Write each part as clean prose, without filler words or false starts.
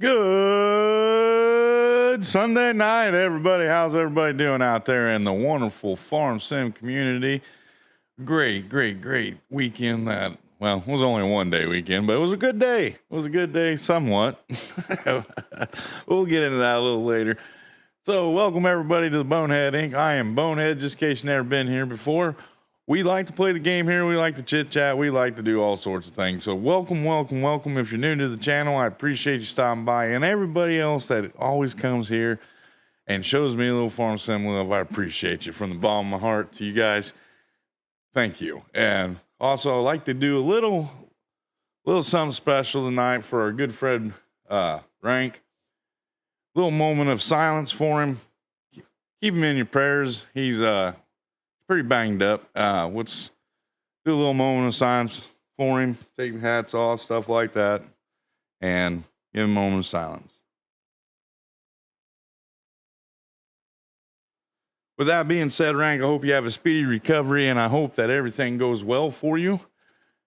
Good Sunday night, everybody. How's everybody doing out there in the wonderful Farm Sim community? Great weekend that, well, it was only a one-day weekend, but it was a good day. It was a good day somewhat. We'll get into that a little later. So welcome everybody to the Bonehead Inc. I am Bonehead, just in case you've never been here before. we like to play the game here. We like to chit chat. We like to do all sorts of things. So welcome, welcome, welcome. If you're new to the channel, I appreciate you stopping by, and everybody else that always comes here and shows me a little farm sim love. I appreciate you from the bottom of my heart. To you guys, thank you. And also, I like to do a little something special tonight for our good friend Rank. Little moment of silence for him. Keep him in your prayers. He's pretty banged up. Let's do a little moment of silence for him. Taking hats off, stuff like that, and give him a moment of silence. With that being said, Rank, I hope you have a speedy recovery, and I hope that everything goes well for you.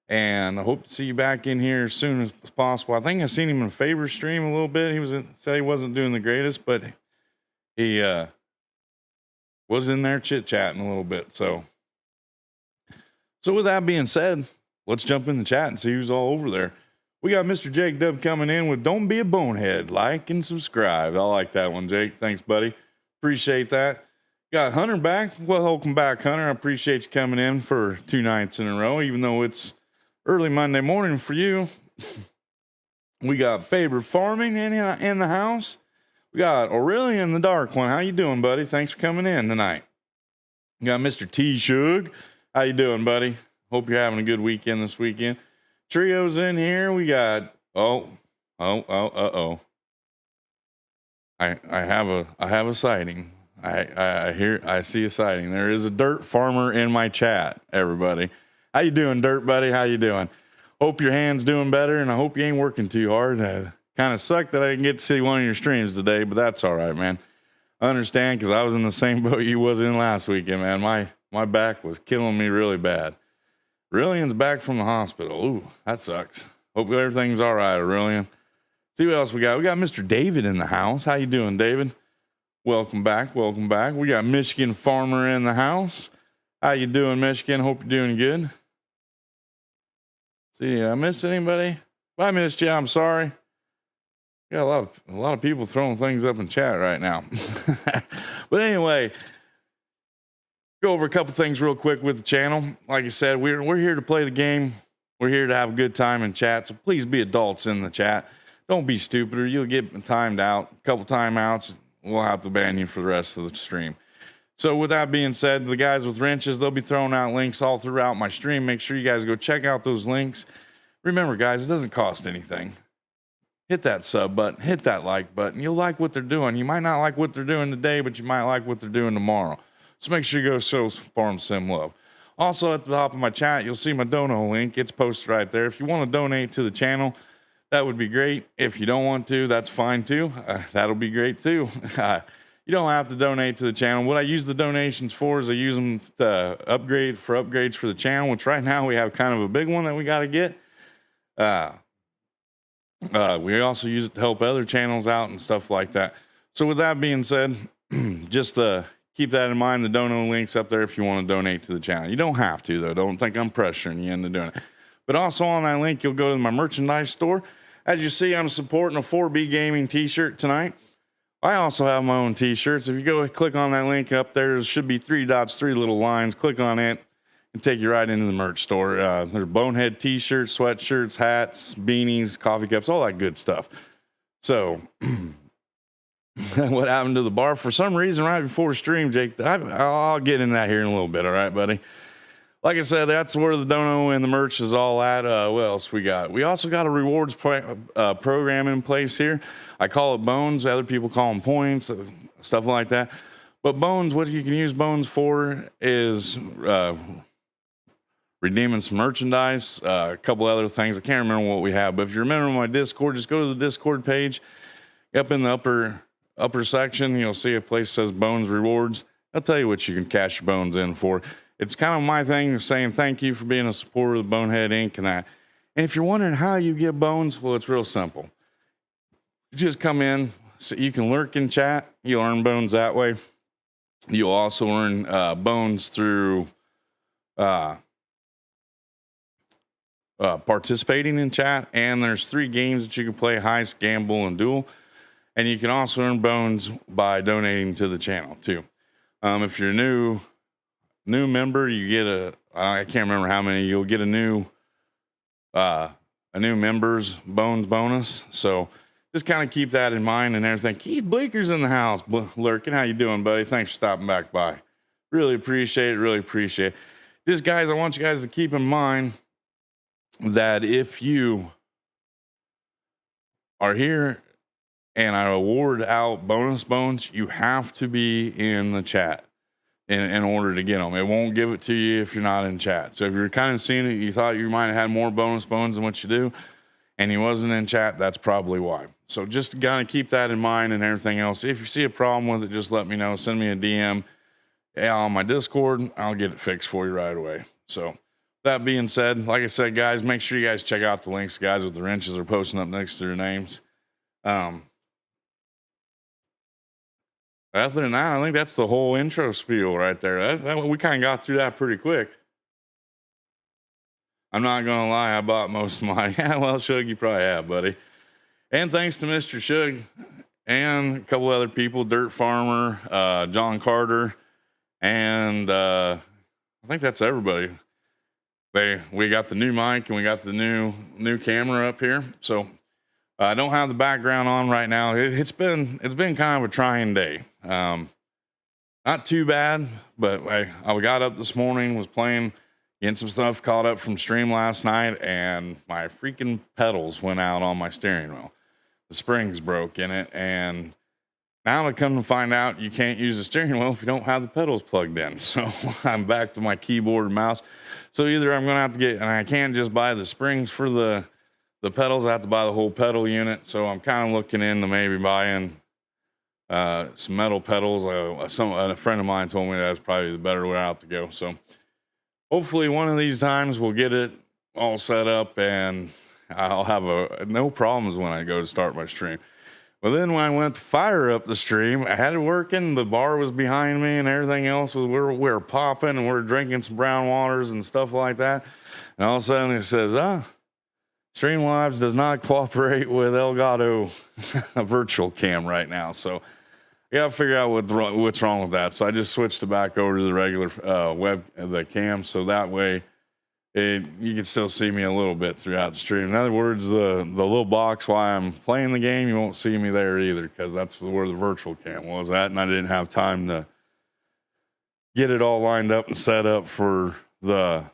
And I hope to see you back in here as soon as possible. I think I seen him in a favor stream a little bit. He said he wasn't doing the greatest, but he was in there chit-chatting a little bit. So with that being said, let's jump in the chat and see who's all over there. We got Mr. Jake Dub coming in with "Don't Be a Bonehead." Like and subscribe. I like that one, Jake. Thanks, buddy. Appreciate that. Got Hunter back. Well, welcome back, Hunter. I appreciate you coming in for 2 nights in a row, even though it's early Monday morning for you. We got Faber Farming in the house. We got Aurelian the Dark One. How you doing, buddy? Thanks for coming in tonight. We got Mr. T Shug. How you doing, buddy? Hope you're having a good weekend this weekend. Trio's in here. We got I have a sighting. I see a sighting. There is a dirt farmer in my chat, everybody. How you doing, dirt buddy? How you doing? Hope your hand's doing better, and I hope you ain't working too hard. Kind of sucked that I didn't get to see one of your streams today, but that's all right, man. I understand, because I was in the same boat you was in last weekend, man. My back was killing me really bad. Aurelian's back from the hospital. Ooh, that sucks. Hope everything's all right, Aurelian. See what else we got. We got Mr. David in the house. How you doing, David? Welcome back. Welcome back. We got Michigan Farmer in the house. How you doing, Michigan? Hope you're doing good. See, I missed anybody? If I missed you, I'm sorry. Got a lot of people throwing things up in chat right now. But anyway, go over a couple things real quick with the channel. Like I said, we're here to play the game. We're here to have a good time in chat. So please be adults in the chat. Don't be stupid, or you'll get timed out. A couple timeouts, we'll have to ban you for the rest of the stream. So with that being said, the guys with wrenches, they'll be throwing out links all throughout my stream. Make sure you guys go check out those links. Remember, guys, it doesn't cost anything. Hit that sub button, hit that like button. You'll like what they're doing. You might not like what they're doing today, but you might like what they're doing tomorrow. So make sure you go show Farm Sim love. Also, at the top of my chat, you'll see my dono link. It's posted right there. If you want to donate to the channel, that would be great. If you don't want to, that's fine too. That'll be great too. You don't have to donate to the channel. What I use the donations for is I use them to upgrades for the channel, which right now we have kind of a big one that we got to get. We also use it to help other channels out and stuff like that. So with that being said, just keep that in mind. The dono link's up there if you want to donate to the channel. You don't have to, though. Don't think I'm pressuring you into doing it. But also on that link, you'll go to my merchandise store. As you see, I'm supporting a 4B Gaming t-shirt tonight. I also have my own t-shirts. If you go click on that link up there should be 3 dots, 3 little lines. Click on it and take you right into the merch store. There's Bonehead t-shirts, sweatshirts, hats, beanies, coffee cups, all that good stuff. So what happened to the bar? For some reason, right before stream, Jake, I'll get into that here in a little bit. All right, buddy? Like I said, that's where the dono and the merch is all at. What else we got? We also got a rewards program in place here. I call it Bones. Other people call them points, stuff like that. But Bones, what you can use Bones for is redeeming some merchandise, a couple other things. I can't remember what we have. But if you remember my Discord, just go to the Discord page. Up in the upper section, you'll see a place that says Bones Rewards. I'll tell you what you can cash your bones in for. It's kind of my thing saying thank you for being a supporter of Bonehead Inc. and that. And if you're wondering how you get bones, well, it's real simple. You just come in, so you can lurk in chat. You'll earn bones that way. You'll also earn bones through participating in chat. And there's 3 games that you can play: Heist, Gamble, and Duel. And you can also earn bones by donating to the channel too. If you're new, new member, you get I can't remember how many, you'll get a new members bonus. So just kind of keep that in mind and everything. Keith Bleeker's in the house, lurking. How you doing, buddy? Thanks for stopping back by. Really appreciate it. Really appreciate it. Just guys, I want you guys to keep in mind that if you are here and I award out bonus bones, you have to be in the chat in order to get them. It won't give it to you if you're not in chat. So if you're kind of seeing it, you thought you might have had more bonus bones than what you do, and he wasn't in chat, that's probably why. So just kind of keep that in mind and everything else. If you see a problem with it, just let me know. Send me a DM on my Discord. I'll get it fixed for you right away. So that being said, like I said, guys, make sure you guys check out the links. Guys with the wrenches are posting up next to their names. Other than that, I think that's the whole intro spiel right there. We kind of got through that pretty quick. I'm not going to lie, I bought most of my, yeah, well, Shug, you probably have, buddy. And thanks to Mr. Shug and a couple other people, Dirt Farmer, John Carter, and I think that's everybody. We got the new mic and we got the new camera up here. So I don't have the background on right now. It's been kind of a trying day. Not too bad, but I got up this morning, was playing, getting some stuff caught up from stream last night, and my freaking pedals went out on my steering wheel. The springs broke in it, and now I come to find out you can't use the steering wheel if you don't have the pedals plugged in. So I'm back to my keyboard and mouse. So either I'm going to have to get, and I can't just buy the springs for the pedals, I have to buy the whole pedal unit. So I'm kind of looking into maybe buying some metal pedals. A friend of mine told me that's probably the better route to go. So hopefully one of these times we'll get it all set up and I'll have no problems when I go to start my stream. But then when I went to fire up the stream, I had it working. The bar was behind me and everything else we were popping and we're drinking some brown waters and stuff like that. And all of a sudden it says, Streamlabs does not cooperate with Elgato virtual cam right now. So I got to figure out what's wrong with that. So I just switched it back over to the regular the cam. So that way you can still see me a little bit throughout the stream. In other words, the little box while I'm playing the game, you won't see me there either because that's where the virtual cam was at. And I didn't have time to get it all lined up and set up for the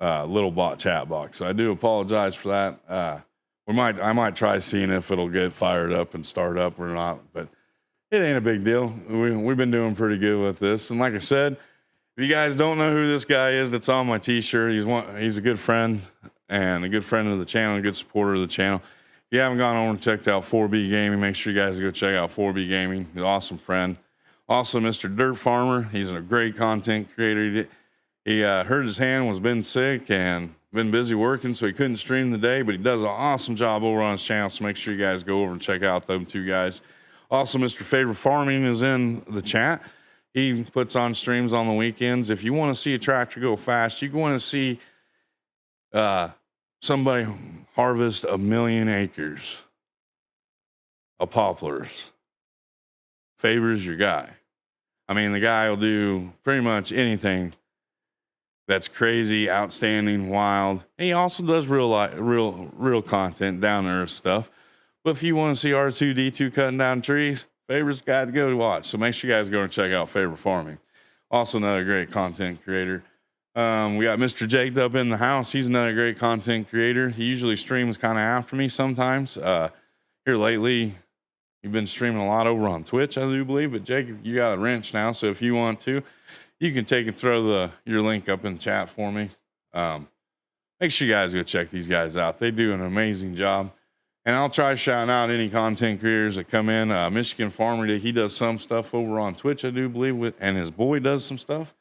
little bot chat box. So I do apologize for that. I might try seeing if it'll get fired up and start up or not, but it ain't a big deal. We've been doing pretty good with this. And like I said, if you guys don't know who this guy is that's on my t-shirt, he's a good friend and a good friend of the channel, a good supporter of the channel. If you haven't gone over and checked out 4B Gaming, make sure you guys go check out 4B Gaming. He's an awesome friend. Also, Mr. Dirt Farmer, he's a great content creator. He hurt his hand, was been sick, and been busy working, so he couldn't stream today, but he does an awesome job over on his channel, so make sure you guys go over and check out them two guys. Also, Mr. Favorite Farming is in the chat. He puts on streams on the weekends. If you want to see a tractor go fast, you want to see somebody harvest 1 million acres of poplars. Favor's your guy. I mean, the guy will do pretty much anything that's crazy, outstanding, wild. And he also does real content, down to earth stuff. But if you want to see R2D2 cutting down trees, Favor's the guy to go to watch. So make sure you guys go and check out Favorite Farming. Also another great content creator. We got Mr. Jake up in the house. He's another great content creator. He usually streams kind of after me sometimes. Here lately, you've been streaming a lot over on Twitch, I do believe. But Jake, you got a wrench now, so if you want to, you can take and throw your link up in the chat for me. Make sure you guys go check these guys out. They do an amazing job. And I'll try shouting out any content creators that come in. Michigan Farmer, he does some stuff over on Twitch, I do believe, and his boy does some stuff.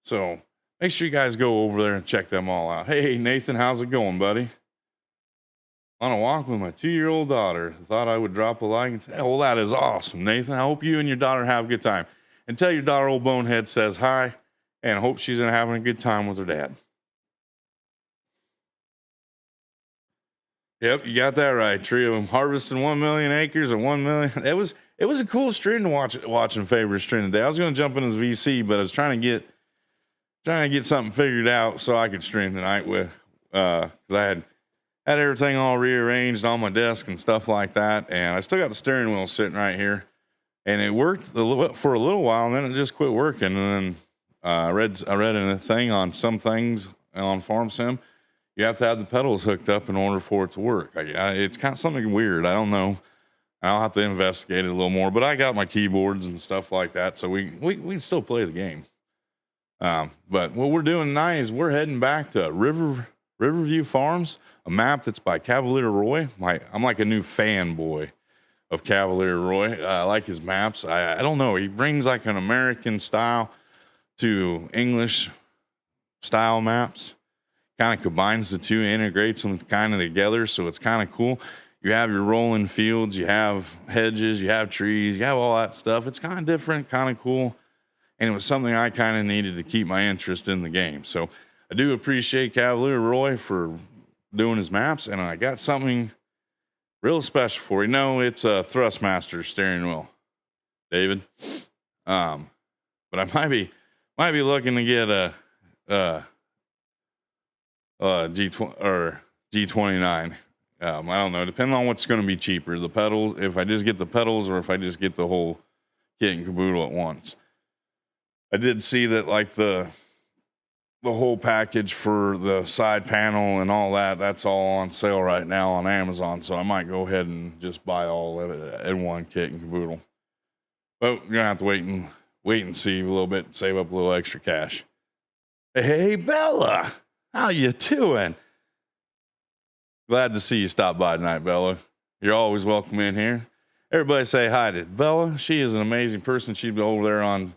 So make sure you guys go over there and check them all out. Hey, Nathan, how's it going, buddy? On a walk with my 2-year-old daughter. Thought I would drop a like and say, oh, well, that is awesome, Nathan. I hope you and your daughter have a good time. And tell your daughter old Bonehead says hi, and hope she's having a good time with her dad. Yep, you got that right. Trio of them harvesting 1 million acres or 1 million. It was a cool stream to watching Favorite stream today. I was going to jump in his VC, but I was trying to get trying to get something figured out so I could stream tonight with, because I had everything all rearranged on my desk and stuff like that, and I still got the steering wheel sitting right here, and it worked for a little while, and then it just quit working. And then I read in a thing on some things on Farm Sim, you have to have the pedals hooked up in order for it to work. It's kind of something weird. I don't know. I'll have to investigate it a little more, but I got my keyboards and stuff like that, so we can still play the game. But what we're doing tonight is we're heading back to Riverview Farms, a map that's by Cavalier Roy. I'm like a new fanboy of Cavalier Roy. I like his maps. I don't know. He brings like an American style to English style maps. Kind of combines the two, integrates them kind of together, so it's kind of cool. You have your rolling fields, you have hedges, you have trees, you have all that stuff. It's kind of different, kind of cool. And it was something I kind of needed to keep my interest in the game. So I do appreciate Cavalier Roy for doing his maps, and I got something real special for you. No, it's a Thrustmaster steering wheel, David. But I might be looking to get a G20 or G29. I don't know, depending on what's going to be cheaper, the pedals, if I just get the pedals or if I just get the whole kit and caboodle at once. I did see that like the whole package for the side panel and all that's all on sale right now on Amazon, so I might go ahead and just buy all of it in one kit and caboodle. But you're gonna have to wait and see a little bit, save up a little extra cash. Hey Bella, how you doing? Glad to see you stop by tonight, Bella. You're always welcome in here. Everybody say hi to Bella. She is an amazing person. She'd be over there on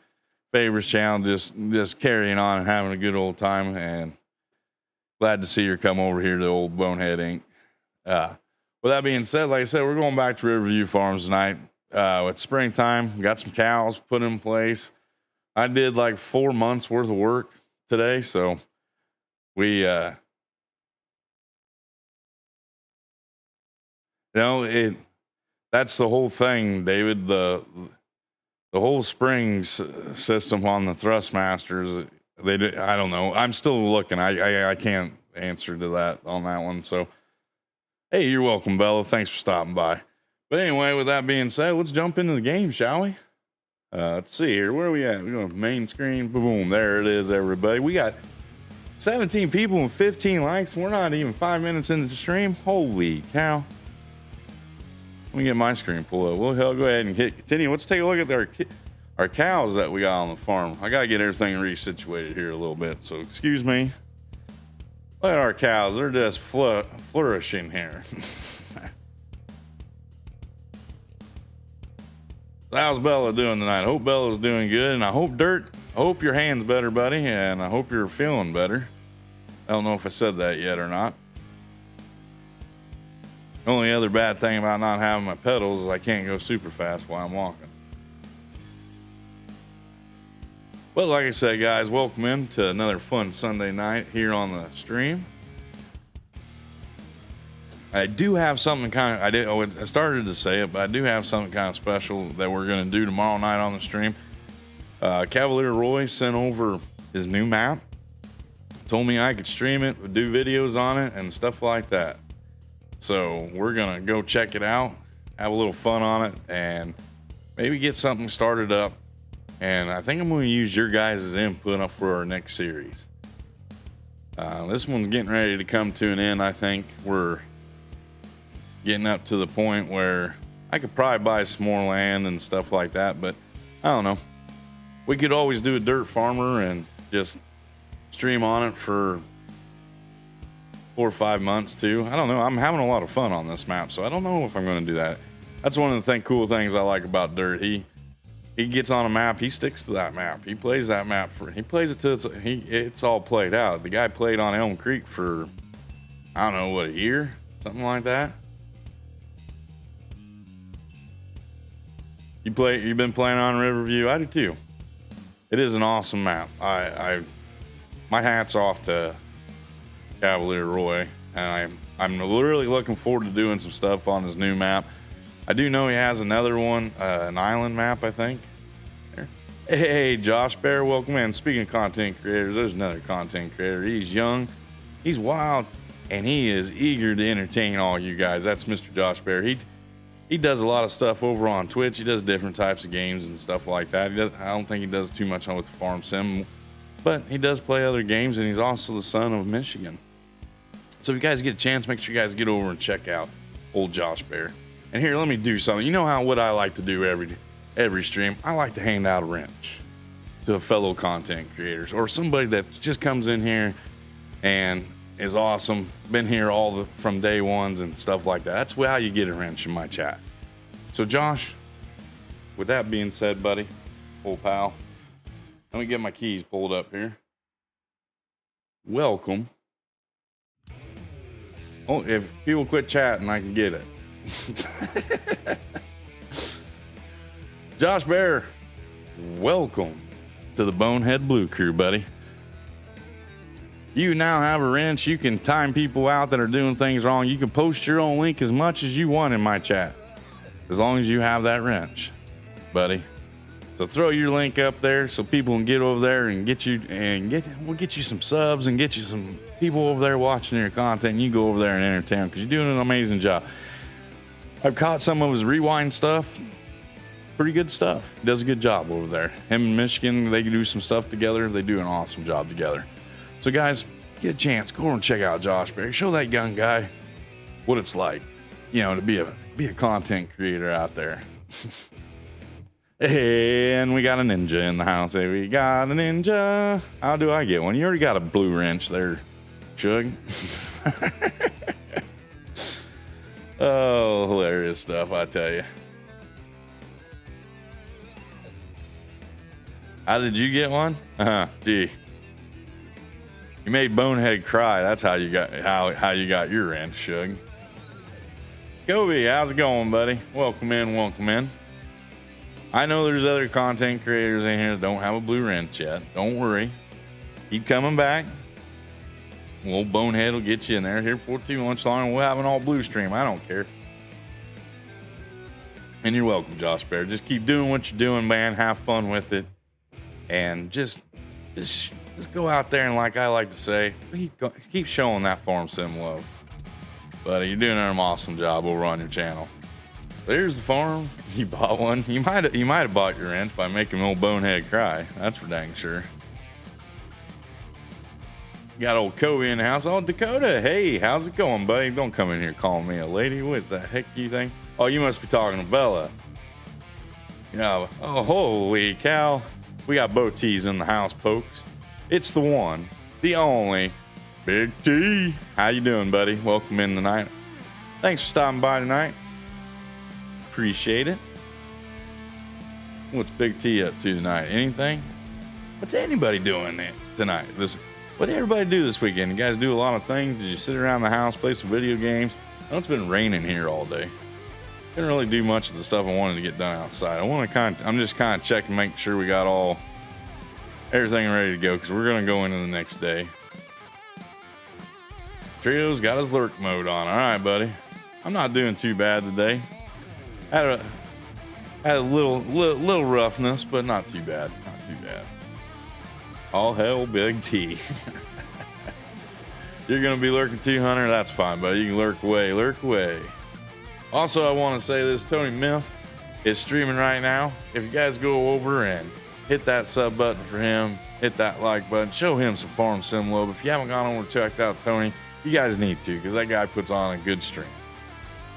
Favor's channel just carrying on and having a good old time, and glad to see her come over here to old Bonehead Inc. With that being said, like I said, we're going back to Riverview Farms tonight. It's springtime. We got some cows put in place. I did like 4 months worth of work today, so we that's the whole thing, David. The whole springs system on the Thrustmasters, I don't know. I'm still looking. I can't answer to that on that one. So, hey, you're welcome, Bella. Thanks for stopping by. But anyway, with that being said, let's jump into the game, shall we? Let's see here. Where are we at? We're going to main screen. Boom. There it is, everybody. We got 17 people and 15 likes. We're not even 5 minutes into the stream. Holy cow. Let me get my screen pulled up. We'll go ahead and continue. Let's take a look at our cows that we got on the farm. I got to get everything resituated here a little bit, so excuse me. Look at our cows. They're just flourishing here. How's Bella doing tonight? I hope Bella's doing good, and I hope your hand's better, buddy, and I hope you're feeling better. I don't know if I said that yet or not. The only other bad thing about not having my pedals is I can't go super fast while I'm walking. But like I said, guys, welcome in to another fun Sunday night here on the stream. I do have something I started to say it, but I do have something kind of special that we're going to do tomorrow night on the stream. Cavalier Roy sent over his new map, told me I could stream it, do videos on it, and stuff like that. So we're going to go check it out, have a little fun on it, and maybe get something started up. And I think I'm going to use your guys' input up for our next series. This one's getting ready to come to an end. I think we're getting up to the point where I could probably buy some more land and stuff like that, but I don't know. We could always do a dirt farmer and just stream on it for 4 or 5 months too. I don't know. I'm having a lot of fun on this map, so I don't know if I'm going to do that. That's one of the cool things I like about dirt. He gets on a map, he sticks to that map. He plays that map he plays it till it's all played out. The guy played on Elm Creek for, I don't know, a year, something like that. You've been playing on Riverview? I do too. It is an awesome map. My hat's off to Cavalier Roy, and I'm literally looking forward to doing some stuff on his new map. I do know he has another one, an island map, I think. Hey, Josh Bear, welcome in. Speaking of content creators, there's another content creator. He's young, he's wild, and he is eager to entertain all you guys. That's Mr. Josh Bear. He does a lot of stuff over on Twitch. He does different types of games and stuff like that. I don't think he does too much on with the farm sim, but he does play other games, and he's also the son of Michigan. So if you guys get a chance, make sure you guys get over and check out old Josh Bear. And here, let me do something. You know what I like to do every stream? I like to hand out a wrench to a fellow content creators or somebody that just comes in here and is awesome, been here from day ones and stuff like that. That's how you get a wrench in my chat. So Josh, with that being said, buddy, old pal, let me get my keys pulled up here. Welcome. Oh, if people quit chatting, I can get it. Josh Bear, welcome to the Bonehead Blue Crew, buddy. You now have a wrench. You can time people out that are doing things wrong. You can post your own link as much as you want in my chat, as long as you have that wrench, buddy. So throw your link up there so people can get over there and we'll get you some subs and get you some people over there watching your content, and you go over there and entertain them because you're doing an amazing job. I've caught some of his rewind stuff. Pretty good stuff. He does a good job over there. Him and Michigan, they can do some stuff together. They do an awesome job together. So guys, get a chance, go over and check out Josh Bear. Show that young guy what it's like, to be a content creator out there. And we got a ninja in the house. Hey, we got a ninja. How do I get one? You already got a blue wrench there, Shug. Oh, hilarious stuff, I tell you. How did you get one? Gee. You made Bonehead cry. That's how you got your wrench, Shug. Kobe, how's it going, buddy? Welcome in. I know there's other content creators in here that don't have a blue wrench yet. Don't worry. Keep coming back. Old Bonehead will get you in there here for too much longer. We'll have an all blue stream. I don't care. And you're welcome, Josh Bear. Just keep doing what you're doing, man. Have fun with it. And just go out there and, like I like to say, keep showing that farm sim love. Buddy, you're doing an awesome job over on your channel. There's the farm. You bought one. You might have bought your wrench by making old Bonehead cry. That's for dang sure. Got old Kobe in the house. Oh, Dakota. Hey, how's it going, buddy? Don't come in here calling me a lady. What the heck do you think? Oh, you must be talking to Bella. Oh, holy cow. We got Bo T's in the house, folks. It's the one, the only, Big T. How you doing, buddy? Welcome in tonight. Thanks for stopping by tonight. Appreciate it. What's Big T up to tonight? Anything? What's anybody doing tonight? What did everybody do this weekend? You guys do a lot of things? Did you sit around the house, play some video games? I know it's been raining here all day. Didn't really do much of the stuff I wanted to get done outside. I'm just kind of checking, making sure we got everything ready to go, because we're going to go into the next day. Trio's got his lurk mode on. All right, buddy. I'm not doing too bad today. Had a little roughness, but not too bad. Not too bad. All hell, Big T. You're going to be lurking 200. That's fine, buddy. You can lurk away. Lurk away. Also, I want to say this. Tony Miff is streaming right now. If you guys go over and hit that sub button for him, hit that like button, show him some farm sim love. If you haven't gone over and checked out Tony, you guys need to, because that guy puts on a good stream.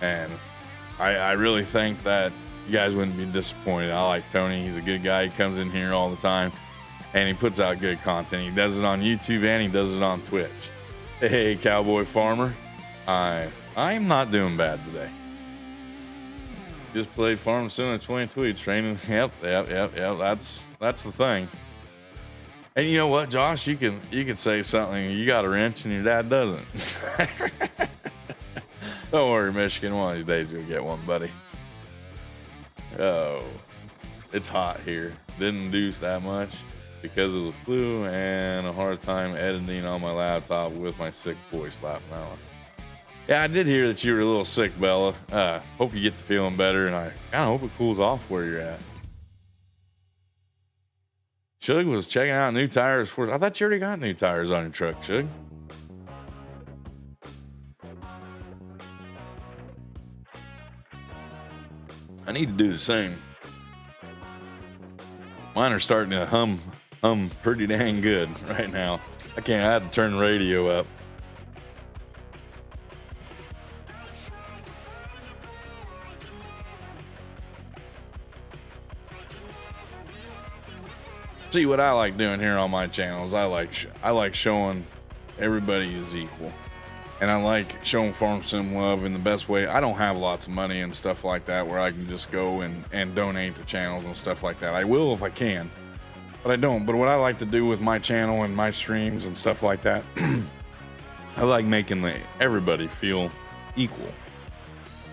And I really think that you guys wouldn't be disappointed. I like Tony. He's a good guy. He comes in here all the time, and he puts out good content. He does it on YouTube, and he does it on Twitch. Hey, Cowboy Farmer. I am not doing bad today. Just played Farm Sim 22 training. Yep. That's the thing. And you know what, Josh? You can say something. You got a wrench and your dad doesn't. Don't worry, Michigan. One of these days you'll get one, buddy. Oh, it's hot here. Didn't induce that much because of the flu and a hard time editing on my laptop with my sick voice laughing out. Yeah, I did hear that you were a little sick, Bella. Hope you get to feeling better, and I kind of hope it cools off where you're at. Shug was checking out new tires for. I thought you already got new tires on your truck, Shug. I need to do the same. Mine are starting to hum pretty dang good right now. I had to turn the radio up. See, what I like doing here on my channel is I like showing everybody is equal, and I like showing farm sim love in the best way. I don't have lots of money and stuff like that where I can just go and donate to channels and stuff like that. I will if I can, but I don't. But what I like to do with my channel and my streams and stuff like that, I like making everybody feel equal.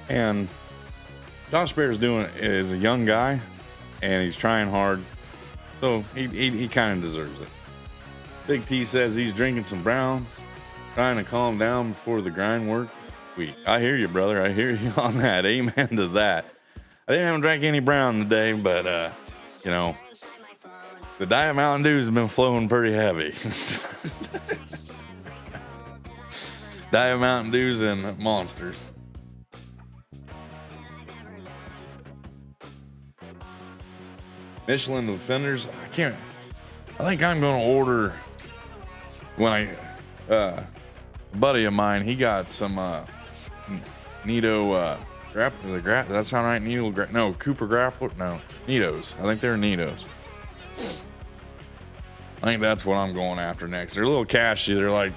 And Josh Bear is a young guy, and he's trying hard. So he kind of deserves it. Big T says he's drinking some brown, trying to calm down before the grind work week. I hear you, brother. I hear you on that. Amen to that. I haven't drank any brown today, but you know, the Diet Mountain Dews have been flowing pretty heavy. Diet Mountain Dews and Monsters. Michelin Defenders. I think I'm going to order when a buddy of mine, he got some Nito does that sound right? No, Cooper Grappler. No, Nitos. I think they're Nitos. I think that's what I'm going after next. They're a little cashy. They're like,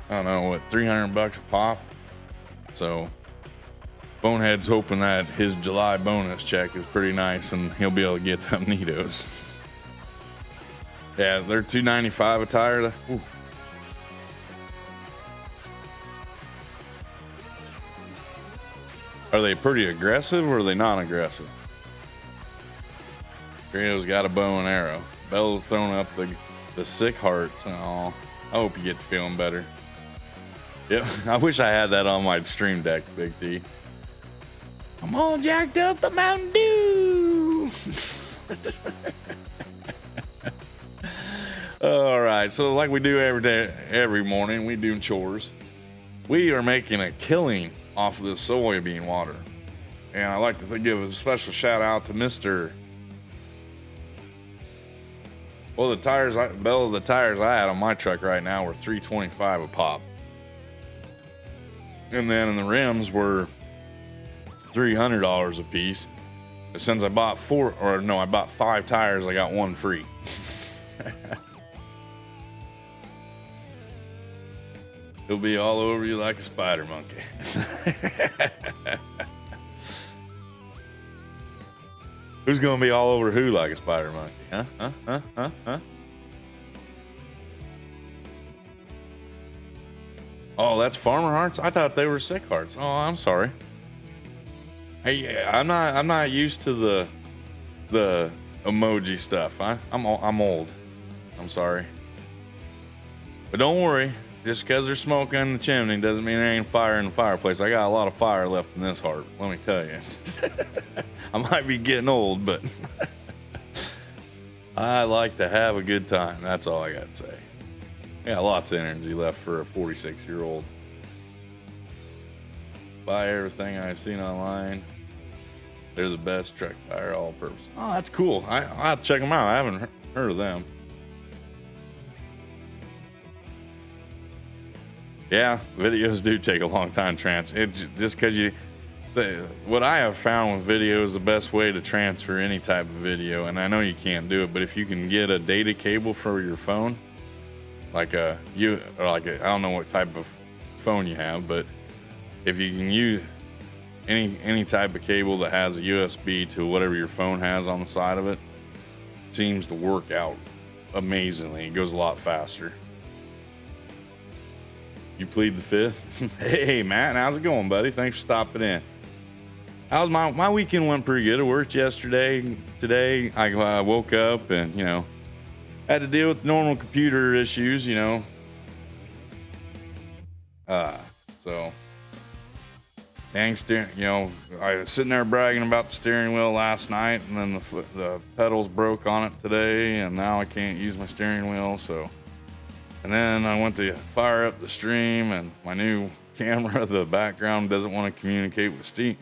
I don't know, what, $300 a pop. So Bonehead's hoping that his July bonus check is pretty nice and he'll be able to get them Nitos. Yeah, they're $2.95 a tire. Ooh. Are they pretty aggressive or are they non-aggressive? Creo's got a bow and arrow. Bell's throwing up the sick hearts and all. I hope you get to feeling better. Yep, I wish I had that on my stream deck, Big D. I'm all jacked up the Mountain Dew. All right, so like we do every day, every morning, we do chores. We are making a killing off of this soybean water. And I'd like to give a special shout out to Mr. Well, the tires I had on my truck right now were $3.25 a pop. And then in the rims were $300 a piece. And since I bought 5 tires, I got one free. He'll be all over you like a spider monkey. Who's gonna be all over who like a spider monkey? Huh? Oh, that's Farmer Hearts? I thought they were Sick Hearts. Oh, I'm sorry. Hey, I'm not used to the emoji stuff. I'm old. I'm sorry. But don't worry. Just because there's smoke in the chimney doesn't mean there ain't fire in the fireplace. I got a lot of fire left in this heart, let me tell you. I might be getting old, but I like to have a good time. That's all I got to say. Yeah, lots of energy left for a 46-year-old. Buy everything I've seen online. They're the best truck tire all-purpose. Oh, that's cool. I'll check them out. I haven't heard of them. Yeah, videos do take a long time to transfer. Just because what I have found with video is the best way to transfer any type of video, and I know you can't do it, but if you can get a data cable for your phone, I don't know what type of phone you have, but if you can use any type of cable that has a USB to whatever your phone has on the side of it, it seems to work out amazingly. It goes a lot faster. You plead the fifth. Hey, Matt, how's it going, buddy? Thanks for stopping in. How's my weekend? Went pretty good. I worked yesterday. Today, I woke up and, had to deal with normal computer issues, So dang steering, I was sitting there bragging about the steering wheel last night, and then the pedals broke on it today, and now I can't use my steering wheel. So, and then I went to fire up the stream, and my new camera, the background doesn't want to communicate with Steam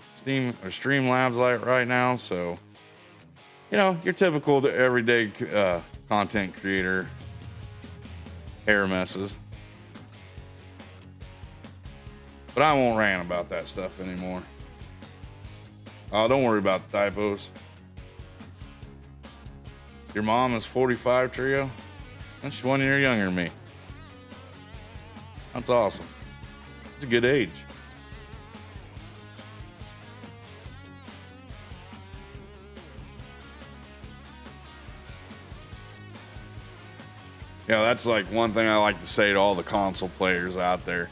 or Streamlabs like right now. So, your typical everyday content creator hair messes. But I won't rant about that stuff anymore. Oh, don't worry about the typos. Your mom is 45, Trio? And she's 1 year younger than me. That's awesome. It's a good age. That's like one thing I like to say to all the console players out there.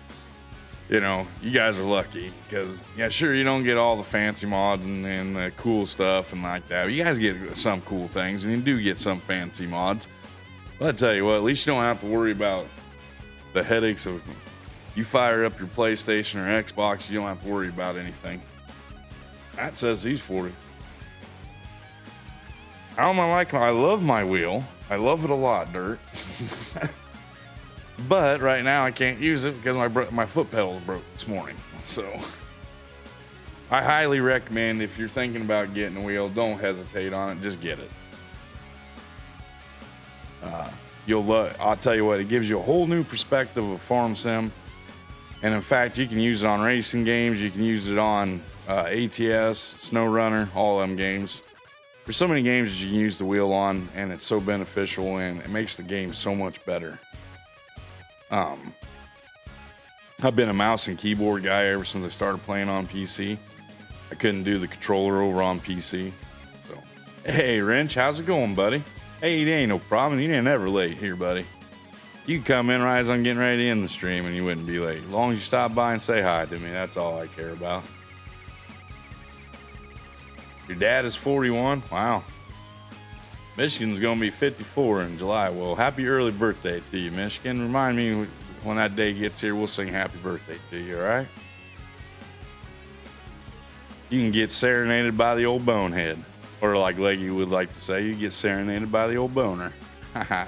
You guys are lucky because, sure, you don't get all the fancy mods and the cool stuff and like that. But you guys get some cool things, and you do get some fancy mods. But I tell you what, at least you don't have to worry about the headaches of you fire up your PlayStation or Xbox. You don't have to worry about anything. That says he's 40. How am I liking it? I love my wheel. I love it a lot, Dirt. But right now I can't use it because my foot pedal broke this morning. So I highly recommend, if you're thinking about getting a wheel, don't hesitate on it. Just get it. I'll tell you what, it gives you a whole new perspective of farm sim. And in fact, you can use it on racing games. You can use it on ATS, SnowRunner, all them games. There's so many games that you can use the wheel on, and it's so beneficial, and it makes the game so much better. I've been a mouse and keyboard guy ever since I started playing on PC. I couldn't do the controller over on PC. So, hey, Wrench, how's it going, buddy? Hey, it ain't no problem. You ain't never late here, buddy. You can come in right as I'm getting ready to end the stream, and you wouldn't be late. As long as you stop by and say hi to me, that's all I care about. Your dad is 41? Wow. Michigan's going to be 54 in July. Well, happy early birthday to you, Michigan. Remind me when that day gets here, we'll sing happy birthday to you, all right? You can get serenaded by the old bonehead. Or like Leggy would like to say, you get serenaded by the old boner. Haha.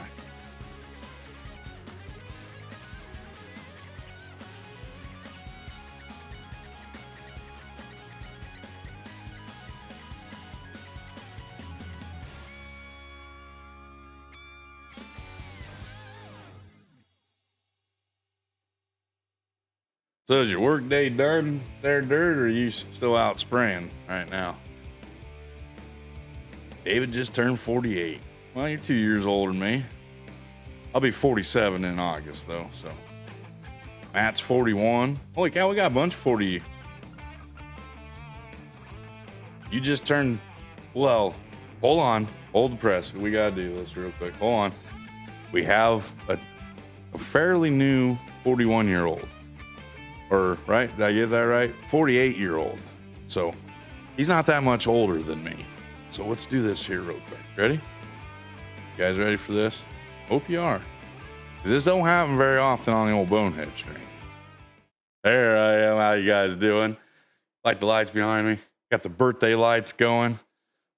So is your work day done there, Dirt, or are you still out spraying right now? David just turned 48. Well, you're 2 years older than me. I'll be 47 in August, though, so. Matt's 41. Holy cow, we got a bunch of 40. You just turned, well, hold on. Hold the press. We got to do this real quick. Hold on. We have a fairly new 41-year-old. Or, right? Did I get that right? 48-year-old. So, he's not that much older than me. So, let's do this here real quick. Ready? You guys ready for this? Hope you are. This don't happen very often on the old Bonehead stream. There I am. How you guys doing? Like the lights behind me? Got the birthday lights going.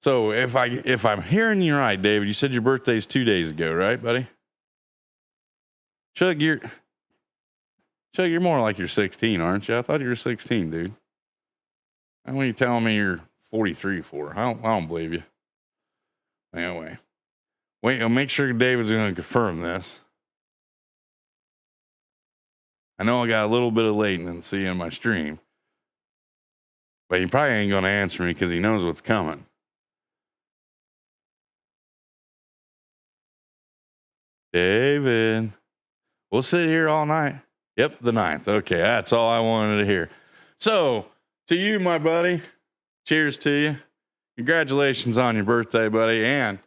So, if I'm hearing you right, David, you said your birthday's 2 days ago, right, buddy? Chug, you're more like you're 16, aren't you? I thought you were 16, dude. And when you telling me you're 43 for? I don't believe you. Anyway. Wait, I'll make sure David's going to confirm this. I know I got a little bit of latency in my stream. But he probably ain't going to answer me because he knows what's coming. David. We'll sit here all night. Yep, the 9th. Okay, that's all I wanted to hear. So, to you, my buddy, cheers to you. Congratulations on your birthday, buddy. And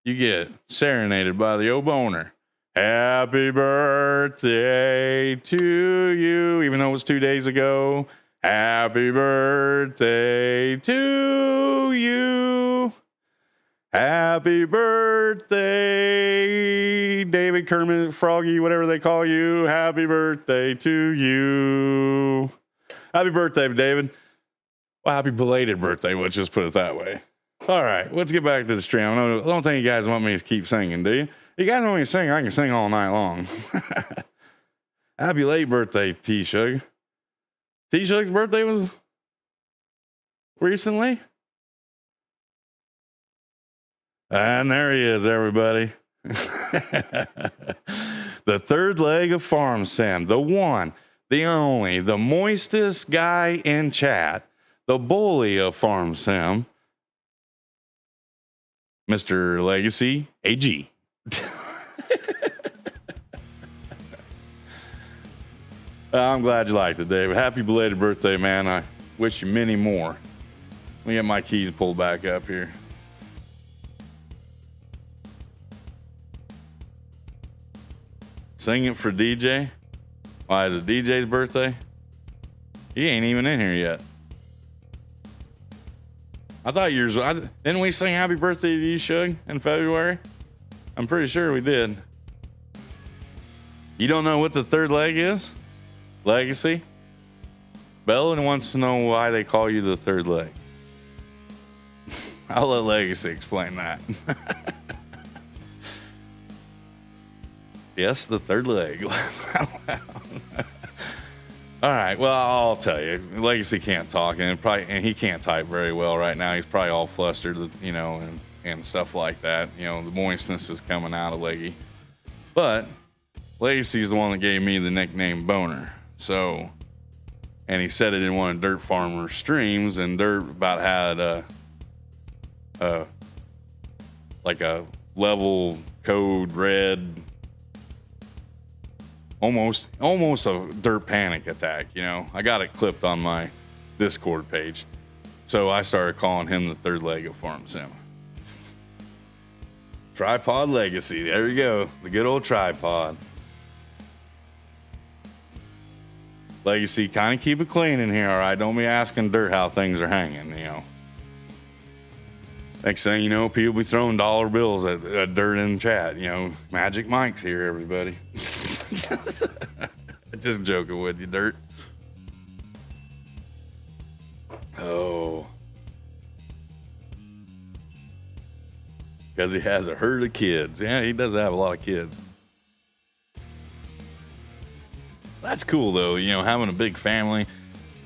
you get serenaded by the O'Boner. Happy birthday to you, even though it was 2 days ago. Happy birthday to you. Happy birthday, David, Kermit, Froggy, whatever they call you. Happy birthday to you. Happy birthday, David. Well, happy belated birthday. Let's just put it that way. All right, let's get back to the stream. I don't think you guys want me to keep singing, do you? You guys want me to sing? I can sing all night long. Happy late birthday, T-Shug. T-Shug's birthday was recently. And there he is, everybody. The third leg of Farm Sim, the one, the only, the moistest guy in chat, the bully of Farm Sim, Mr. Legacy AG. I'm glad you liked it, David. Happy belated birthday, man. I wish you many more. Let me get my keys pulled back up here. Singing for DJ? Why, is it DJ's birthday? He ain't even in here yet. I thought yours, didn't we sing happy birthday to you, Shug, in February? I'm pretty sure we did. You don't know what the third leg is? Legacy? Bellin wants to know why they call you the third leg. I'll let Legacy explain that. Yes, the third leg. All right, well, I'll tell you. Legacy can't talk, and he can't type very well right now. He's probably all flustered, you know, and stuff like that. You know, the moistness is coming out of Leggy. But Legacy's the one that gave me the nickname Boner. So, and he said it in one of Dirt Farmer's streams, and Dirt about had like a level code red, almost a Dirt panic attack. You know, I got it clipped on my Discord page, so I started calling him the third leg of Farm Sim. Tripod Legacy, there you go, the good old tripod. Legacy, kind of keep it clean in here, all right? Don't be asking Dirt how things are hanging, you know. Next thing you know, people be throwing dollar bills at Dirt in the chat. You know, Magic Mike's here, everybody. Just joking with you, Dirt. Oh. Because he has a herd of kids. Yeah, he does have a lot of kids. That's cool, though, you know, having a big family,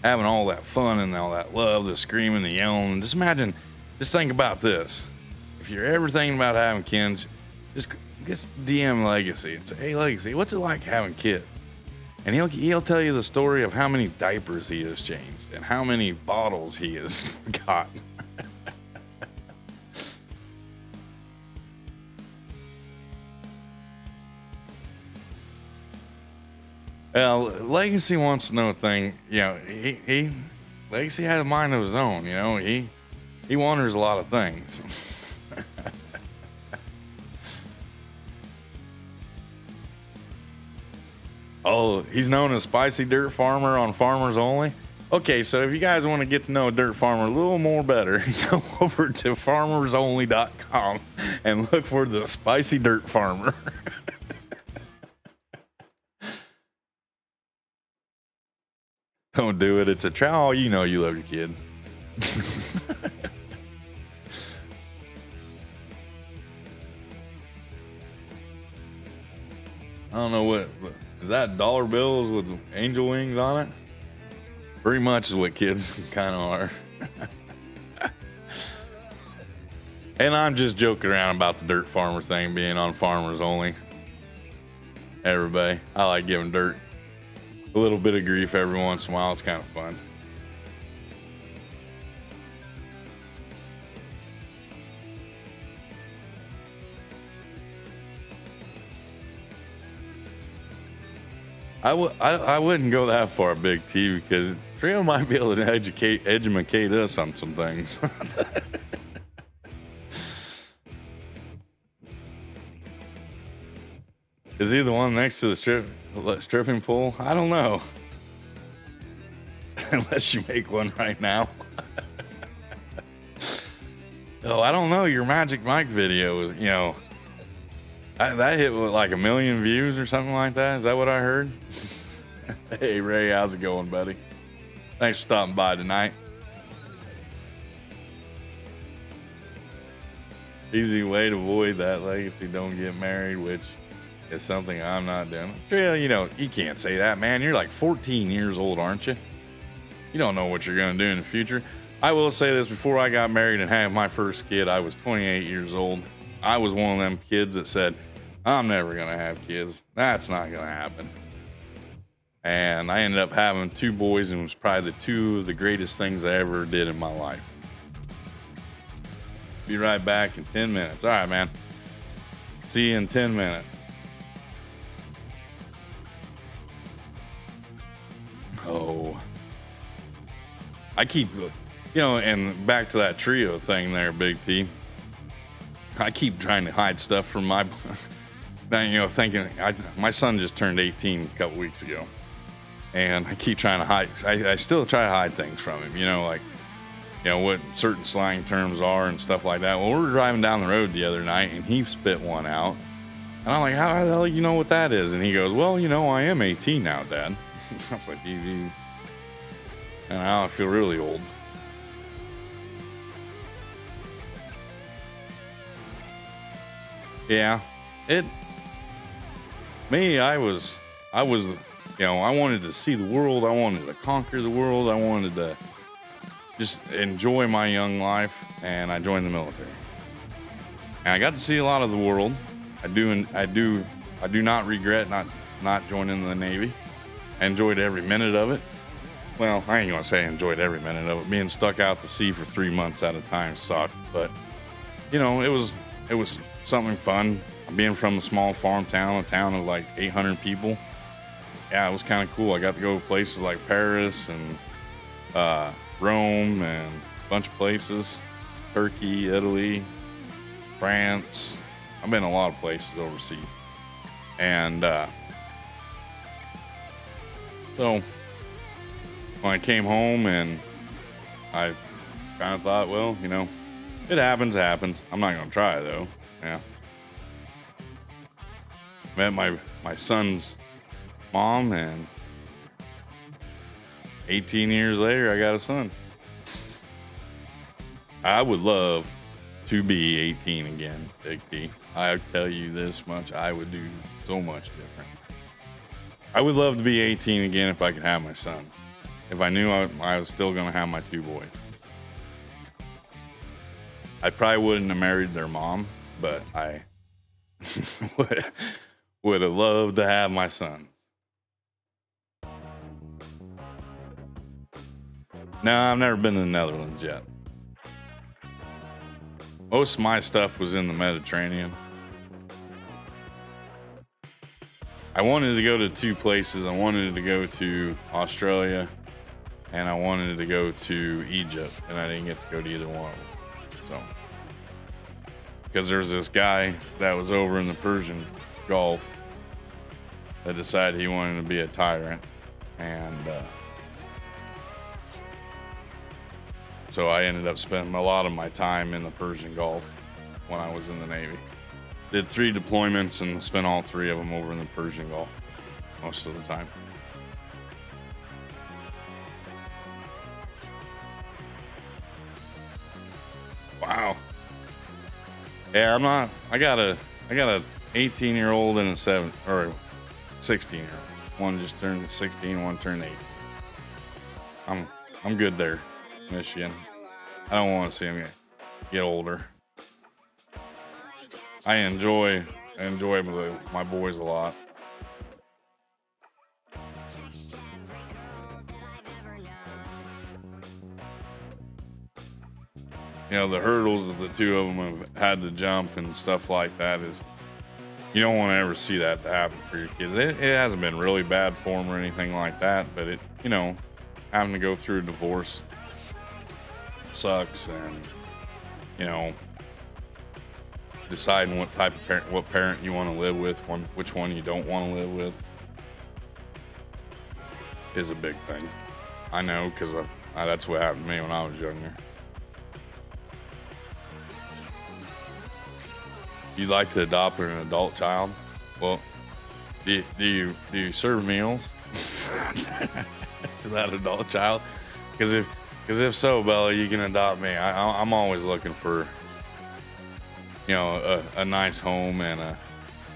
having all that fun and all that love, the screaming, the yelling. Just imagine, just think about this. If you're ever thinking about having kids, just DM Legacy and say, hey, Legacy, what's it like having kids? And he'll tell you the story of how many diapers he has changed and how many bottles he has gotten. Well, Legacy wants to know a thing. You know, Legacy has a mind of his own. You know, he wonders a lot of things. Oh, he's known as Spicy Dirt Farmer on Farmers Only. Okay, so if you guys want to get to know a dirt farmer a little more better, go over to farmersonly.com and look for the Spicy Dirt Farmer. Don't do it. It's a trap. Oh, you know you love your kids. I don't know what is that, dollar bills with angel wings on it? Pretty much is what kids kind of are. And I'm just joking around about the Dirt Farmer thing being on Farmers Only. Everybody, I like giving Dirt a little bit of grief every once in a while. It's kind of fun. I wouldn't go that far, Big T, because Trio might be able to educate us on some things. Is he the one next to the stripping pool? I don't know. Unless you make one right now. Oh, I don't know. Your Magic Mike video was, you know, that hit with like 1 million views or something like that. Is that what I heard? Hey, Ray, how's it going, buddy? Thanks for stopping by tonight. Easy way to avoid that legacy, don't get married, which is something I'm not doing. Yeah, you know, you can't say that, man. You're like 14 years old, aren't you? You don't know what you're going to do in the future. I will say this, before I got married and had my first kid, I was 28 years old. I was one of them kids that said, I'm never going to have kids. That's not going to happen. And I ended up having 2 boys, and it was probably the 2 of the greatest things I ever did in my life. Be right back in 10 minutes. All right, man. See you in 10 minutes. Oh. I keep, you know, and back to that trio thing there, Big T. I keep trying to hide stuff from my, you know, thinking, my son just turned 18 a couple weeks ago. And I keep trying to hide, I still try to hide things from him, you know, like, you know, what certain slang terms are and stuff like that. Well, we were driving down the road the other night and he spit one out. And I'm like, how the hell you know what that is? And he goes, well, you know, I am 18 now, Dad. I was like, you. And now I feel really old. Yeah, I was, you know, I wanted to see the world. I wanted to conquer the world. I wanted to just enjoy my young life, and I joined the military. And I got to see a lot of the world. I do not regret not joining the Navy. I enjoyed every minute of it. Well, I ain't gonna say I enjoyed every minute of it. Being stuck out to sea for 3 months at a time sucked, but you know, it was something fun. Being from a small farm town, a town of like 800 people. Yeah, it was kind of cool. I got to go to places like Paris and Rome and a bunch of places. Turkey, Italy, France. I've been a lot of places overseas. And so when I came home, and I kind of thought, well, you know, it happens. I'm not going to try though. Yeah. Met my son's mom, and 18 years later, I got a son. I would love to be 18 again, Big T. I tell you this much, I would do so much different. I would love to be 18 again if I could have my son. If I knew I was still going to have my 2 boys. I probably wouldn't have married their mom, but I would have loved to have my son. No, I've never been to the Netherlands yet. Most of my stuff was in the Mediterranean. I wanted to go to 2 places. I wanted to go to Australia, and I wanted to go to Egypt, and I didn't get to go to either one of them. So, because there was this guy that was over in the Persian Gulf that decided he wanted to be a tyrant, and so I ended up spending a lot of my time in the Persian Gulf when I was in the Navy. Did 3 deployments and spent all 3 of them over in the Persian Gulf most of the time. Wow. Yeah, I got a 18-year-old and a 16-year-old. One just turned 16, one turned 8. I'm good there, Michigan. I don't want to see him get older. I enjoy my boys a lot. You know, the hurdles that the 2 of them have had to jump and stuff like that is, you don't want to ever see that to happen for your kids. It hasn't been really bad for them or anything like that, but it, you know, having to go through a divorce sucks, and, you know, deciding what parent you want to live with, which one you don't want to live with, is a big thing. I know, because that's what happened to me when I was younger. You'd like to adopt an adult child? Well, do you serve meals to that adult child? Because if so, Bella, you can adopt me. I'm always looking for, a nice home and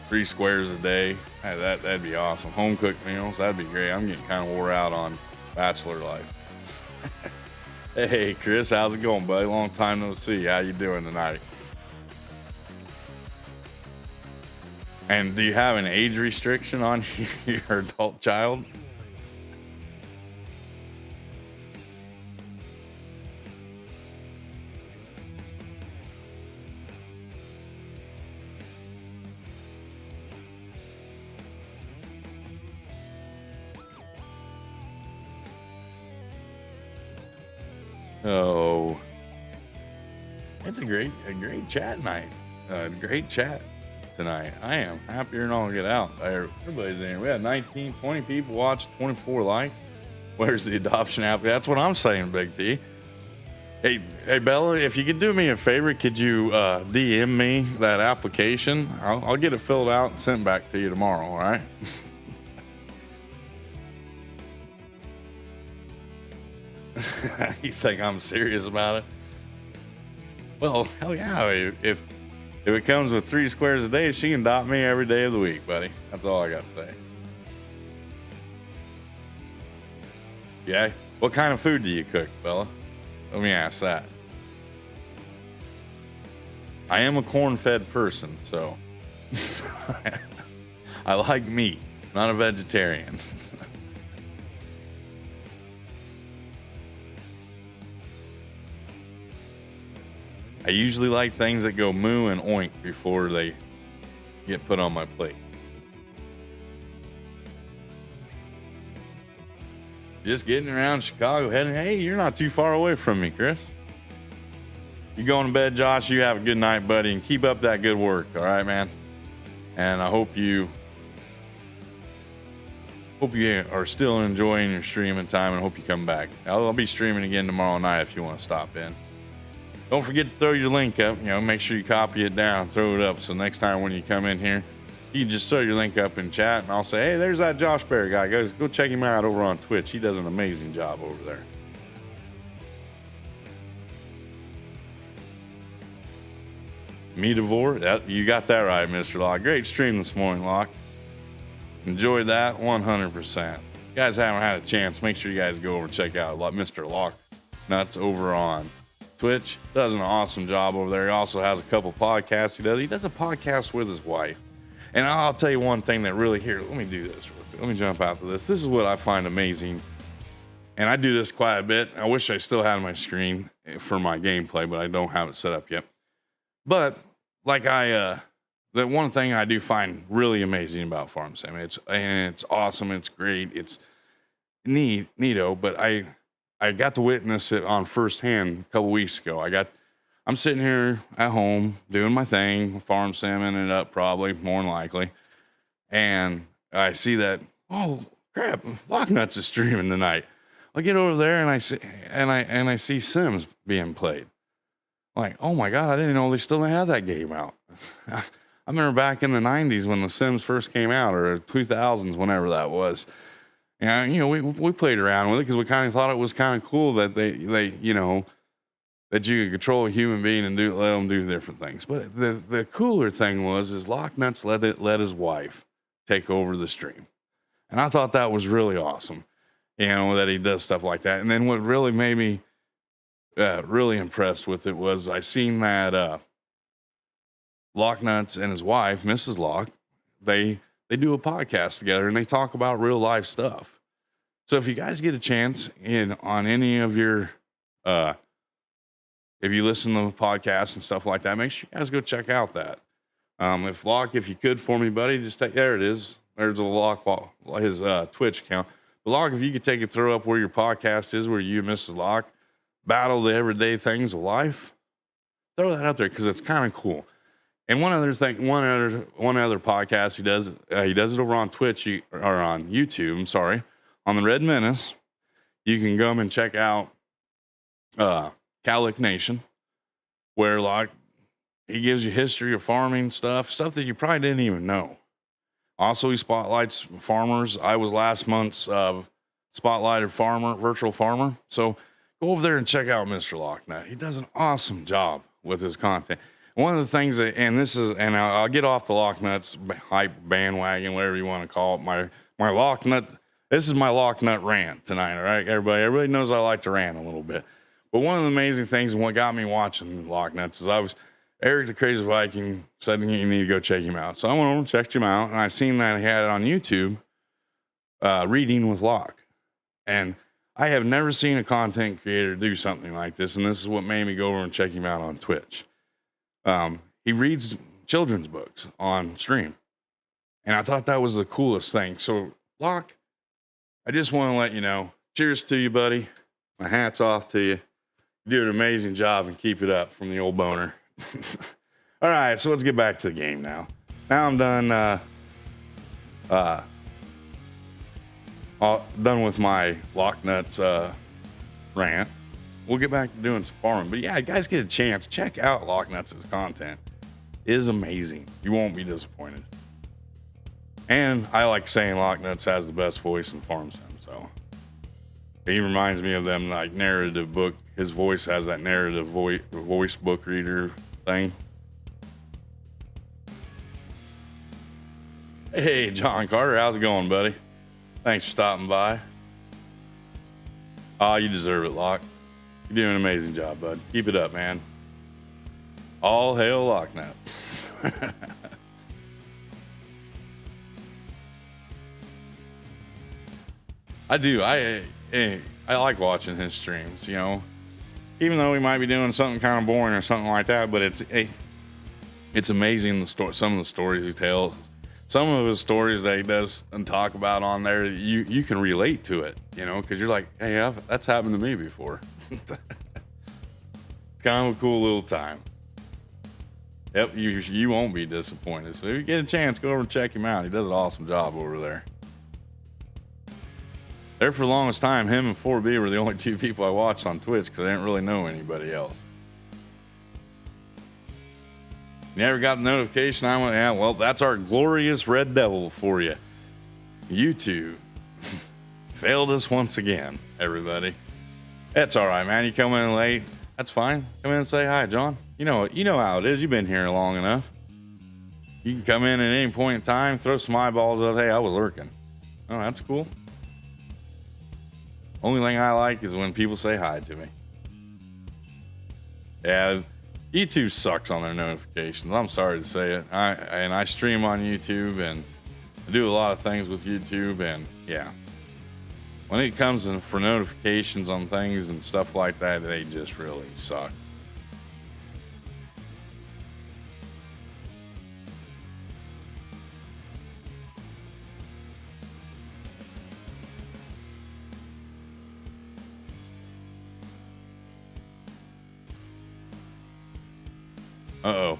3 squares a day. That'd be awesome. Home cooked meals, that'd be great. I'm getting kind of wore out on bachelor life. Hey, Chris, how's it going, buddy? Long time no see. How you doing tonight? And do you have an age restriction on your adult child? Oh, it's a great chat night. Great chat tonight. I am happier than all get out. Everybody's in here. We had 19, 20 people watch, 24 likes. Where's the adoption app? That's what I'm saying, Big T. Hey, Bella, if you could do me a favor, could you DM me that application? I'll get it filled out and sent back to you tomorrow. All right. You think I'm serious about it? Well, hell yeah. If it comes with 3 squares a day, she can adopt me every day of the week, buddy. That's all I got to say. Yeah. What kind of food do you cook, Bella? Let me ask that. I am a corn-fed person, so I like meat, not a vegetarian. I usually like things that go moo and oink before they get put on my plate. Just getting around Chicago, heading. Hey, you're not too far away from me, Chris. You going to bed, Josh? You have a good night, buddy, and keep up that good work. All right, man. And I hope you are still enjoying your streaming time, and hope you come back. I'll be streaming again tomorrow night if you want to stop in. Don't forget to throw your link up. Make sure you copy it down, throw it up. So next time when you come in here, you can just throw your link up in chat, and I'll say, hey, there's that Josh Berry guy. Go check him out over on Twitch. He does an amazing job over there. Meatavore, you got that right, Mr. Locke. Great stream this morning, Locke. Enjoyed that 100%. If you guys haven't had a chance, make sure you guys go over and check out Mr. Locke Nuts over on Twitch. Does an awesome job over there. He also has a couple podcasts he does a podcast with his wife. And I'll tell you one thing that really let me do this real quick. Let me jump out to this. This is what I find amazing. And I do this quite a bit. I wish I still had my screen for my gameplay, but I don't have it set up yet. But the one thing I do find really amazing about Farm Sim, it's awesome, it's great, it's neato, but I got to witness it on firsthand a couple weeks ago. I'm sitting here at home doing my thing, farm simming it up probably, more than likely. And I see that, oh crap, Lock Nuts is streaming tonight. I get over there and I see Sims being played. Like, oh my God, I didn't know they still had that game out. I remember back in the 90s when the Sims first came out, or 2000s, whenever that was. And, we played around with it because we kind of thought it was kind of cool that they that you could control a human being and let them do different things. But the cooler thing is Lock Nuts let his wife take over the stream. And I thought that was really awesome, that he does stuff like that. And then what really made me really impressed with it was I seen that Lock Nuts and his wife, Mrs. Lock, they do a podcast together and they talk about real life stuff. So if you guys get a chance on any of your if you listen to the podcasts and stuff like that, make sure you guys go check out that. If you could for me, buddy, there it is. There's a Lock, his Twitch account. But Lock, if you could take it, throw up where your podcast is, where you and Mrs. Lock battle the everyday things of life. Throw that out there because it's kind of cool. And one other podcast he does it over on Twitch or on YouTube. I'm sorry, on the Red Menace. You can come and check out Cowlick Nation, where he gives you history of farming stuff that you probably didn't even know. Also, he spotlights farmers. I was last month's spotlighted farmer, virtual farmer. So go over there and check out Mr. Locknut. He does an awesome job with his content. One of the things that, and I'll get off the Locknuts hype bandwagon, whatever you want to call it. My Locknut. This is my Locknut rant tonight. All right, everybody knows I like to rant a little bit. But one of the amazing things and what got me watching Locknuts is Eric the Crazy Viking said you need to go check him out. So I went over and checked him out, and I seen that he had it on YouTube, Reading with Locke. And I have never seen a content creator do something like this, and this is what made me go over and check him out on Twitch. He reads children's books on stream, and I thought that was the coolest thing. So, Locke, I just want to let you know, cheers to you, buddy. My hat's off to you. You do an amazing job, and keep it up from the old boner. All right, so let's get back to the game now. Now I'm done. Done with my Locknuts rant. We'll get back to doing some farming. But yeah, guys, get a chance. Check out Locknuts' content. It is amazing. You won't be disappointed. And I like saying Locknuts has the best voice in farm sim. So he reminds me of them like narrative book. His voice has that narrative voice book reader thing. Hey, John Carter, how's it going, buddy? Thanks for stopping by. Oh, you deserve it, Locke. You're doing an amazing job, bud. Keep it up, man. All hail Locknuts. I do. I like watching his streams, you know. Even though he might be doing something kind of boring or something like that, but it's amazing some of the stories he tells. Some of his stories that he does and talk about on there, you can relate to it, you know, because you're like, hey, that's happened to me before. It's kind of a cool little time. Yep, you won't be disappointed. So if you get a chance, go over and check him out. He does an awesome job over there. There for the longest time, him and 4B were the only two people I watched on Twitch because I didn't really know anybody else. You never got the notification? I went, yeah, well, that's our glorious Red Devil for you. YouTube failed us once again, everybody. That's all right, man. You come in late. That's fine. Come in and say hi, John. You know how it is. You've been here long enough. You can come in at any point in time, throw some eyeballs up. Hey, I was lurking. Oh, that's cool. Only thing I like is when people say hi to me. Yeah, YouTube sucks on their notifications. I'm sorry to say it. I stream on YouTube and I do a lot of things with YouTube, and yeah, when it comes in for notifications on things and stuff like that, they just really suck. Uh-oh.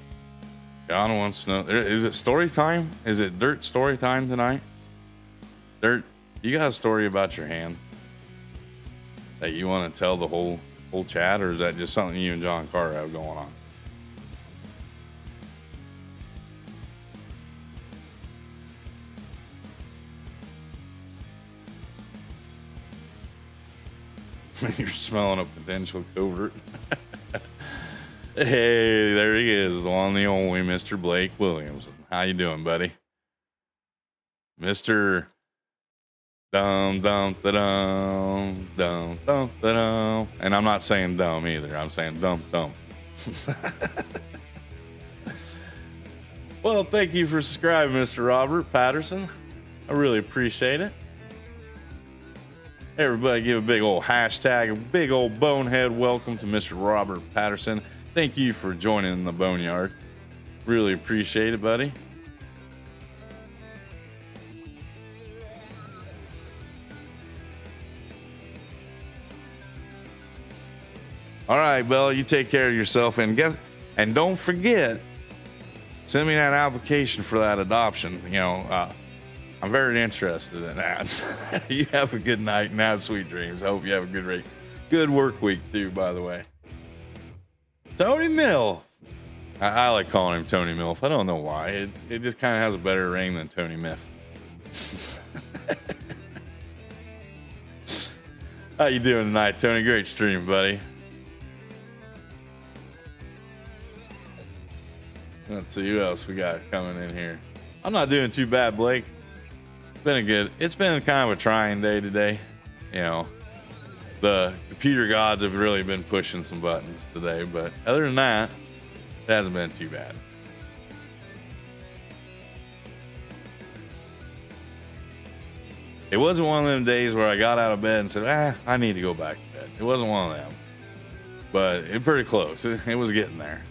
John wants to know. Is it story time? Is it Dirt story time tonight? Dirt, you got a story about your hand that you want to tell the whole chat, or is that just something you and John Carter have going on? You're smelling a potential covert. Hey, there he is, the one, the only Mr. Blake Williams. How you doing, buddy? Mr. Dum dum da dum dum dum da dum. And I'm not saying dumb either. I'm saying dumb dumb. Well, thank you for subscribing, Mr. Robert Patterson. I really appreciate it. Everybody give a big old hashtag, a big old bonehead welcome to Mr. Robert Patterson. Thank you for joining the Boneyard. Really appreciate it, buddy. All right, Bella, you take care of yourself, and don't forget, send me that application for that adoption. You know, I'm very interested in that. You have a good night and have sweet dreams. I hope you have a good work week too, by the way. Tony Mill. I like calling him Tony Milf. I don't know why. It just kind of has a better ring than Tony Miff. How you doing tonight, Tony? Great stream, buddy. Let's see who else we got coming in here. I'm not doing too bad, Blake. It's been kind of a trying day today. You know, the computer gods have really been pushing some buttons today, but other than that, it hasn't been too bad. It wasn't one of them days where I got out of bed and said, I need to go back to bed. It wasn't one of them, but it pretty close. It was getting there.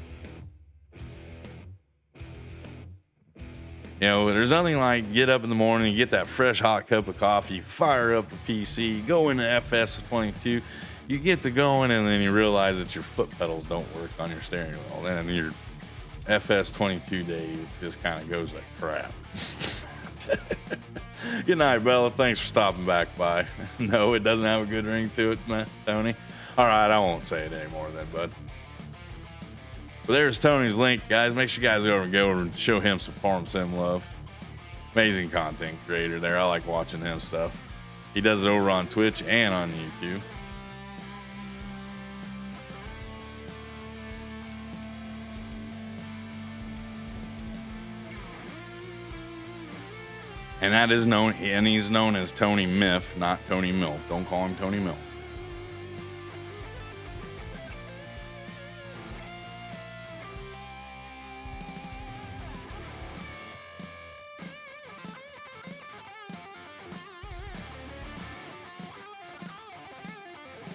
You know, there's nothing like get up in the morning, you get that fresh hot cup of coffee, fire up the PC, go into FS22, you get to going, and then you realize that your foot pedals don't work on your steering wheel. And your FS22 day just kind of goes like crap. Good night, Bella. Thanks for stopping back by. No, it doesn't have a good ring to it, Tony. All right, I won't say it anymore then, bud. But there's Tony's link, guys. Make sure you guys go over and show him some Farm Sim love. Amazing content creator there. I like watching him stuff. He does it over on Twitch and on YouTube. And that is known, and he's known as Tony Miff, not Tony Milf. Don't call him Tony Milf.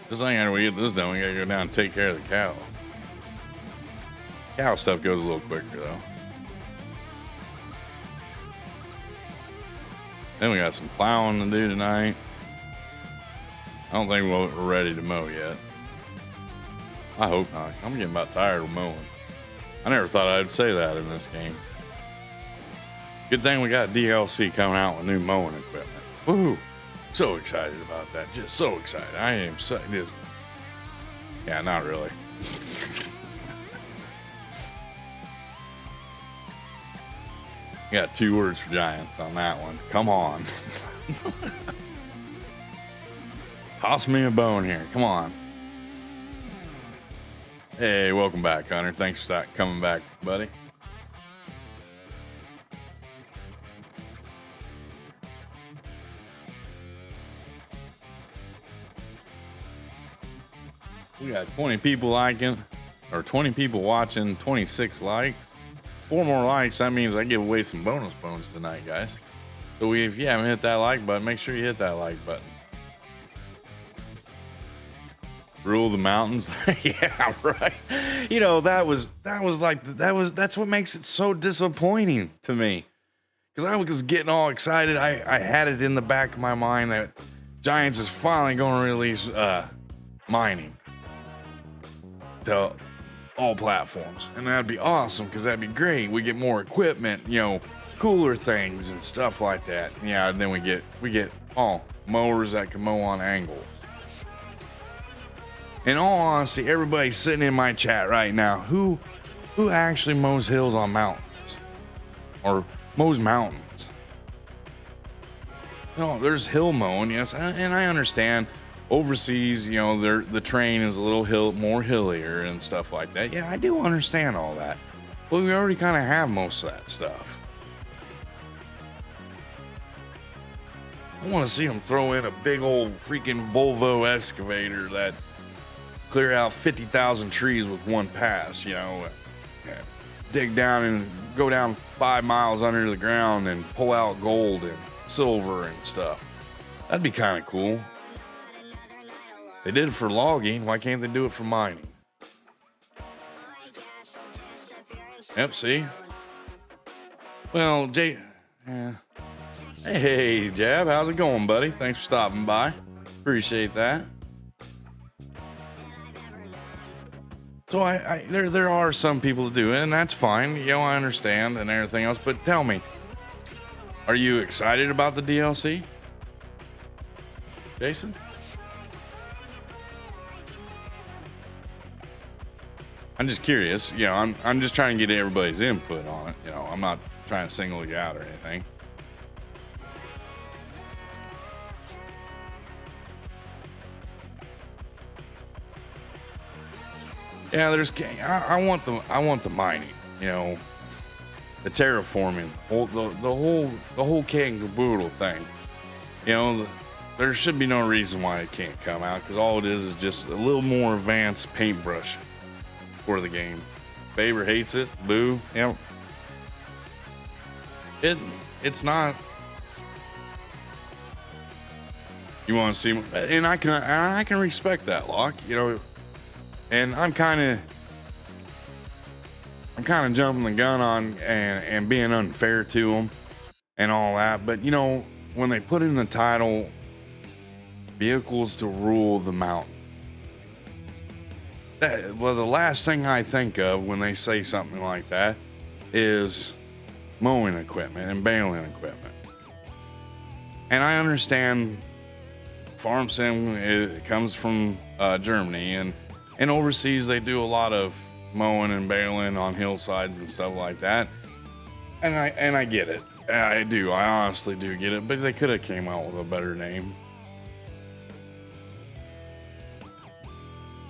Just like after we get this done, we gotta go down and take care of the cow. Cow stuff goes a little quicker though. Then we got some plowing to do tonight. I don't think we're ready to mow yet. I hope not. I'm getting about tired of mowing. I never thought I'd say that in this game. Good thing we got DLC coming out with new mowing equipment. Woohoo! So excited about that. Just so excited. I am so just. Yeah, not really. Got 2 words for Giants on that one. Come on. Toss me a bone here. Come on. Hey, welcome back, Hunter. Thanks for coming back, buddy. We got 20 people liking, or 20 people watching, 26 likes. 4 more likes, that means I give away some bonus bones tonight, guys. So if you haven't hit that like button, make sure you hit that like button. Rule the mountains. Yeah, right. You know, that's what makes it so disappointing to me. Because I was getting all excited. I had it in the back of my mind that Giants is finally going to release mining to all platforms, and that'd be awesome because that'd be great. We get more equipment, you know, cooler things and stuff like that. Yeah, and then we get mowers that can mow on angles. In all honesty, everybody sitting in my chat right now, who actually mows hills on mountains or mows mountains? No, there's hill mowing, yes, and I understand. Overseas, you know, the terrain is a little more hillier and stuff like that. Yeah, I do understand all that. But we already kind of have most of that stuff. I want to see them throw in a big old freaking Volvo excavator that clear out 50,000 trees with one pass, you know. Dig down and go down 5 miles under the ground and pull out gold and silver and stuff. That'd be kind of cool. They did it for logging. Why can't they do it for mining? Yep, see? Well, Hey, Jab, how's it going, buddy? Thanks for stopping by. Appreciate that. So there are some people that do it, and that's fine. You know, I understand and everything else. But tell me, are you excited about the DLC, Jason? I'm just curious, you know, I'm just trying to get everybody's input on it. You know, I'm not trying to single you out or anything. Yeah, I want the mining, you know, the terraforming, the whole kit and caboodle thing. You know, there should be no reason why it can't come out, because all it is just a little more advanced paintbrush for the game. Favor hates it, boo. You know, it's not. You want to see, and I can respect that, Locke. You know, and I'm kind of jumping the gun on and being unfair to them and all that. But you know, when they put in the title, vehicles to rule the mountain, well, the last thing I think of when they say something like that is mowing equipment and baling equipment. And I understand farm sim, it comes from Germany, and overseas they do a lot of mowing and baling on hillsides and stuff like that. And I get it. I do. I honestly do get it. But they could have came out with a better name.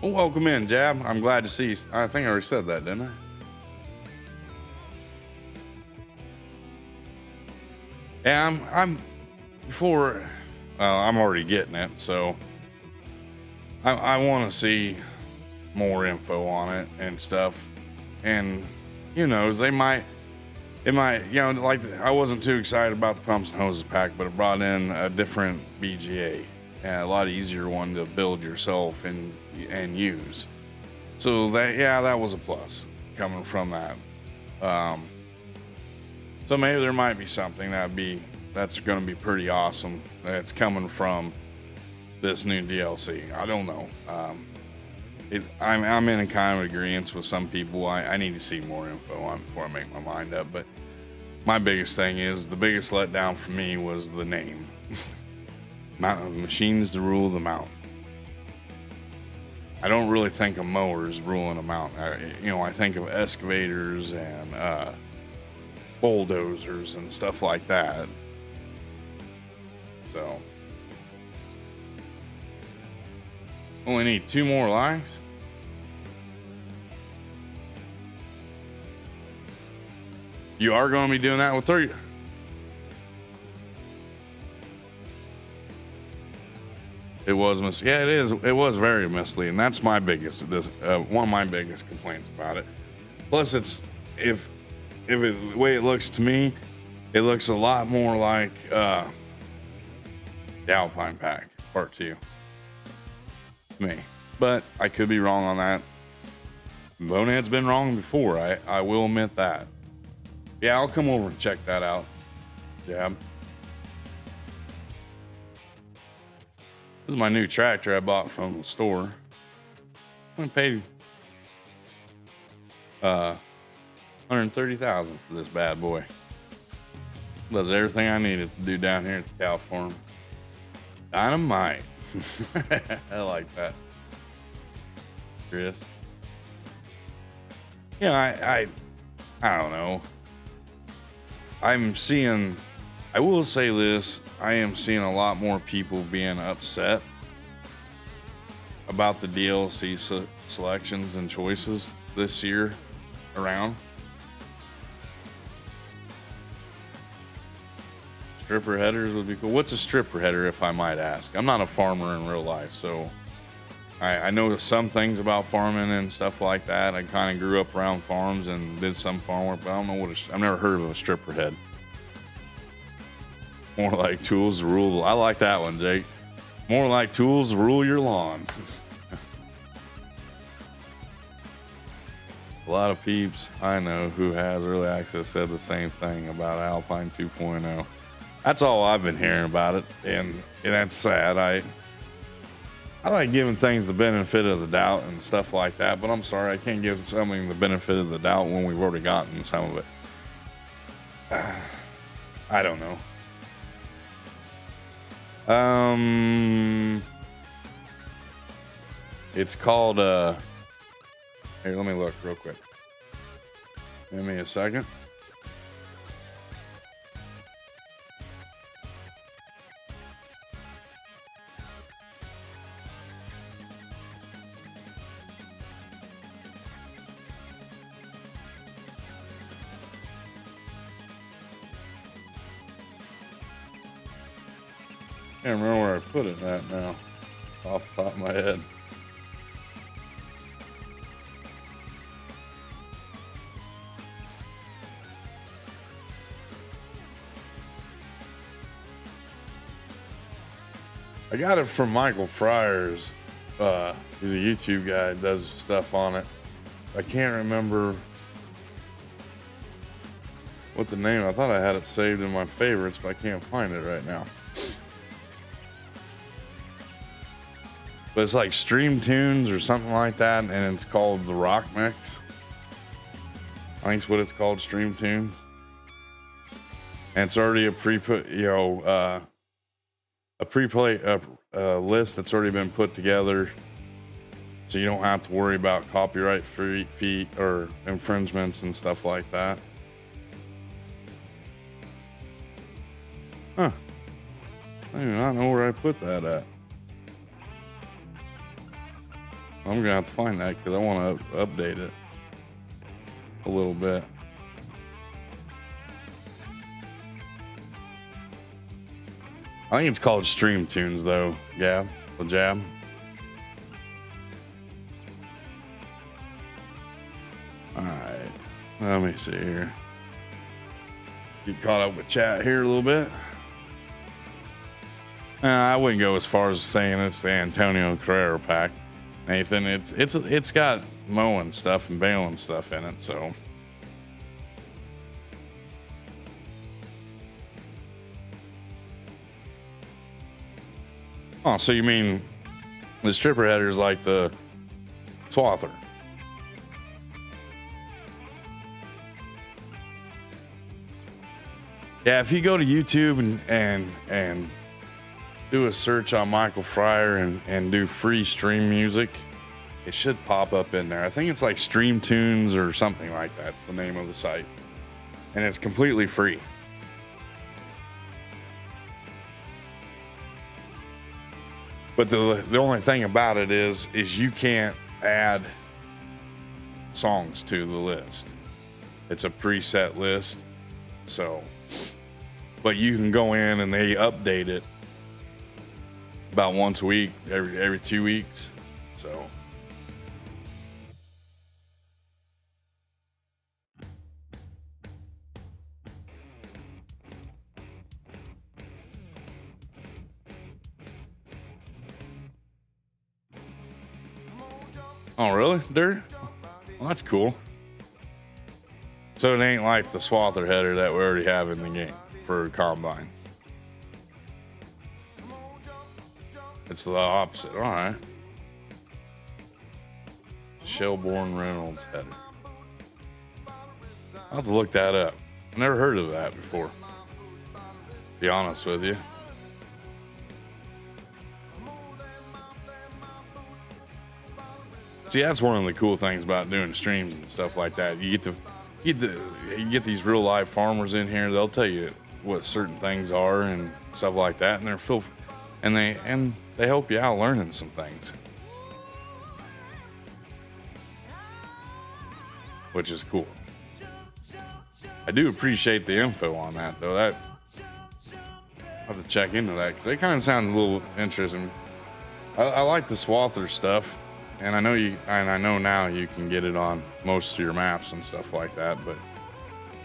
Well, welcome in, Jab. I'm glad to see you. I think I already said that, didn't I? Yeah, I'm already getting it, so I want to see more info on it and stuff. And you know, it might, you know, like, I wasn't too excited about the pumps and hoses pack, but it brought in a different BGA and a lot easier one to build yourself and use. So that was a plus coming from that. So maybe there might be something that's going to be pretty awesome that's coming from this new DLC. I don't know. I'm in a kind of agreement with some people. I need to see more info on before I make my mind up. But my biggest thing is, the biggest letdown for me was the name. Machines to rule the mountain. I don't really think of mowers ruling a mountain. I think of excavators and bulldozers and stuff like that. So, only need 2 more likes. You are going to be doing that with 3. It was yeah, it is. It was very misleading. That's my biggest. One of my biggest complaints about it. Plus, the way it looks to me, it looks a lot more like the Alpine Pack Part 2. Me, but I could be wrong on that. Bonehead's been wrong before. I will admit that. Yeah, I'll come over and check that out. Jab. This is my new tractor I bought from the store. I paid $130,000 for this bad boy. Does everything I needed to do down here at the cow farm. Dynamite. I like that, Chris. Yeah, I don't know. I will say this, I am seeing a lot more people being upset about the DLC selections and choices this year around. Stripper headers would be cool. What's a stripper header, if I might ask? I'm not a farmer in real life, so I know some things about farming and stuff like that. I kind of grew up around farms and did some farm work, but I don't know I've never heard of a stripper head. More like tools to rule. I like that one, Jake. More like tools to rule your lawn. A lot of peeps I know who has early access said the same thing about Alpine 2.0. That's all I've been hearing about it, and that's sad. I like giving things the benefit of the doubt and stuff like that, but I'm sorry, I can't give something the benefit of the doubt when we've already gotten some of it. I don't know. It's called, here, let me look real quick. Give me a second. Can't remember where I put it at now, off the top of my head. I got it from Michael Fryer's. He's a YouTube guy, does stuff on it. I can't remember what the name. I thought I had it saved in my favorites, but I can't find it right now. But it's like Stream Tunes or something like that, and it's called the Rock Mix. I think it's what it's called, Stream Tunes. And it's already a pre-put, a pre-play list that's already been put together, so you don't have to worry about copyright fee or infringements and stuff like that. Huh. I do not know where I put that at. I'm gonna have to find that because I want to update it a little bit. I think it's called Stream Tunes, though. Yeah, the Jab. All right, let me see here. Get caught up with chat here a little bit. I wouldn't go as far as saying it's the Antonio Carrera pack, Nathan. It's got mowing stuff and baling stuff in it, so. Oh, so you mean the stripper header is like the swather? Yeah, if you go to YouTube and do a search on Michael Fryer and do free stream music, it should pop up in there. I think it's like Stream Tunes or something like that. It's the name of the site. And it's completely free. But the only thing about it is you can't add songs to the list. It's a preset list. So, but you can go in and they update it about once a week, every 2 weeks. So. Oh, really? Dirt? Well, that's cool. So it ain't like the swather header that we already have in the game for combines. It's the opposite. All right. Shelbourne Reynolds header. I'll have to look that up. Never heard of that before, to be honest with you. See, that's one of the cool things about doing streams and stuff like that. You get these real live farmers in here. They'll tell you what certain things are and stuff like that, and they help you out learning some things, which is cool. I do appreciate the info on that, though. I'll have to check into that because they kind of sound a little interesting. I like the swather stuff. And I know now you can get it on most of your maps and stuff like that, but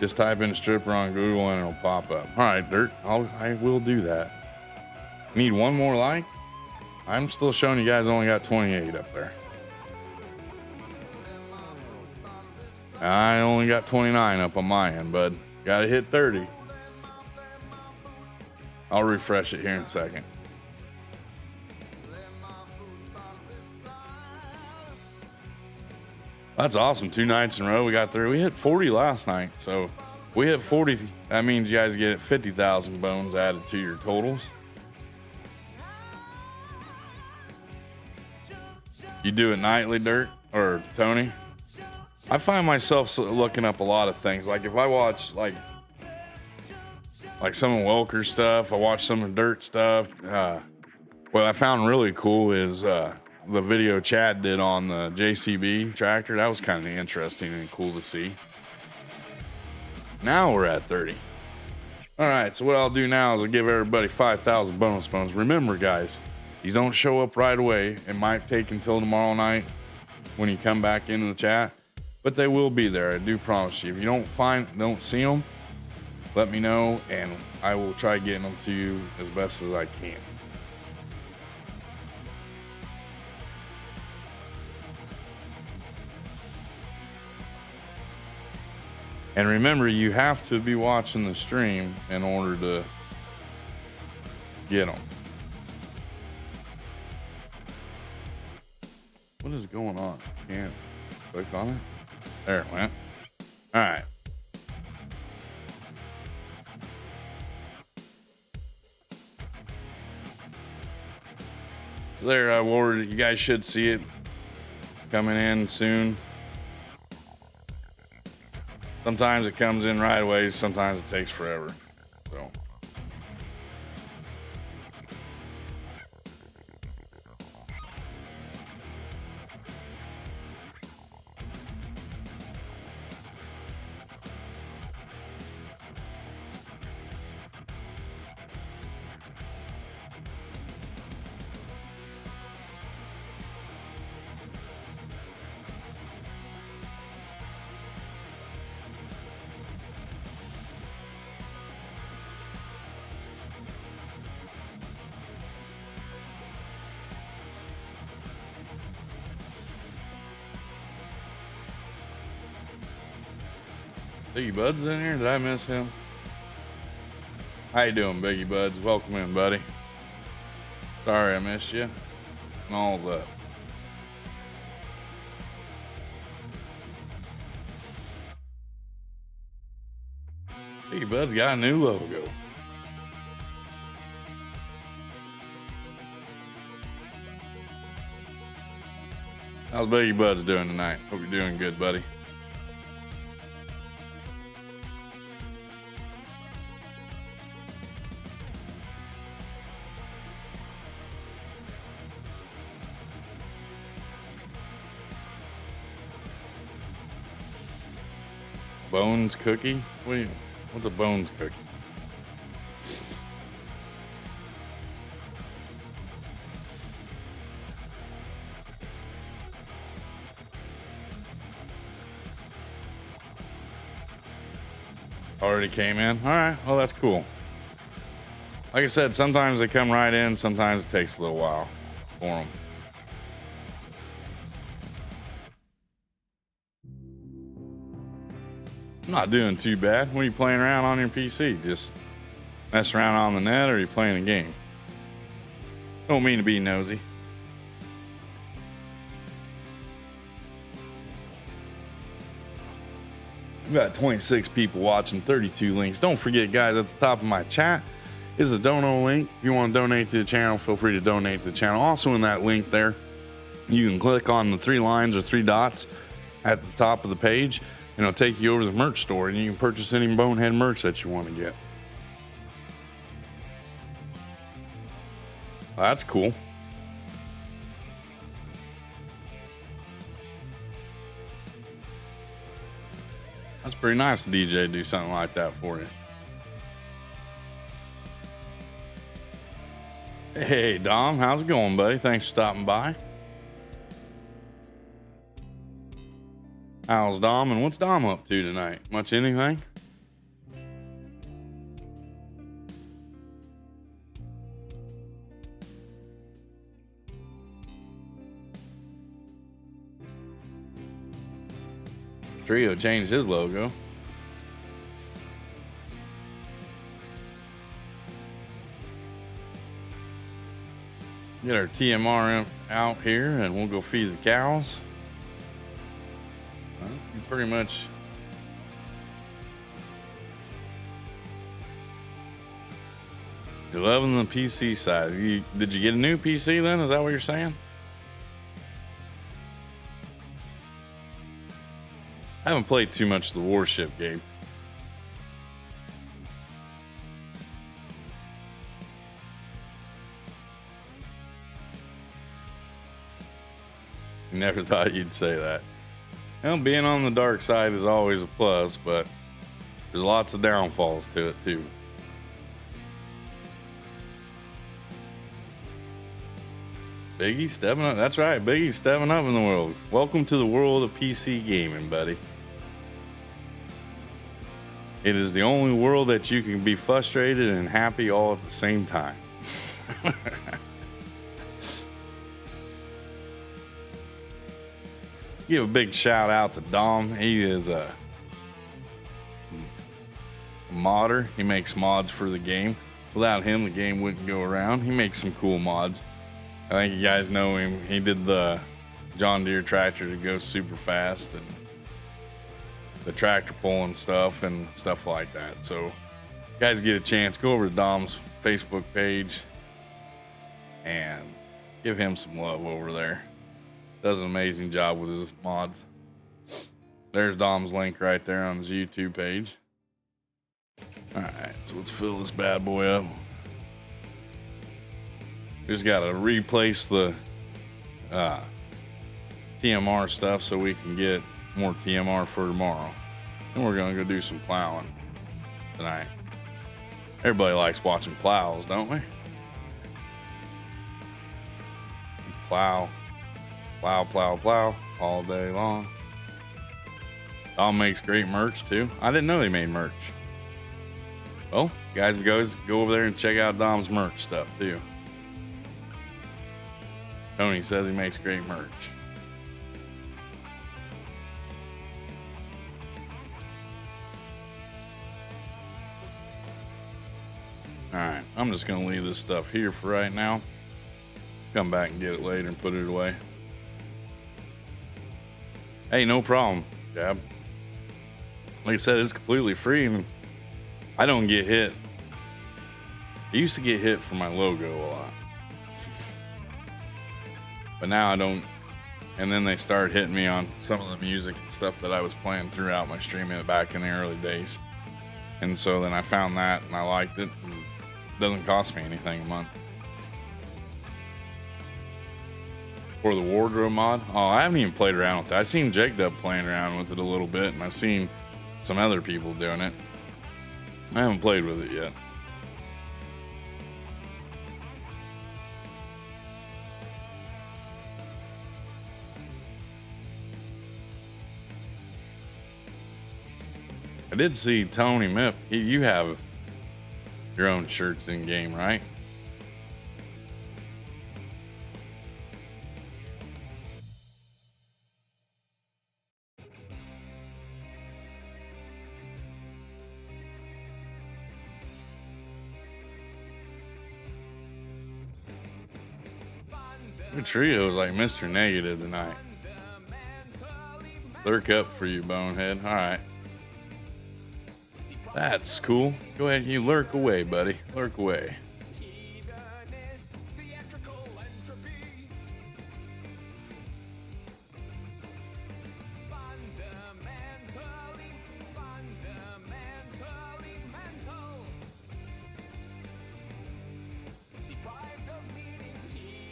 just type in stripper on Google and it'll pop up. All right, Dirt, I will do that. Need one more like? I'm still showing you guys only got 28 up there. I only got 29 up on my end, bud. Gotta hit 30. I'll refresh it here in a second. That's awesome. 2 nights in a row we got through. We hit 40 last night. So we hit 40. That means you guys get 50,000 bones added to your totals. You do it nightly, Dirt or Tony? I find myself looking up a lot of things. Like if I watch like some of Welker's stuff, I watch some of Dirt stuff. What I found really cool is the video Chad did on the JCB tractor. That was kind of interesting and cool to see. Now we're at 30. All right, so what I'll do now is I'll give everybody 5,000 bonus points. Remember, guys, these don't show up right away. It might take until tomorrow night when you come back into the chat, but they will be there. I do promise you. If you don't see them, let me know, and I will try getting them to you as best as I can. And remember, you have to be watching the stream in order to get them. What is going on? Can't click on it. There it went. All right. So there, I ordered it. You guys should see it coming in soon. Sometimes it comes in right away. Sometimes it takes forever. So. Biggie Bud's in here? Did I miss him? How you doing, Biggie Buds? Welcome in, buddy. Sorry I missed you. And all that. Biggie Bud's got a new logo. How's Biggie Buds doing tonight? Hope you're doing good, buddy. Bones cookie? What's a bones cookie? Already came in? All right, well, that's cool. Like I said, sometimes they come right in, sometimes it takes a little while for them. I'm not doing too bad. What are you playing around on your PC? Just messing around on the net, or are you playing a game? Don't mean to be nosy. We've got 26 people watching, 32 links. Don't forget, guys, at the top of my chat is a dono link. If you want to donate to the channel, feel free to donate to the channel. Also in that link there, you can click on the 3 lines or 3 dots at the top of the page, and it'll take you over to the merch store, and you can purchase any Bonehead merch that you want to get. Well, that's cool. That's pretty nice to DJ do something like that for you. Hey, Dom, how's it going, buddy? Thanks for stopping by. How's Dom, and what's Dom up to tonight? Much anything? Trio changed his logo. Get our TMR out here and we'll go feed the cows. You pretty much you're loving the PC side. Did you get a new PC then? Is that what you're saying? I haven't played too much of the Warship game. Never thought you'd say that. Well, being on the dark side is always a plus, but there's lots of downfalls to it too. Biggie stepping up. That's right. Biggie stepping up in the world. Welcome to the world of PC gaming, buddy. It is the only world that you can be frustrated and happy all at the same time. Give a big shout out to Dom. He is a modder. He makes mods for the game. Without him, the game wouldn't go around. He makes some cool mods. I think you guys know him. He did the John Deere tractor to go super fast and the tractor pulling stuff and stuff like that. So, you guys get a chance, go over to Dom's Facebook page and give him some love over there. Does an amazing job with his mods. There's Dom's link right there on his YouTube page. All right, so let's fill this bad boy up. Just got to replace the TMR stuff so we can get more TMR for tomorrow. And we're going to go do some plowing tonight. Everybody likes watching plows, don't we? Plow all day long. Dom makes great merch too. I didn't know they made merch. Well, guys, go over there and check out Dom's merch stuff too. Tony says he makes great merch. Alright, I'm just going to leave this stuff here for right now. Come back and get it later and put it away. Hey, no problem, Jab. Like I said, it's completely free and I don't get hit. I used to get hit for my logo a lot. But now I don't. And then they started hitting me on some of the music and stuff that I was playing throughout my streaming back in the early days. And so then I found that and I liked it. And it doesn't cost me anything a month. For the wardrobe mod, oh, I haven't even played around with it. I've seen Jake Dub playing around with it a little bit, and I've seen some other people doing it. I haven't played with it yet. I did see Tony Miff. You have your own shirts in game, right? The trio is like Mr. Negative tonight. Lurk up for you, bonehead. All right. That's cool. Go ahead, you lurk away, buddy. Lurk away.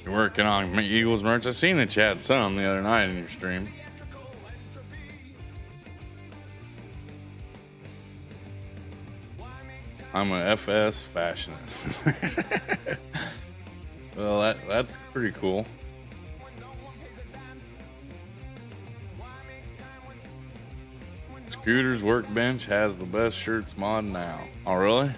You're working on Eagles merch. I seen that you had some the other night in your stream. I'm a FS fashionist. Well, that's pretty cool. Scooter's Workbench has the best shirts mod now. Oh, really?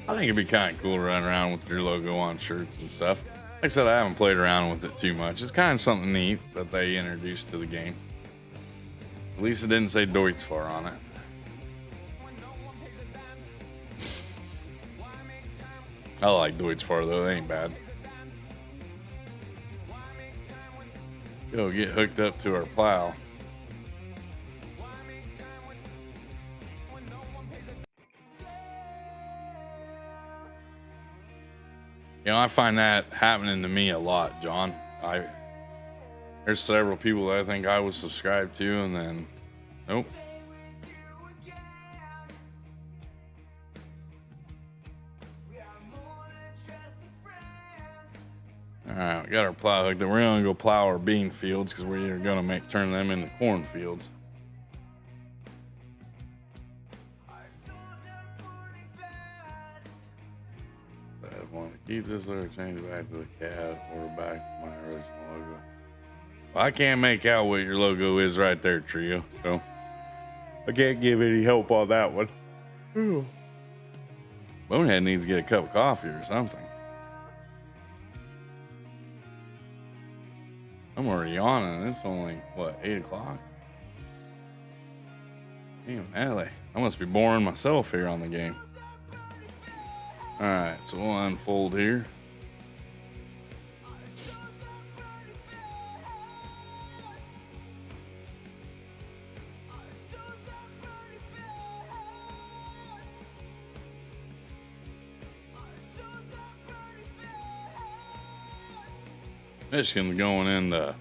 I think it'd be kind of cool to run around with your logo on shirts and stuff. Like I said, I haven't played around with it too much. It's kind of something neat that they introduced to the game. At least it didn't say Deutschfar on it. I like Deutschfar though, they ain't bad. Go get hooked up to our plow. You know, I find that happening to me a lot, John. There's several people that I think I was subscribed to, and then, nope. All right, we got our plow hooked. Then we're gonna go plow our bean fields because we're gonna turn them into corn fields. So I want to keep this logo, change it back to the cat, or back to my original logo. Well, I can't make out what your logo is right there, Trio. So I can't give any help on that one. Bonehead needs to get a cup of coffee or something. I'm already yawning. It's only, what, 8 o'clock? Damn, Allie. I must be boring myself here on the game. Alright, so we'll unfold here. Michigan's going in the,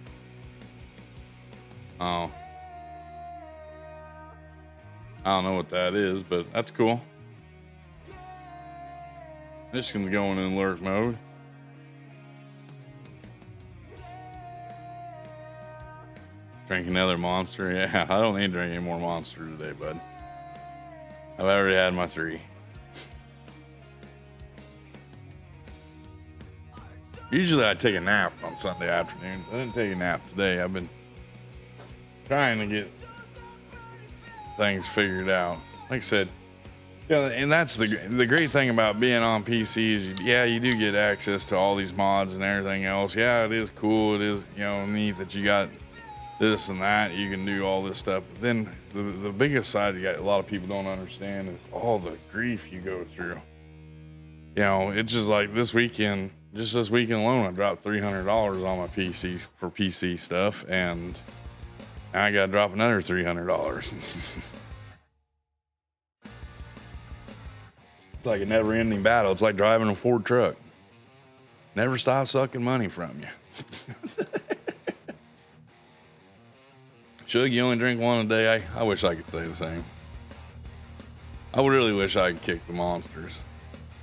oh, I don't know what that is, but that's cool. Michigan's going in lurk mode. Drink another Monster. Yeah, I don't need to drink any more Monster today, bud. I've already had my 3. Usually I take a nap on Sunday afternoons. I didn't take a nap today. I've been trying to get things figured out. Like I said, yeah, and that's the great thing about being on PC is, yeah, you do get access to all these mods and everything else. Yeah, it is cool. It is, neat that you got this and that. You can do all this stuff. But then the biggest side a lot of people don't understand is all the grief you go through. It's just like this weekend. Just this weekend alone, I dropped $300 on my PC for PC stuff, and I got to drop another $300. It's like a never-ending battle. It's like driving a Ford truck. Never stop sucking money from you. Shug, you only drink one a day. I wish I could say the same. I would really wish I could kick the monsters.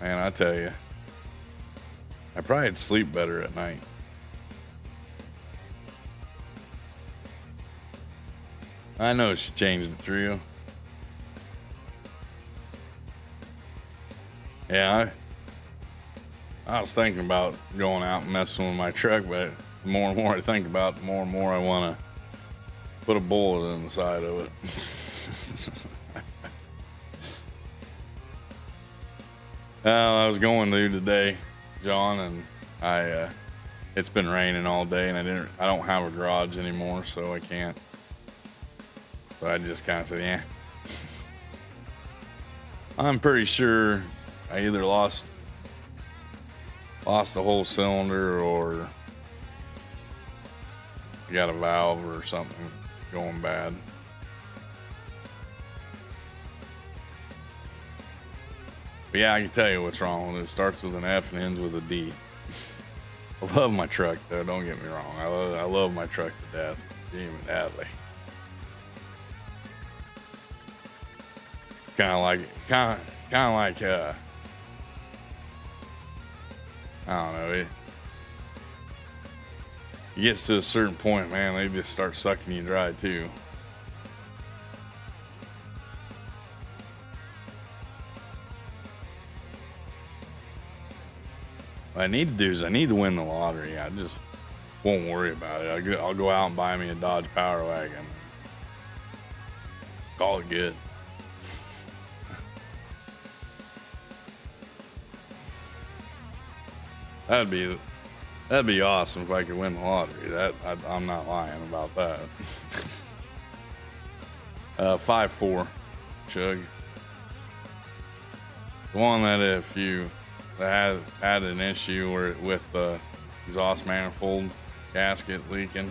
Man, I tell you. I probably would sleep better at night. I know she changed the Trio. Yeah, I was thinking about going out and messing with my truck, but the more and more I think about it, the more and more I want to put a bullet in the side of it. I was going to today, John, and it's been raining all day, and I don't have a garage anymore, so I can't. So I just kind of said, yeah. I'm pretty sure I either lost the whole cylinder, or I got a valve or something going bad. But yeah, I can tell you what's wrong. It starts with an F and ends with a D. I love my truck, though. Don't get me wrong. I love my truck to death. Damn it, Adley. Kind of like I don't know. It gets to a certain point, man. They just start sucking you dry too. What I need to do is I need to win the lottery. I just won't worry about it. I'll go out and buy me a Dodge Power Wagon. Call it good. That'd be awesome if I could win the lottery. I'm not lying about that. 5-4, Chug. The one that if you had an issue with the exhaust manifold gasket leaking,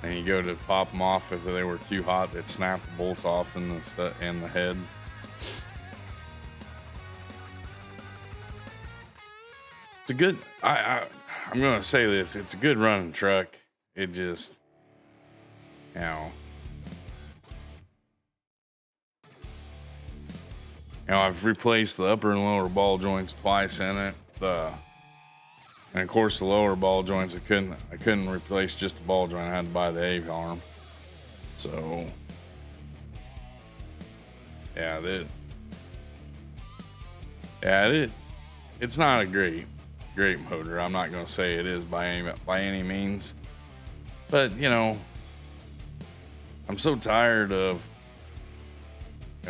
and you go to pop them off if they were too hot, it snapped the bolts off in the head. It's a good. I'm gonna say this. It's a good running truck. It just, I've replaced the upper and lower ball joints twice in it. And of course, the lower ball joints, I couldn't replace just the ball joint. I had to buy the A arm. So, yeah, it's not a great motor. I'm not going to say it is by any means, but you know, I'm so tired of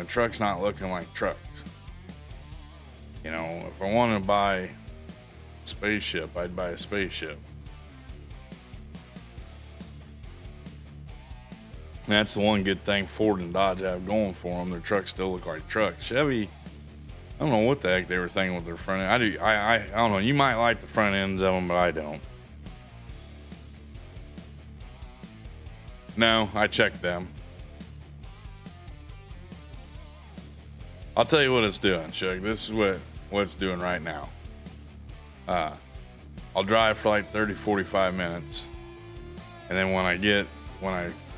trucks not looking like trucks. You know, if I wanted to buy a spaceship, I'd buy a spaceship. And that's the one good thing Ford and Dodge have going for them. Their trucks still look like trucks. Chevy, I don't know what the heck they were thinking with their front end. I don't know. You might like the front ends of them, but I don't. No, I checked them. I'll tell you what it's doing, Chuck. This is what it's doing right now. I'll drive for like 30, 45 minutes. And then when I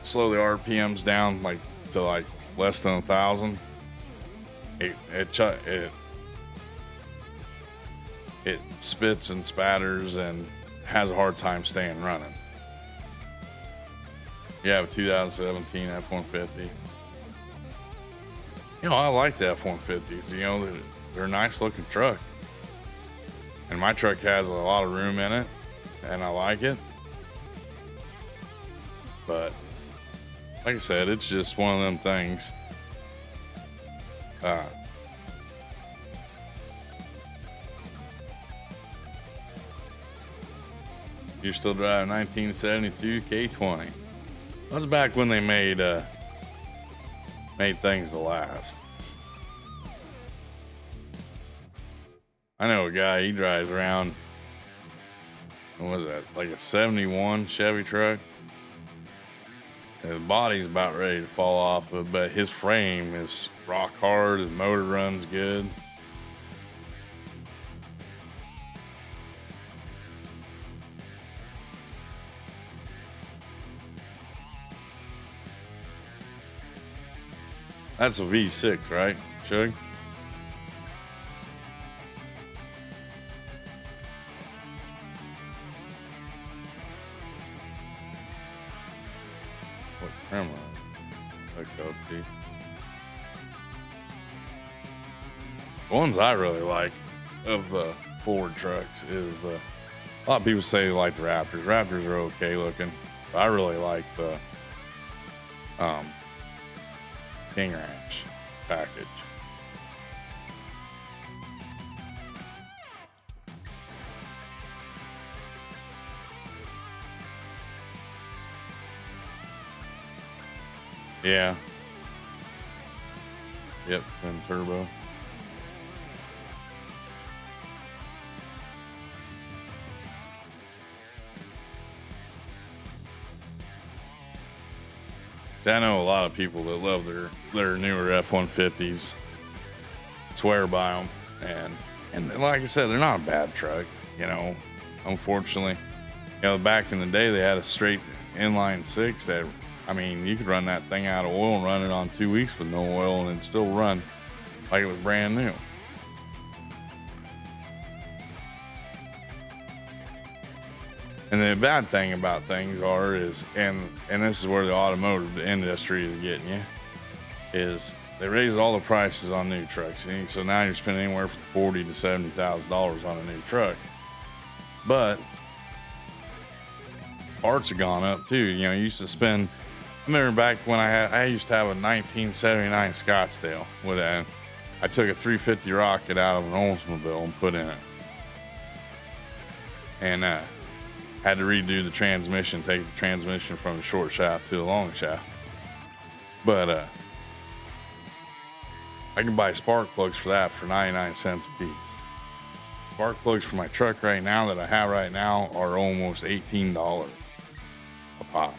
slow the RPMs down like to like less than 1,000, it spits and spatters and has a hard time staying running. You have a 2017 F-150. You know, I like the F-150s. You know, they're a nice looking truck. And my truck has a lot of room in it, and I like it. But, like I said, it's just one of them things. You're still driving 1972 K20. That's back when they made things to last. I know a guy, he drives around, what was that, like a 71 Chevy truck? His body's about ready to fall off of it, but his frame is rock hard, his motor runs good. That's a V6, right, Shug? What camera? XLT. The ones I really like of the Ford trucks is a lot of people say they like the Raptors. Raptors are okay looking, but I really like the King Ranch package. Yeah. Yep, twin turbo. I know a lot of people that love their newer F-150s, swear by them, and like I said, they're not a bad truck. You know, unfortunately, you know, back in the day they had a straight inline six that, I mean, you could run that thing out of oil and run it on 2 weeks with no oil and it'd still run like it was brand new. And the bad thing about things is, and this is where the automotive industry is getting you, is they raise all the prices on new trucks. So now you're spending anywhere from $40,000 to $70,000 on a new truck. But parts have gone up too. You know, you used to spend, I remember back when I used to have a 1979 Scottsdale with a, I took a 350 rocket out of an Oldsmobile and put in it. And, had to redo the transmission, take the transmission from the short shaft to the long shaft. But I can buy spark plugs for that for 99 cents a piece. Spark plugs for my truck right now that I have right now are almost $18 a pop.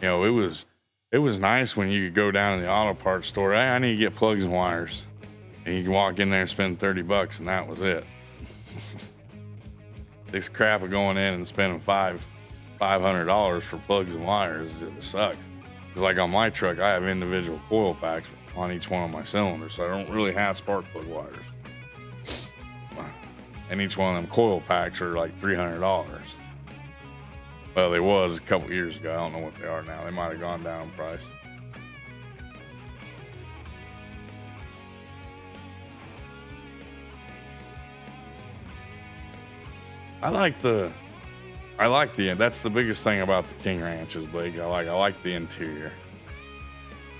You know, it was nice when you could go down to the auto parts store. Hey, I need to get plugs and wires. And you can walk in there and spend $30 and that was it. This crap of going in and spending $500 for plugs and wires just sucks. Because like on my truck, I have individual coil packs on each one of my cylinders, so I don't really have spark plug wires. and each one of them coil packs are like $300. Well, they was a couple years ago. I don't know what they are now. They might have gone down in price. I like the that's the biggest thing about the King Ranches, Blake. I like the interior.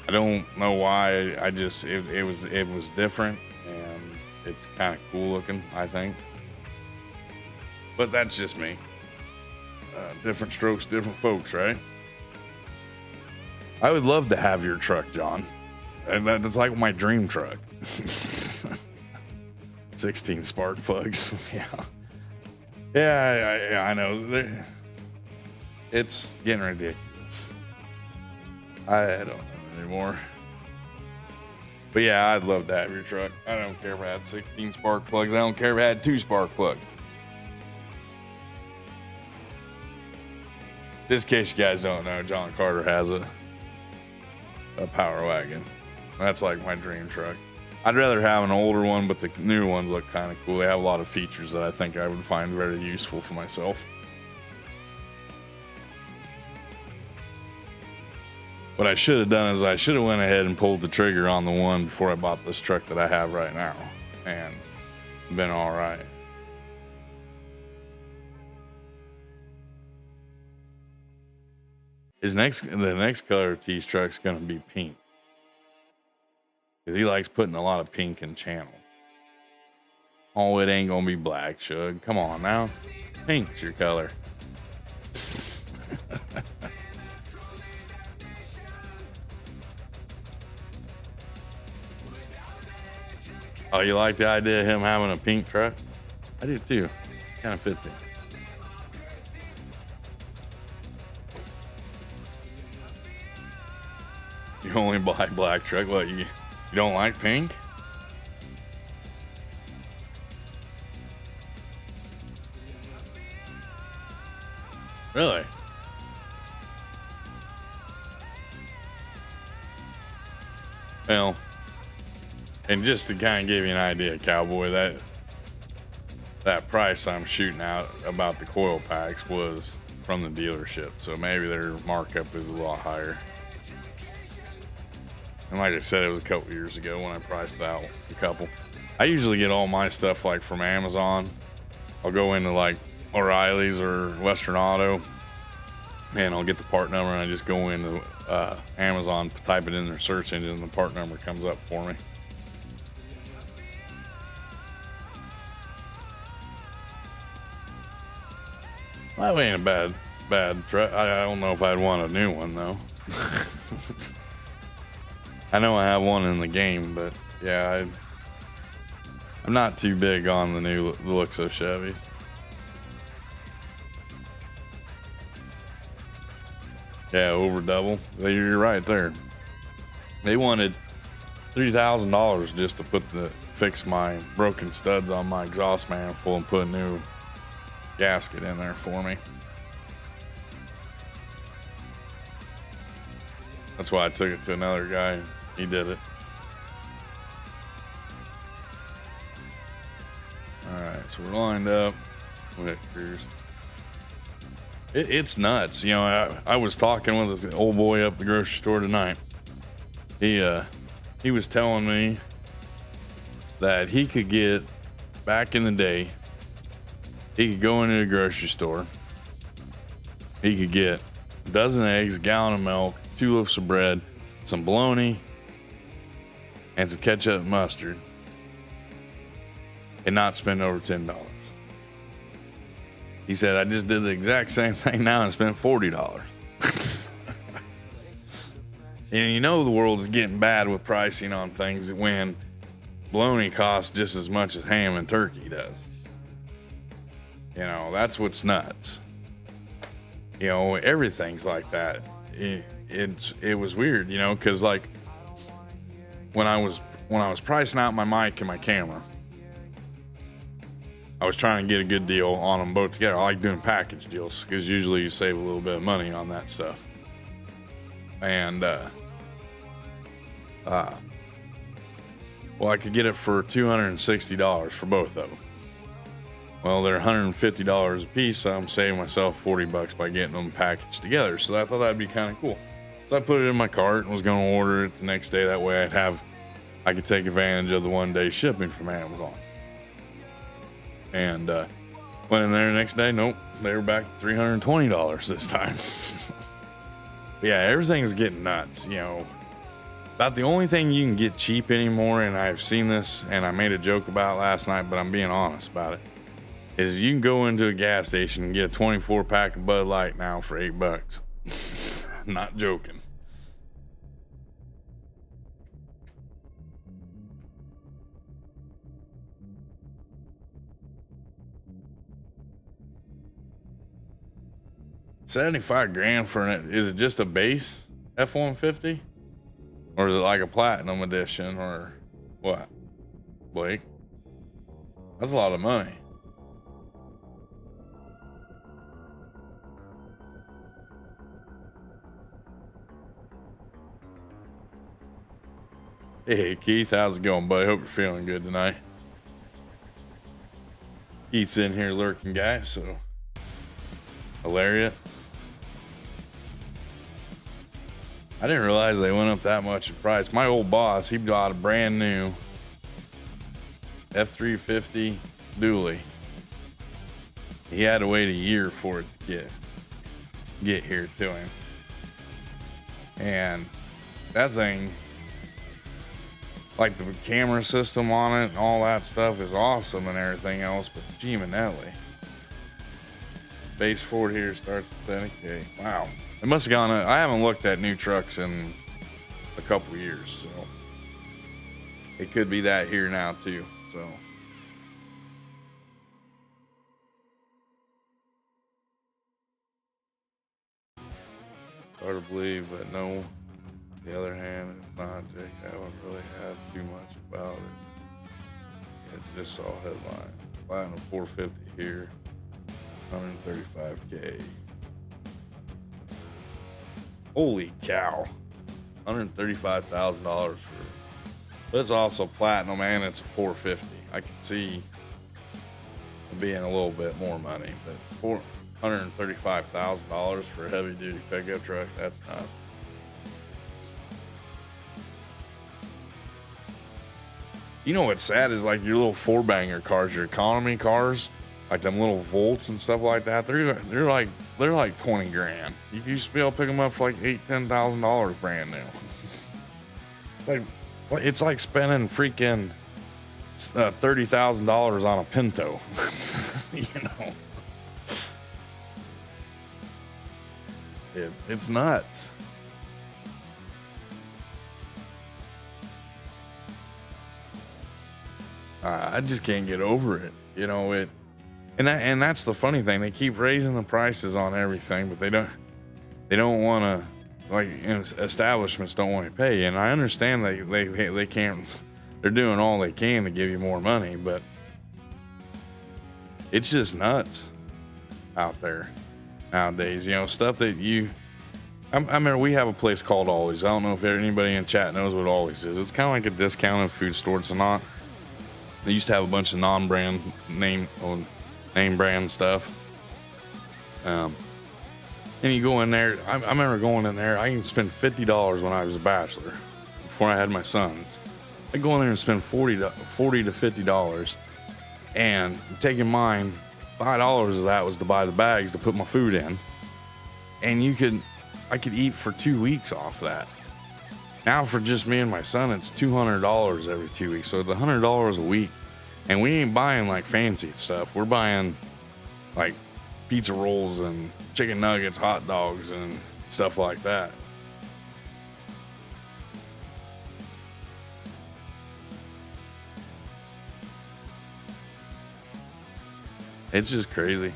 I don't know why. It was different, and it's kind of cool looking, I think. But that's just me. Different strokes, different folks, right? I would love to have your truck, John. And that's like my dream truck. 16 spark plugs. Yeah. Yeah, I know. It's getting ridiculous. I don't know anymore. But yeah, I'd love to have your truck. I don't care if I had 16 spark plugs. I don't care if I had 2 spark plugs. Just in case you guys don't know, John Carter has a Power Wagon. That's like my dream truck. I'd rather have an older one, but the new ones look kind of cool. They have a lot of features that I think I would find very useful for myself. What I should have done is I should have went ahead and pulled the trigger on the one before I bought this truck that I have right now, and been all right. The next color of T's truck's gonna be pink, because he likes putting a lot of pink in channel. Oh, it ain't gonna be black, Shug. Come on now. Pink's your color. Oh, you like the idea of him having a pink truck? I do too. Kind of fits him. You only buy black truck. What, you don't like pink? Really? Well, and just to kind of give you an idea, Cowboy, that price I'm shooting out about the coil packs was from the dealership, so maybe their markup is a lot higher. And like I said, it was a couple years ago when I priced out a couple. I usually get all my stuff like from Amazon. I'll go into like O'Reilly's or Western Auto, and I'll get the part number, and I just go into Amazon, type it in their search engine, and the part number comes up for me. Well, that ain't a bad truck. I don't know if I'd want a new one though. I know I have one in the game, but yeah, I'm not too big on the looks of Chevys. Yeah, over double. You're right there. They wanted $3,000 just to fix my broken studs on my exhaust manifold and put a new gasket in there for me. That's why I took it to another guy. He did it. All right, so we're lined up. We'll hit cruise. It's nuts. You know, I was talking with this old boy up the grocery store tonight. He was telling me that he could get, back in the day, he could go into a grocery store. He could get a dozen eggs, a gallon of milk, 2 loaves of bread, some bologna, and some ketchup and mustard, and not spend over $10. He said, I just did the exact same thing now and spent $40. And you know the world is getting bad with pricing on things when bologna costs just as much as ham and turkey does. You know, that's what's nuts. You know, everything's like that. It was weird, you know, because like when I was pricing out my mic and my camera, I was trying to get a good deal on them both together. I like doing package deals because usually you save a little bit of money on that stuff. And well, I could get it for $260 for both of them. Well, they're $150 a piece, so I'm saving myself $40 by getting them packaged together. So I thought that'd be kind of cool. So I put it in my cart and was going to order it the next day. That way I could take advantage of the 1-day shipping from Amazon. And went in there the next day. Nope, they were back to $320 this time. Yeah, everything's getting nuts, you know. About the only thing you can get cheap anymore, and I've seen this, and I made a joke about it last night, but I'm being honest about it, is you can go into a gas station and get a 24 pack of Bud Light now for $8. Not joking. $75,000 for it. Is it just a base F-150? Or is it like a platinum edition or what? Blake? That's a lot of money. Hey Keith, how's it going, buddy? Hope you're feeling good tonight. Keith's in here lurking, guys, so hilarious. I didn't realize they went up that much in price. My old boss, he bought a brand new F-350 dually. He had to wait a year for it to get here to him. And that thing, like the camera system on it and all that stuff is awesome and everything else, but gee Manelli. Base Ford here starts at $70K. Wow. It must have gone up. I haven't looked at new trucks in a couple years, so it could be that here now too. So hard to believe, but no. On the other hand, it's not Jake. I haven't really had too much about it. I just saw a headline. Platinum 450 here, 135K. Holy cow, $135,000 for. But it's also platinum and it's a 450. I can see it being a little bit more money, but $135,000 for a heavy duty pickup truck, that's nuts. You know what's sad is like your little 4-banger cars, your economy cars, like them little Volts and stuff like that. They're like $20,000. You used to be able to pick them up for like $8,000-$10,000 brand new. Like, it's like spending freaking $30,000 on a Pinto. You know, it's nuts. I just can't get over it. You know it. And that's the funny thing. They keep raising the prices on everything, but they don't want to, like, establishments don't want to pay. And I understand they can't. They're doing all they can to give you more money, but it's just nuts out there nowadays. You know, stuff that I remember we have a place called Always. I don't know if anybody in chat knows what Always is. It's kind of like a discounted food store. It's not. They used to have a bunch of non-brand name brand stuff. And you go in there. I remember going in there. I can spend $50 when I was a bachelor, before I had my sons. I go in there and spend $40 to $50, and taking mine, $5 of that was to buy the bags to put my food in, and I could eat for 2 weeks off that. Now for just me and my son, it's $200 every 2 weeks. So it's $100 a week. And we ain't buying like fancy stuff. We're buying like pizza rolls and chicken nuggets, hot dogs and stuff like that. It's just crazy.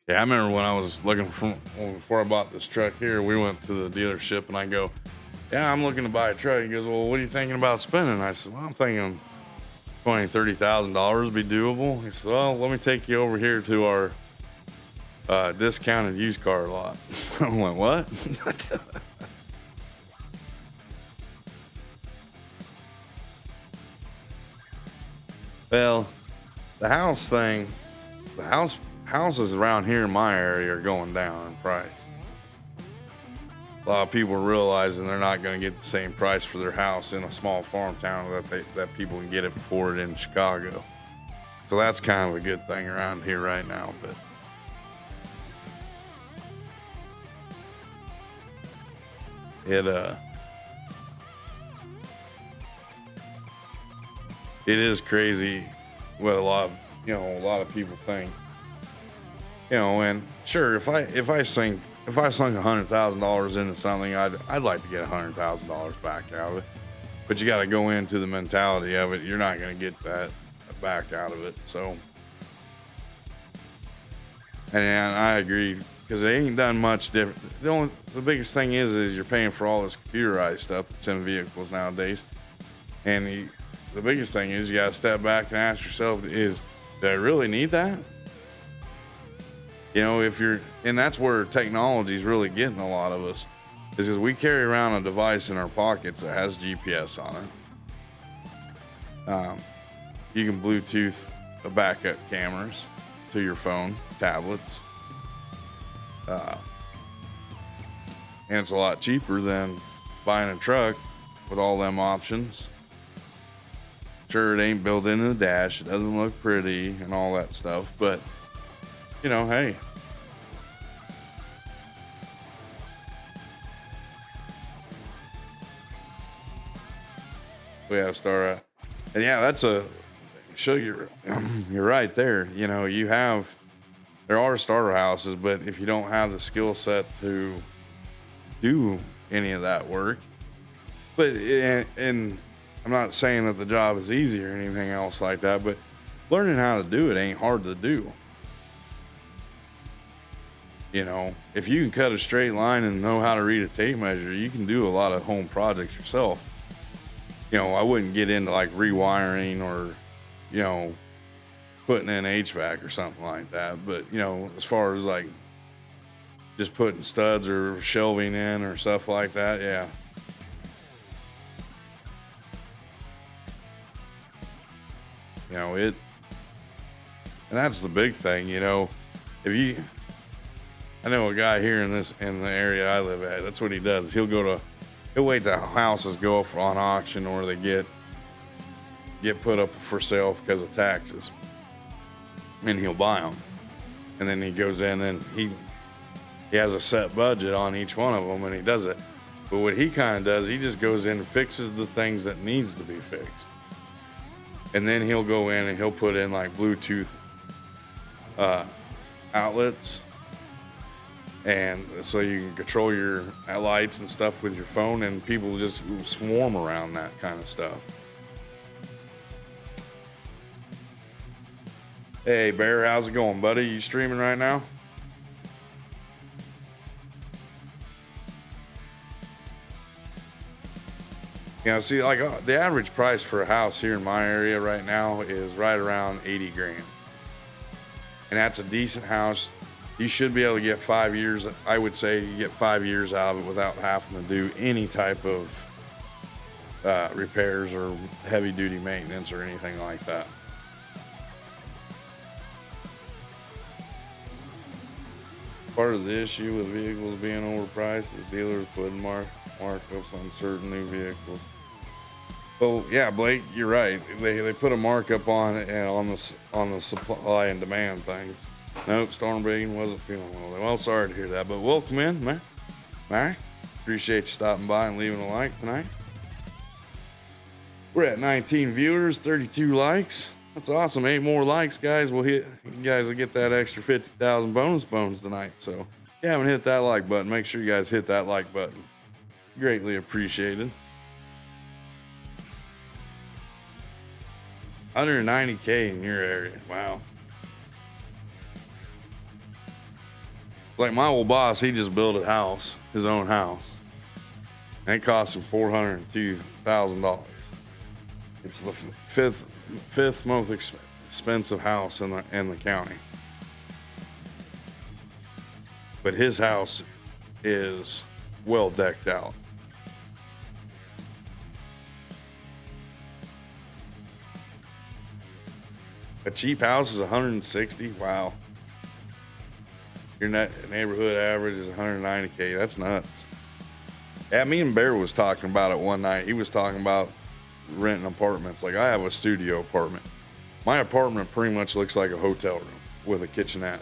Yeah, I remember when I was before I bought this truck here, we went to the dealership and I go, yeah, I'm looking to buy a truck. He goes, well, what are you thinking about spending? I said, well, I'm thinking $20,000, $30,000 be doable. He said, well, let me take you over here to our discounted used car lot. I went, what? Well, the house thing, houses around here in my area are going down in price. A lot of people are realizing they're not going to get the same price for their house in a small farm town that people can get it for it in Chicago. So that's kind of a good thing around here right now. But it is crazy what a lot of people think. And sure, if I sunk $100,000 into something, I'd like to get $100,000 back out of it. But you got to go into the mentality of it. You're not going to get that back out of it. So, and I agree, because they ain't done much different. The biggest thing is you're paying for all this computerized stuff that's in vehicles nowadays. And the biggest thing is you got to step back and ask yourself, do I really need that? And that's where technology is really getting a lot of us, is because we carry around a device in our pockets that has GPS on it. You can Bluetooth the backup cameras to your phone, tablets. And it's a lot cheaper than buying a truck with all them options. Sure, it ain't built into the dash. It doesn't look pretty and all that stuff, but hey. We have to start out. And yeah, you're right there. There are starter houses, but if you don't have the skill set to do any of that work, and I'm not saying that the job is easy or anything else like that, but learning how to do it ain't hard to do. If you can cut a straight line and know how to read a tape measure, you can do a lot of home projects yourself. I wouldn't get into like rewiring or, putting in HVAC or something like that. But, as far as like just putting studs or shelving in or stuff like that, yeah. And that's the big thing, I know a guy here in the area I live at, that's what he does. He'll wait till houses go up on auction or they get put up for sale because of taxes, and he'll buy them. And then he goes in and he has a set budget on each one of them, and he does it. But what he kind of does, he just goes in and fixes the things that needs to be fixed. And then he'll go in and he'll put in like Bluetooth outlets. And so you can control your lights and stuff with your phone, and people just swarm around that kind of stuff. Hey, Bear, how's it going, buddy? You streaming right now? See, like the average price for a house here in my area right now is right around 80 grand. And that's a decent house. You should be able to get 5 years. I would say you get 5 years out of it without having to do any type of repairs or heavy duty maintenance or anything like that. Part of the issue with vehicles being overpriced is dealers putting markups on certain new vehicles. Well, yeah, Blake, you're right. They put a markup on it and on the supply and demand things. Nope, Stormbean wasn't feeling well. Well, sorry to hear that, but welcome in, man. All right, appreciate you stopping by and leaving a like tonight. We're at 19 viewers, 32 likes. That's awesome. 8 more likes, guys. You guys will get that extra 50,000 bonus bones tonight. So if you haven't hit that like button, make sure you guys hit that like button. Greatly appreciated. 190K in your area. Wow. Like my old boss, he just built a house, his own house. And it cost him $402,000. It's the fifth most expensive house in the county. but his house is well decked out. A cheap house is 160. Wow. Your neighborhood average is 190K. That's nuts. Yeah, me and Bear was talking about it one night. He was talking about renting apartments. Like, I have a studio apartment. My apartment pretty much looks like a hotel room with a kitchenette.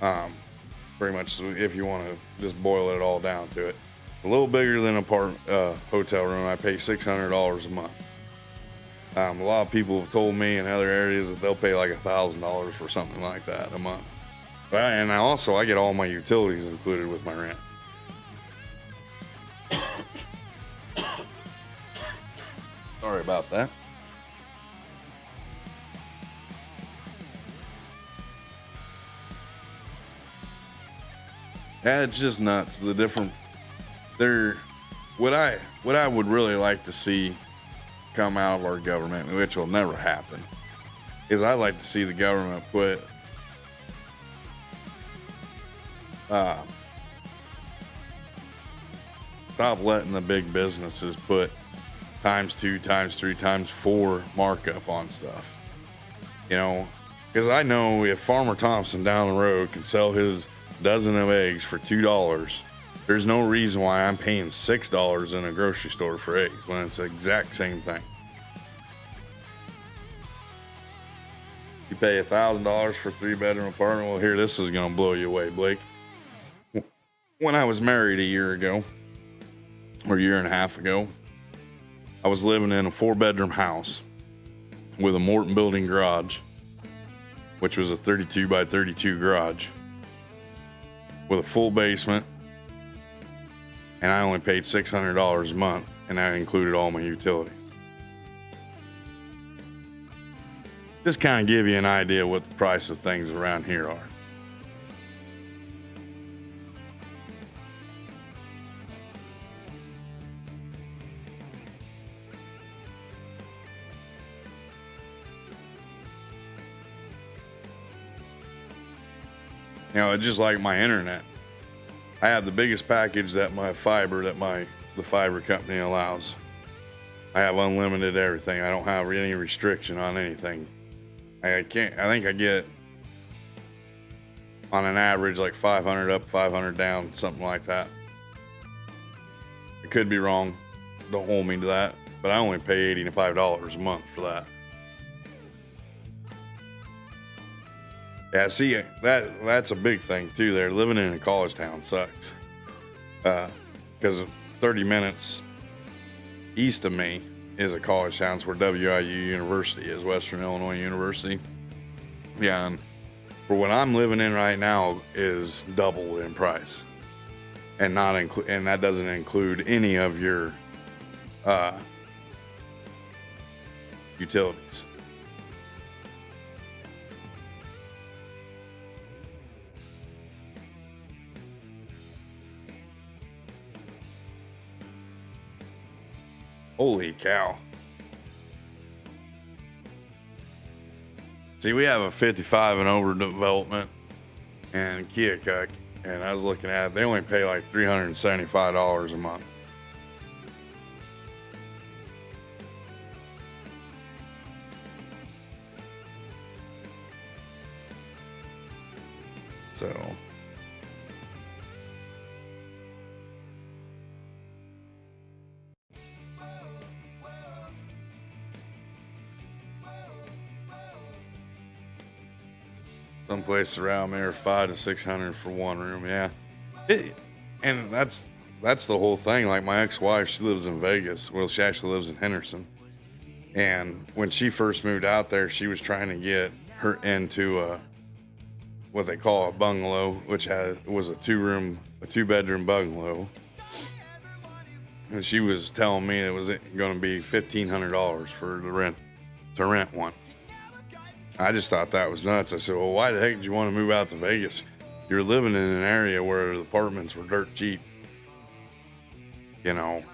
Pretty much, if you want to just boil it all down to it. It's a little bigger than a hotel room. I pay $600 a month. A lot of people have told me in other areas that they'll pay like $1,000 for something like that a month. And I get all my utilities included with my rent. Sorry about that. Yeah, it's just nuts. The different what I would really like to see come out of our government, which will never happen, is I'd like to see the government put stop letting the big businesses put times 2, times 3, times 4 markup on stuff. You know, because I know if Farmer Thompson down the road can sell his dozen of eggs for $2, there's no reason why I'm paying $6 in a grocery store for eggs when it's the exact same thing. You pay $1,000 for a 3-bedroom apartment. Well, here, this is going to blow you away, Blake. When I was married a year ago, or a year and a half ago, I was living in a 4-bedroom house with a Morton building garage, which was a 32 by 32 garage with a full basement, and I only paid $600 a month, and that included all my utilities. Just kind of give you an idea what the price of things around here are. You know, it's just like my internet. I have the biggest package that the fiber company allows. I have unlimited everything. I don't have any restriction on anything. I think I get on an average like 500 up, 500 down, something like that. I could be wrong. Don't hold me to that. But I only pay $85 a month for that. Yeah, see, that's a big thing too there. Living in a college town sucks. Because 30 minutes east of me is a college town. It's where WIU University is, Western Illinois University. Yeah, and for what I'm living in right now is double in price. And and that doesn't include any of your utilities. Holy cow. See, we have a 55 and over development in Keokuk, and I was looking at it, they only pay like $375 a month. So some places around there are $500 to $600 for one room. Yeah, and that's the whole thing. Like my ex-wife, she lives in Vegas. Well, she actually lives in Henderson. And when she first moved out there, she was trying to get her into what they call a bungalow, which was a 2-bedroom bungalow. And she was telling me it was going to be $1,500 to rent one. I just thought that was nuts. I said, well, why the heck did you want to move out to Vegas? You're living in an area where the apartments were dirt cheap. You know.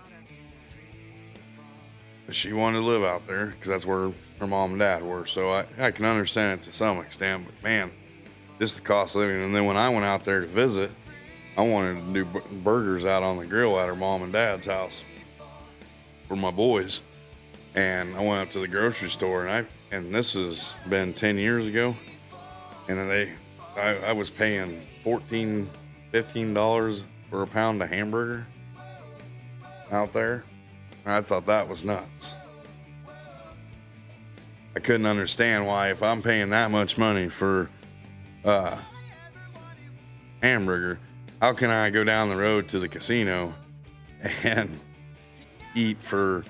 But she wanted to live out there because that's where her mom and dad were. So I can understand it to some extent. But man, just the cost of living. And then when I went out there to visit, I wanted to do burgers out on the grill at her mom and dad's house for my boys. And I went up to the grocery store, and this has been 10 years ago. And then I was paying $15 for a pound of hamburger out there. And I thought that was nuts. I couldn't understand why, if I'm paying that much money for hamburger, how can I go down the road to the casino and eat for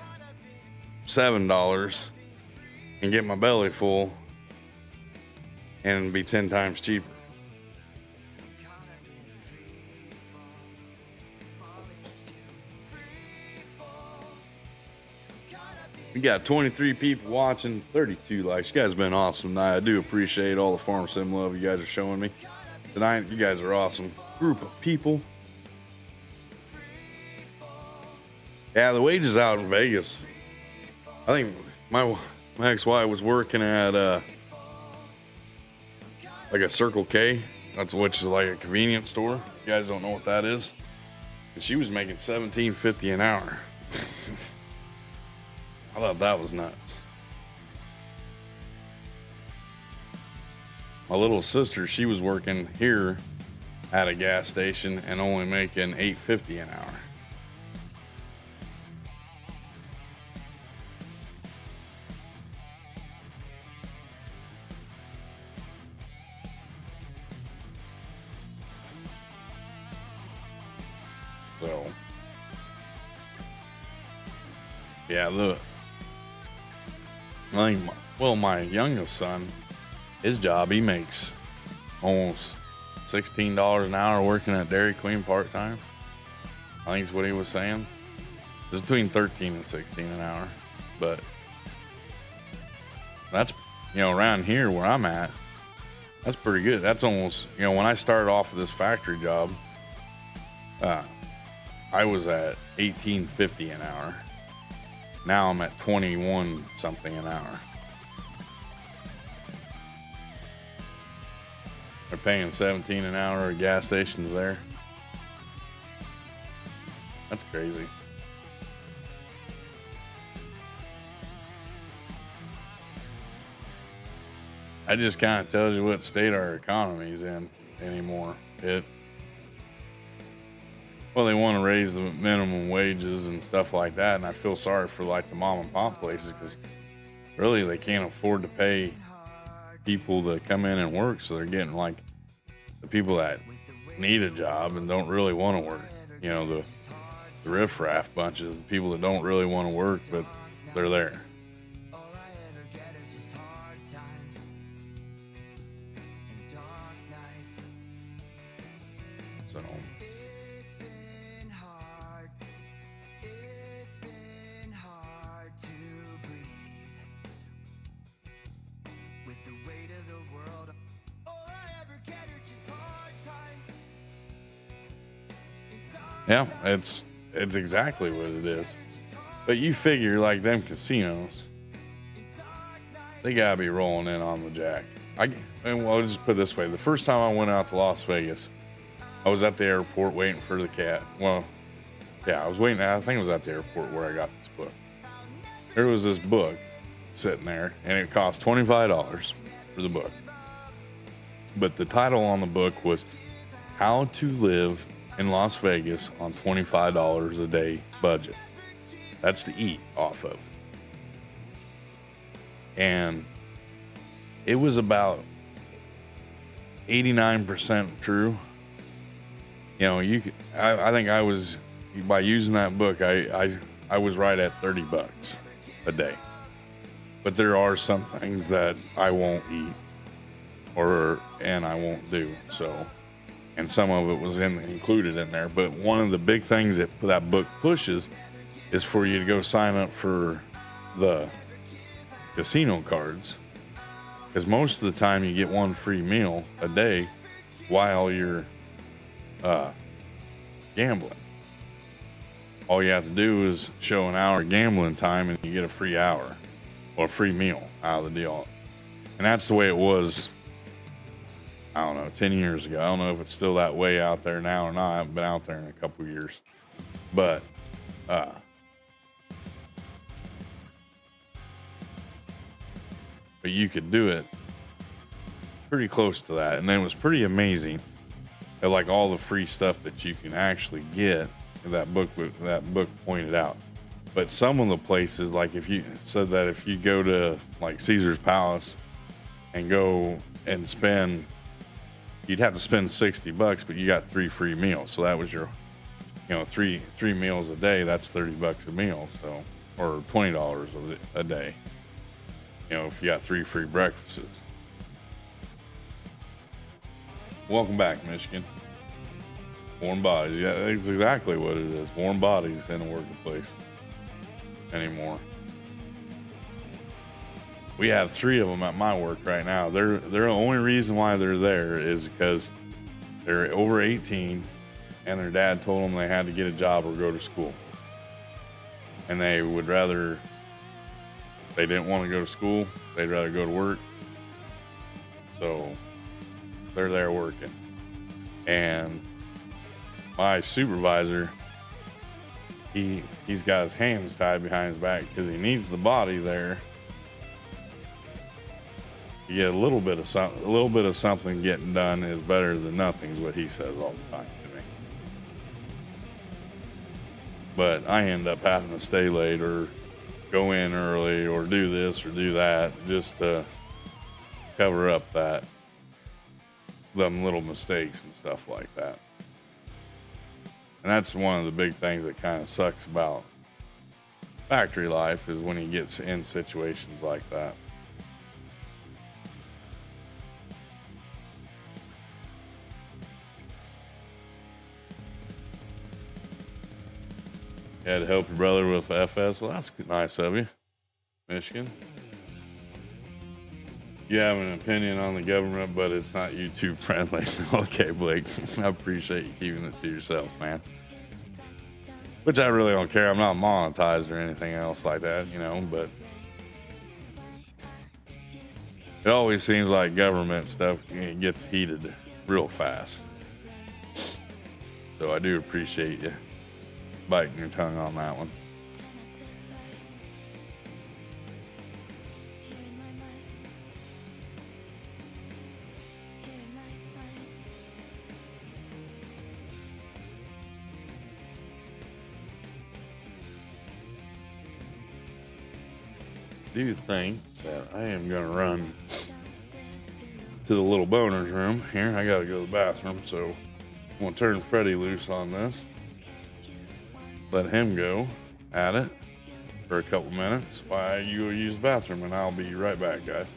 $7 and get my belly full and be 10 times cheaper? We got 23 people watching, 32 likes. You guys have been awesome tonight. I do appreciate all the farm sim love you guys are showing me tonight. You guys are awesome group of people. Yeah, the wages out in Vegas. I think my ex-wife was working at like a Circle K, which is like a convenience store. You guys don't know what that is. And she was making $17.50 an hour. I thought that was nuts. My little sister, she was working here at a gas station and only making $8.50 an hour. So, yeah, look. I think, my youngest son, his job, he makes almost $16 an hour working at Dairy Queen part-time. I think is what he was saying. It's between 13 and 16 an hour. But that's, around here where I'm at, that's pretty good. That's almost, when I started off with this factory job, I was at $18.50 an hour. Now I'm at 21 something an hour. They're paying 17 an hour at gas stations there. That's crazy. That just kind of tells you what state our economy is in anymore. Well, they want to raise the minimum wages and stuff like that, and I feel sorry for like the mom and pop places, because really they can't afford to pay people to come in and work, so they're getting like the people that need a job and don't really want to work. The riffraff bunches, the people that don't really want to work, but they're there. So. Yeah, it's exactly what it is. But you figure like them casinos, they gotta be rolling in on the jack. I'll just put it this way: the first time I went out to Las Vegas, I was at the airport waiting for the cat. Well, yeah, I was waiting. I think it was at the airport where I got this book. There was this book sitting there, and it cost $25 for the book. But the title on the book was "How to Live in Las Vegas on $25 a day budget." That's to eat off of. And it was about 89% true. I think I was, by using that book, I was right at $30 a day. But there are some things that I won't eat and I won't do. So, and some of it was included in there. But one of the big things that book pushes is for you to go sign up for the casino cards, because most of the time you get one free meal a day while you're gambling. All you have to do is show an hour gambling time and you get a free hour or a free meal out of the deal. And that's the way it was. I don't know, 10 years ago. I don't know if it's still that way out there now or not. I haven't been out there in a couple of years. But you could do it pretty close to that. And then it was pretty amazing at like all the free stuff that you can actually get. That book pointed out. But some of the places, like if you said that if you go to like Caesar's Palace and go and spend, you'd have to spend $60, but you got 3 free meals. So that was your, three meals a day. That's $30 a meal. So, or $20 a day. If you got 3 free breakfasts. Welcome back, Michigan. Warm bodies. Yeah, that's exactly what it is. Warm bodies in a workplace anymore. We have 3 of them at my work right now. They're the only reason why they're there is because they're over 18 and their dad told them they had to get a job or go to school. And they would rather, they didn't want to go to school, they'd rather go to work. So they're there working. And my supervisor, he's got his hands tied behind his back because he needs the body there. You get a little bit of something getting done is better than nothing, is what he says all the time to me. But I end up having to stay late or go in early or do this or do that just to cover up them little mistakes and stuff like that. And that's one of the big things that kind of sucks about factory life is when he gets in situations like that. You had to help your brother with FS. Well, that's nice of you, Michigan. You have an opinion on the government, but it's not YouTube friendly. Okay, Blake. I appreciate you keeping it to yourself, man. Which I really don't care. I'm not monetized or anything else like that, but it always seems like government stuff gets heated real fast. So I do appreciate you biting your tongue on that one. I do think that I am going to run to the little boner's room here. I got to go to the bathroom, so I'm going to turn Freddie loose on this. Let him go at it for a couple minutes while you go use the bathroom, and I'll be right back, guys.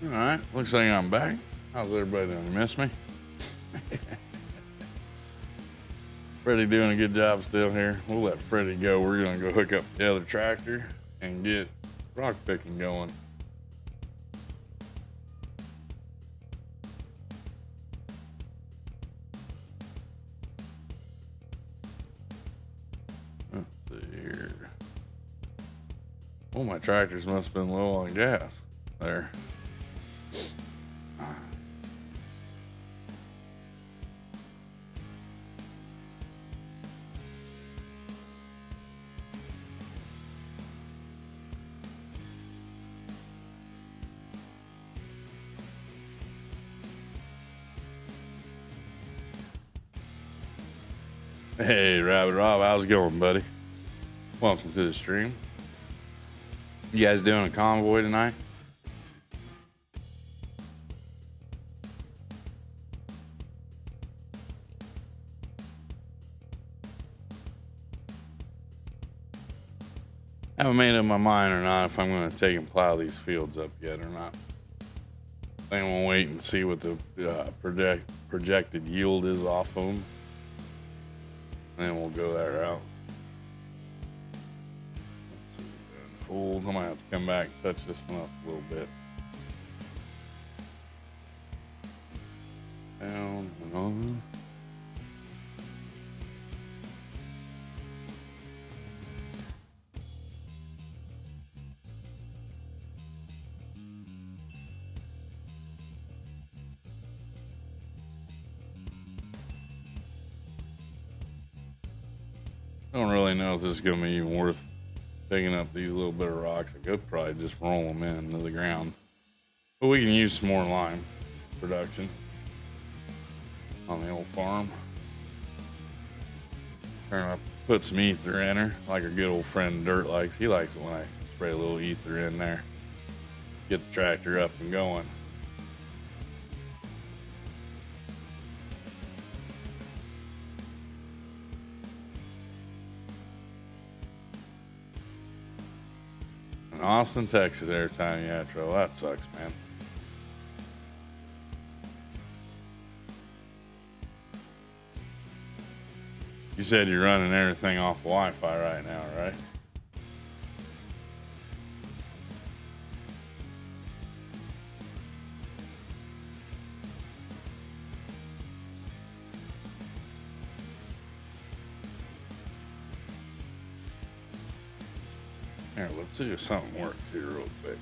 All right, looks like I'm back. How's everybody doing? You miss me? Freddie doing a good job still here. We'll let Freddie go. We're gonna go hook up the other tractor and get rock picking going. Let's see here. Oh, my tractors must have been low on gas there. Hey, Rabbit Rob, how's it going, buddy? Welcome to the stream. You guys doing a convoy tonight? I haven't made up my mind or not if I'm going to take and plow these fields up yet or not. I think we'll wait and see what the projected yield is off of them. And then we'll go that route. Let's see, fold. I might have to come back and touch this one up a little bit. Down and on. I don't really know if this is going to be even worth picking up these little bit of rocks. I could probably just roll them into the ground. But we can use some more lime production on the old farm. Turn up, put some ether in her, like our good old friend Dirt likes. He likes it when I spray a little ether in there. Get the tractor up and going. In Austin, Texas, every time you have trouble. That sucks, man. You said you're running everything off Wi-Fi right now, right? Here, let's see if something works here real quick.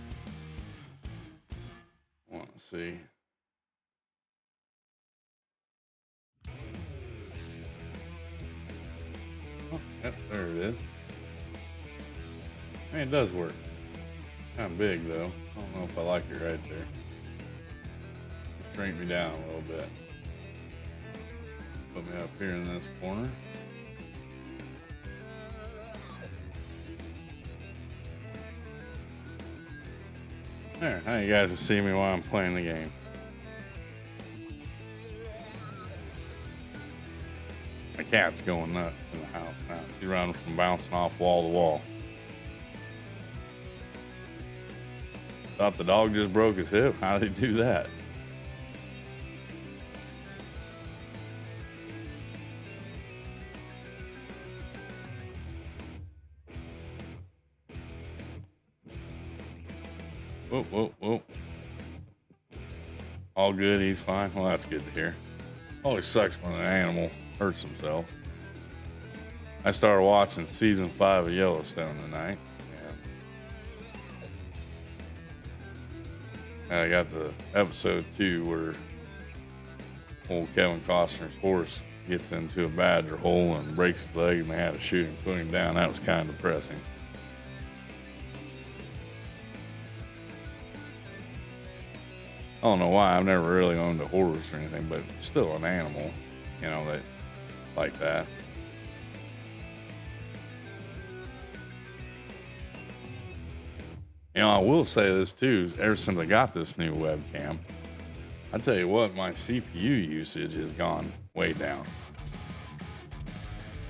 I want to see. Oh, yep, there it is. I mean, it does work. Kind of big, though. I don't know if I like it right there. Shrink me down a little bit. Put me up here in this corner. There, now you guys can see me while I'm playing the game. My cat's going nuts in the house now. She's running from bouncing off wall to wall. Thought the dog just broke his hip. How did he do that? Whoa, whoa, whoa. All good, he's fine. Well, that's good to hear. Always sucks when an animal hurts himself. I started watching season 5 of Yellowstone tonight. And I got the episode 2 where old Kevin Costner's horse gets into a badger hole and breaks his leg, and they had to shoot him, put him down. That was kind of depressing. I don't know why. I've never really owned a horse or anything, but still an animal, you know, that like that. You know, I will say this too. Ever since I got this new webcam, I tell you what, my CPU usage has gone way down.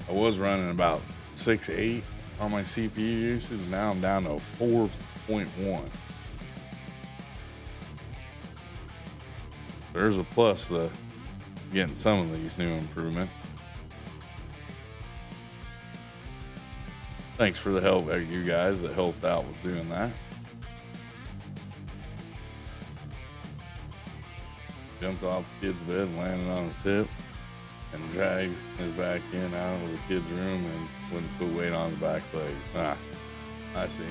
I was running about 6.8 on my CPU usage. Now I'm down to 4.1. There's a plus to getting some of these new improvements. Thanks for the help, you guys that helped out with doing that. Jumped off the kid's bed and landed on his hip and dragged his back in out of the kid's room and wouldn't put weight on his back legs. Ah, I see.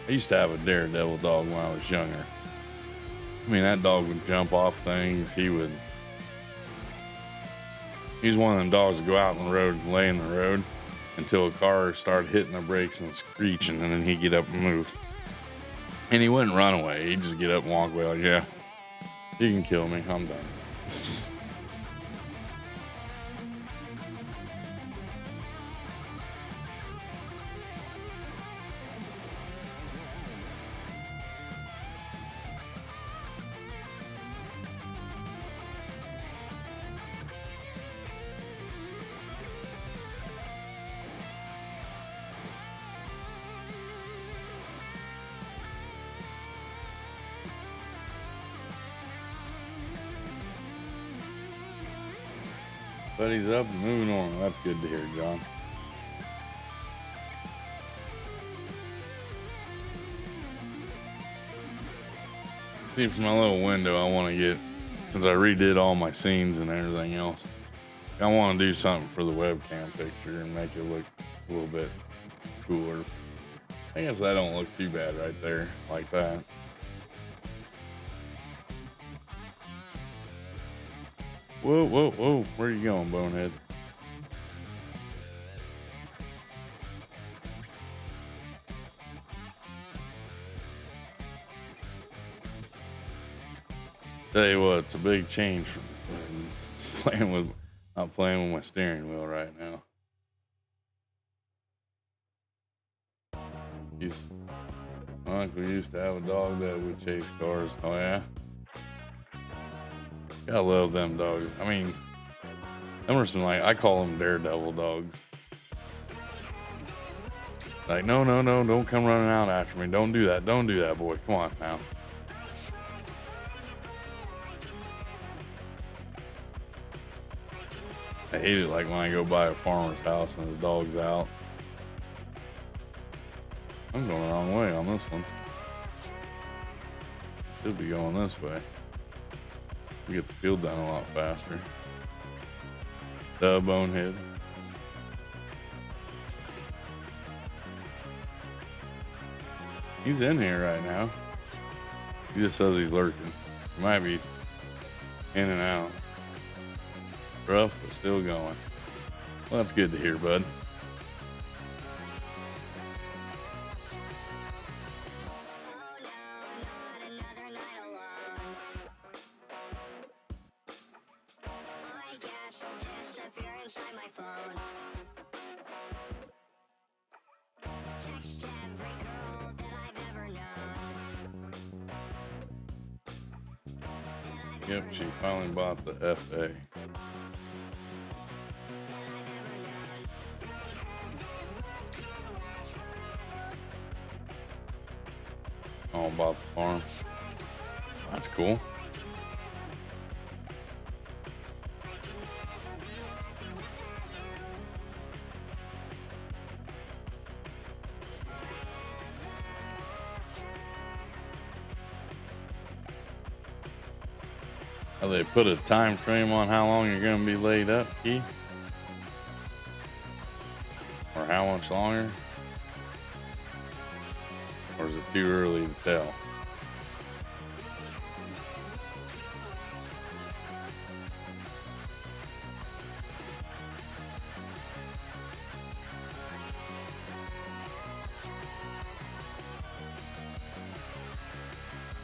I used to have a daredevil dog when I was younger. I mean, that dog would jump off things. He's one of them dogs that go out on the road and lay in the road until a car started hitting the brakes and screeching, and then he'd get up and move. And he wouldn't run away. He'd just get up and walk away like, yeah, you can kill me. I'm done. But he's up and moving on. That's good to hear, John. See, from my little window, I want to get, since I redid all my scenes and everything else, I want to do something for the webcam picture and make it look a little bit cooler. I guess that don't look too bad right there, like that. Whoa, whoa, whoa. Where are you going, bonehead? Tell you what, it's a big change from not playing with my steering wheel right now. My uncle used to have a dog that would chase cars. Oh yeah? I love them dogs. I mean, Emerson, like, I call them daredevil dogs. Like, no, don't come running out after me. Don't do that, boy. Come on now. I hate it, like, when I go by a farmer's house and his dog's out. I'm going the wrong way on this one. Should be going this way. We get the field done a lot faster. Duh, bonehead. He's in here right now. He just says he's lurking. He might be in and out. Rough, but still going. Well, that's good to hear, bud. Yep, she finally bought the FA. All about the farm. That's cool. Have they put a time frame on how long you're going to be laid up, Key? Or how much longer? Or is it too early to tell?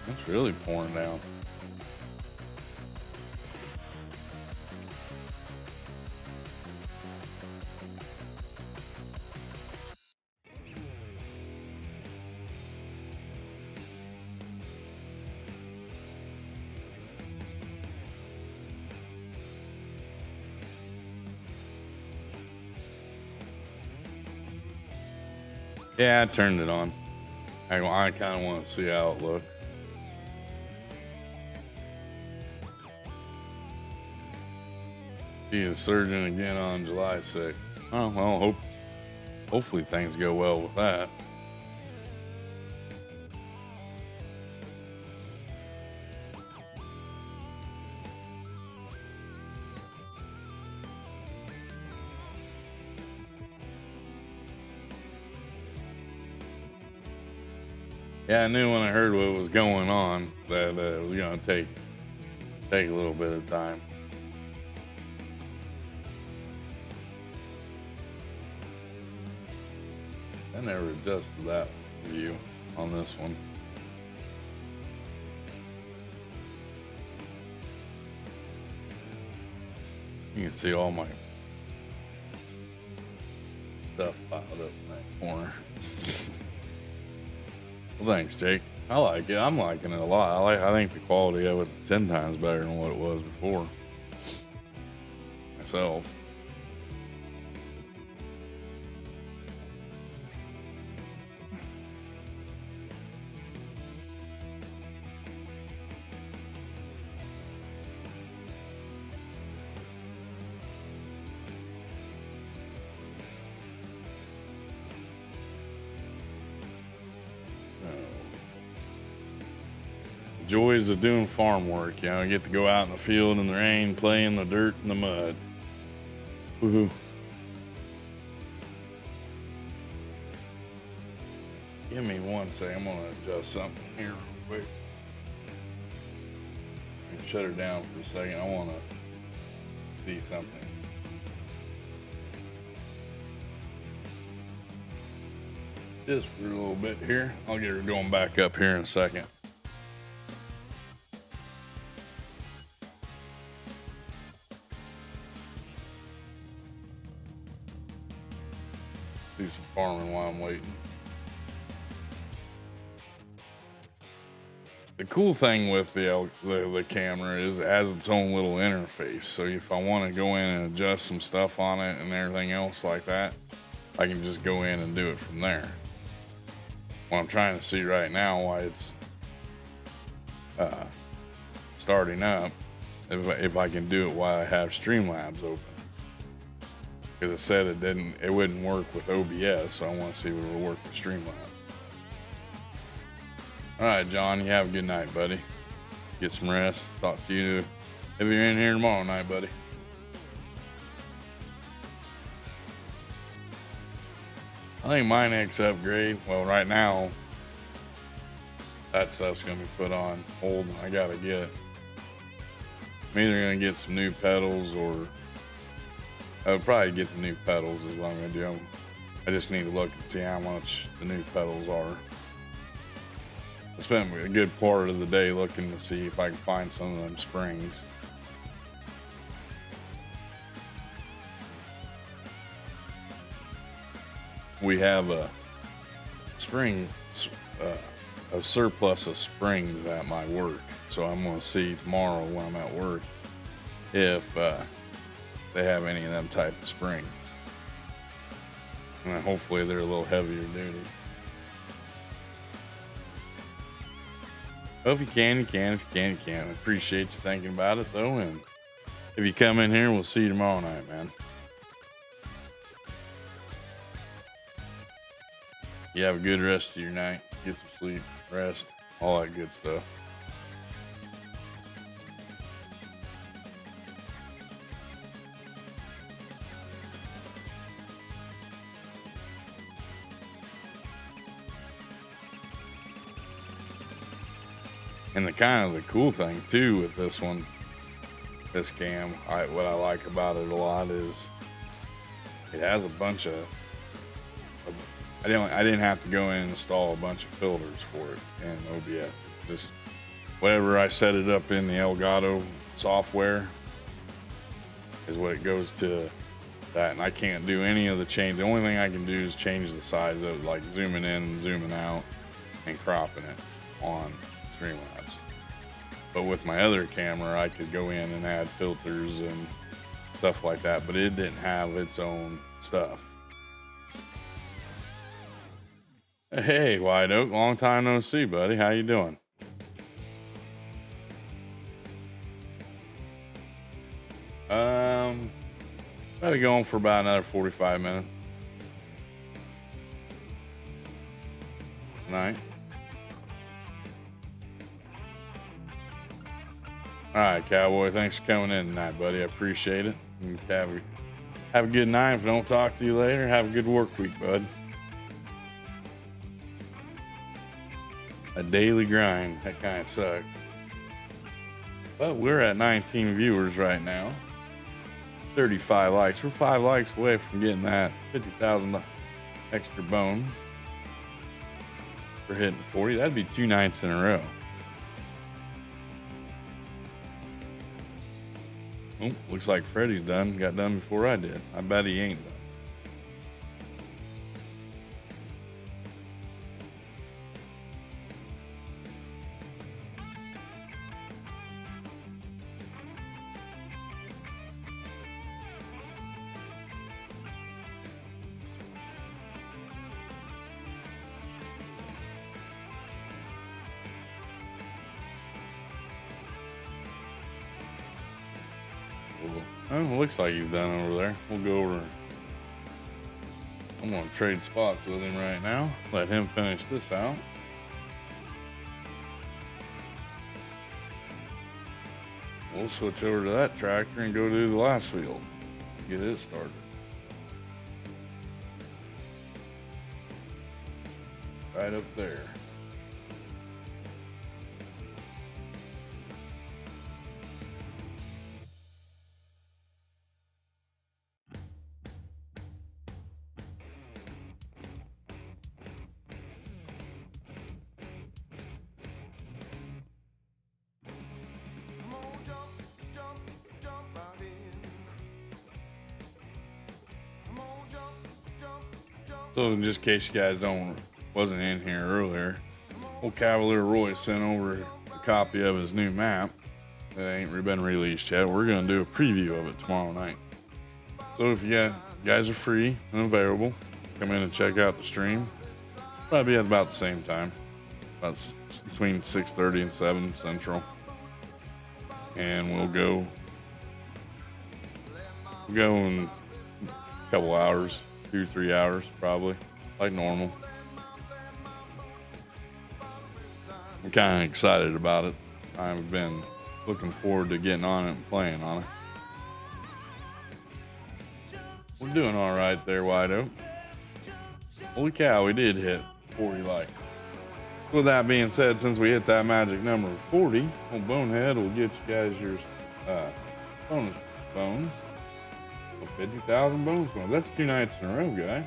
It's really pouring down. Yeah, I turned it on. I kind of want to see how it looks. She is surging again on July 6th. Oh, well, hopefully things go well with that. Yeah, I knew when I heard what was going on that it was going to take a little bit of time. I never adjusted that view on this one. You can see all my stuff piled up in that corner. Well, thanks, Jake. I like it. I'm liking it a lot. I think the quality of it's 10 times better than what it was before. Myself. Joys of doing farm work, you know, I get to go out in the field in the rain, play in the dirt and the mud. Woohoo. Give me one second, I'm gonna adjust something here real quick. Shut her down for a second, I wanna see something. Just for a little bit here. I'll get her going back up here in a second. Do some farming while I'm waiting. The cool thing with the camera is it has its own little interface. So if I want to go in and adjust some stuff on it and everything else like that, I can just go in and do it from there. What I'm trying to see right now why it's starting up, if I can do it while I have Streamlabs open. Because it said it wouldn't work with OBS, so I want to see if it will work with Streamlabs. All right, John, you have a good night, buddy. Get some rest. Talk to you if you're in here tomorrow night, buddy. I think my next upgrade, well, right now, that stuff's gonna be put on hold. I gotta get, I'm either gonna get some new pedals or I'll probably get the new pedals is what I'm gonna do. I just need to look and see how much the new pedals are. I spent a good part of the day looking to see if I can find some of them springs. We have a surplus of springs at my work. So I'm gonna see tomorrow when I'm at work if they have any of them type of springs. And then hopefully they're a little heavier duty. Well, if you can, you can. If you can, you can. I appreciate you thinking about it, though. And if you come in here, we'll see you tomorrow night, man. You have a good rest of your night. Get some sleep, rest, all that good stuff. And the kind of the cool thing too with this one, this cam, what I like about it a lot is it has a bunch of, I didn't have to go in and install a bunch of filters for it in OBS. Just whatever I set it up in the Elgato software is what it goes to that, and I can't do any of the change. The only thing I can do is change the size of it, like zooming in and zooming out and cropping it on Streamlabs. But with my other camera, I could go in and add filters and stuff like that, but it didn't have its own stuff. Hey, White Oak, long time no see, buddy. How you doing? I'll be going for about another 45 minutes. Tonight. All right, Cowboy. Thanks for coming in tonight, buddy. I appreciate it. Have a good night. If I don't talk to you later, have a good work week, bud. A daily grind. That kind of sucks. But we're at 19 viewers right now. 35 likes. We're 5 likes away from getting that 50,000 extra bones. We're hitting 40. That'd be 2 nights in a row. Oh, looks like Freddie's done. Got done before I did. I bet he ain't done. Oh, looks like he's done over there. We'll go over. I'm gonna trade spots with him right now. Let him finish this out. We'll switch over to that tractor and go to the last field. Get it started. Right up there. So just in case you guys wasn't in here earlier, old Cavalier Roy sent over a copy of his new map that ain't been released yet. We're gonna do a preview of it tomorrow night. So if you guys are free and available, come in and check out the stream. Probably at about the same time, about between 6:30 and 7 Central, and we'll go in a couple hours. 2-3 hours probably, like normal. I'm kind of excited about it. I've been looking forward to getting on it and playing on it. We're doing all right there, White Oak. Holy cow, we did hit 40 likes. With that being said, since we hit that magic number of 40, old Bonehead will get you guys your bonus bones. 50,000 bonus points. That's 2 nights in a row, guys.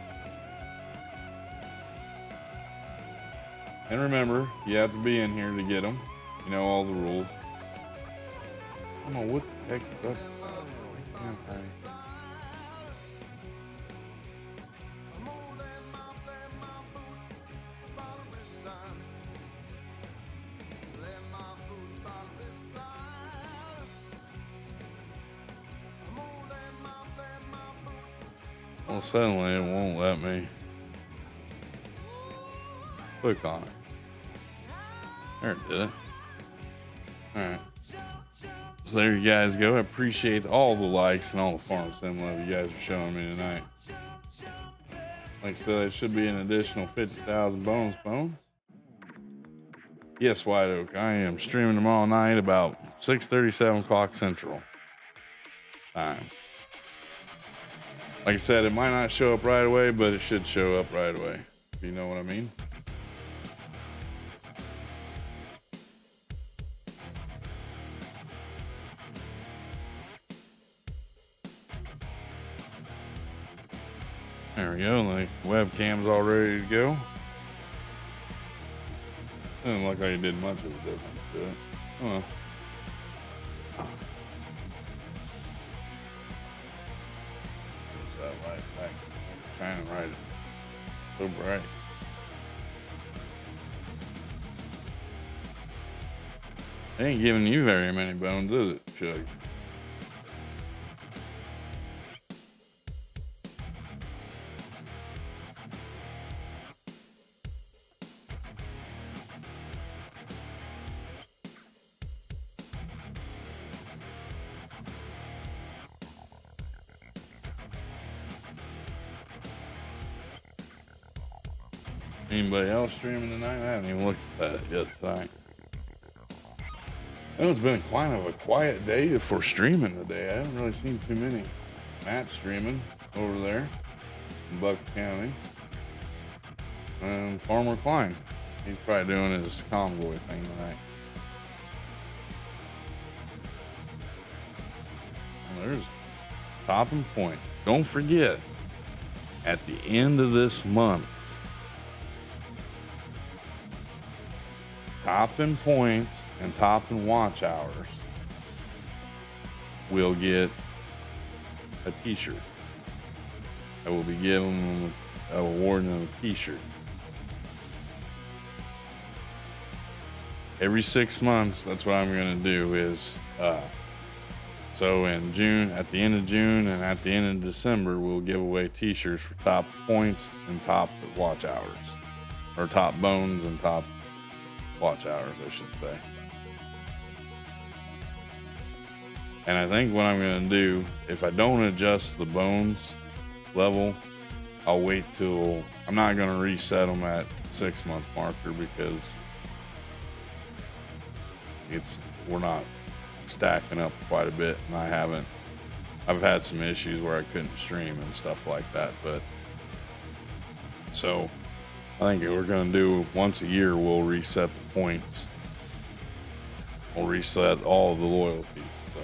And remember, you have to be in here to get them. You know all the rules. I don't know what the heck is that. Well, suddenly it won't let me click on it. There it did it. Alright. So there you guys go. I appreciate all the likes and all the farm sim love you guys are showing me tonight. Like I said, it should be an additional 50,000 bonus bones. Yes, White Oak. I am streaming tomorrow night about 6:30, 7 o'clock Central time. Like I said, it might not show up right away, but it should show up right away. If you know what I mean. There we go. The webcam's all ready to go. Doesn't look like it did much of a difference to it. Oh. Shining right, so bright. They ain't giving you very many bones, is it, Shug? Anybody else streaming tonight? I haven't even looked at that yet tonight. I know it's been kind of a quiet day for streaming today. I haven't really seen too many Matt streaming over there in Bucks County. And Farmer Klein, he's probably doing his convoy thing tonight. Well, there's Topping Point. Don't forget, at the end of this month, Topping points and topping watch hours will get a t-shirt. I will be giving them, awarding them a t-shirt. Every 6 months, that's what I'm gonna do is, so in June, at the end of June and at the end of December, we'll give away t-shirts for top points and top watch hours. Or top bones and top watch hours, I should say. And I think what I'm gonna do, if I don't adjust the bones level, I'll wait till, I'm not gonna reset them at 6 month marker because we're not stacking up quite a bit, and I've had some issues where I couldn't stream and stuff like that, but so I think we're gonna do once a year, we'll reset the points. We'll reset all of the loyalty, so.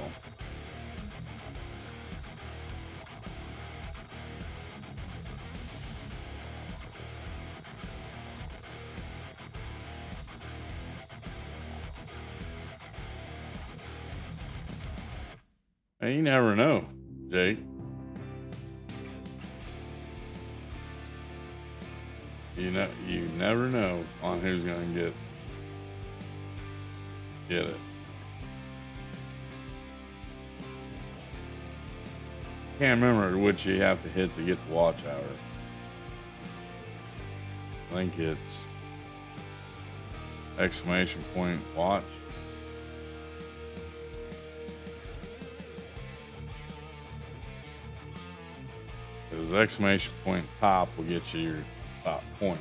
And you never know, Jake. You never know on who's gonna get it. Can't remember which you have to hit to get the watch hour. I think it's exclamation point watch. Because exclamation point top will get you your top point.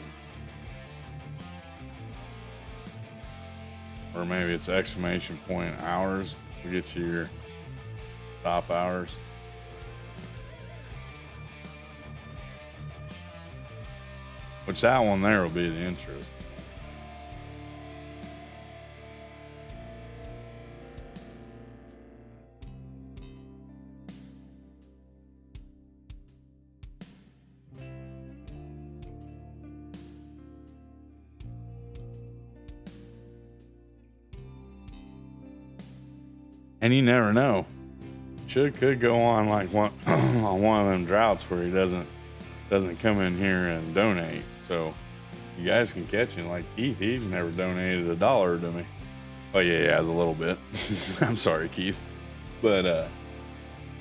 Or maybe it's exclamation point hours will get you your top hours. Which that one there will be the interest. And you never know. Could go on like one on one of them droughts where he doesn't come in here and donate. So you guys can catch him like Keith. He's never donated $1 to me. Oh yeah, he has a little bit. I'm sorry, Keith, but I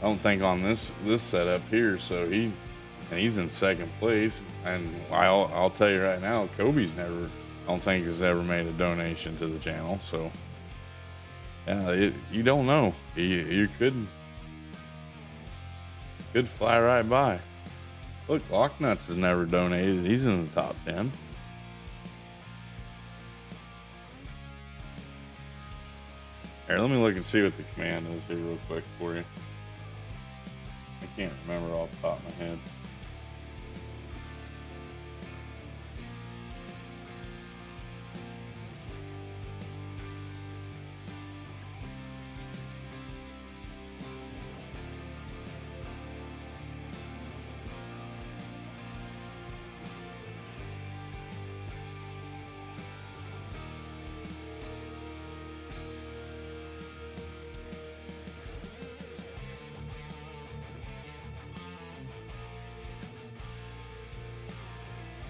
don't think on this setup here. So he's in second place, and I'll tell you right now, Kobe's I don't think has ever made a donation to the channel. So yeah, you don't know. You could fly right by. Look, Locknuts has never donated. He's in the top 10. Here, let me look and see what the command is here real quick for you. I can't remember off the top of my head.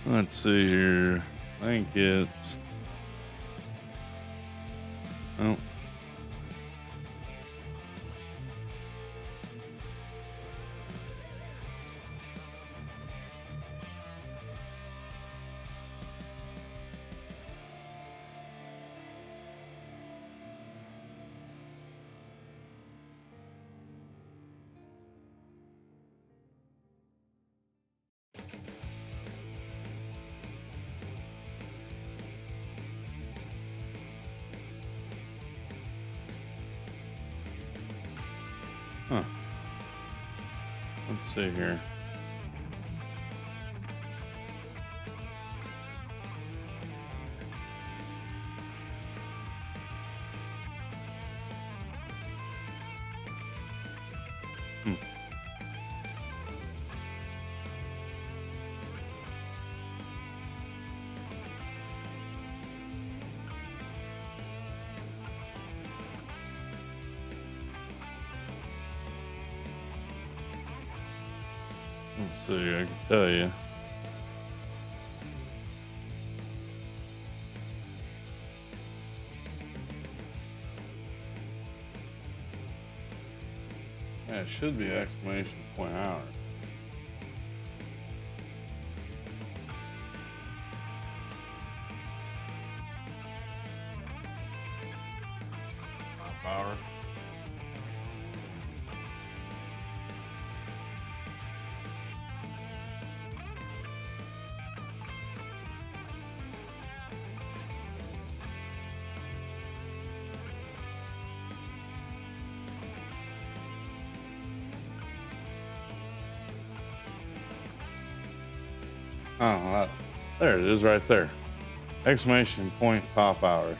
Let's see here. I think it's... Oh. Huh. Let's see here. see, I can tell you. Yeah, it should be exclamation point hour. Power. Oh, there it is right there. Exclamation point top hours.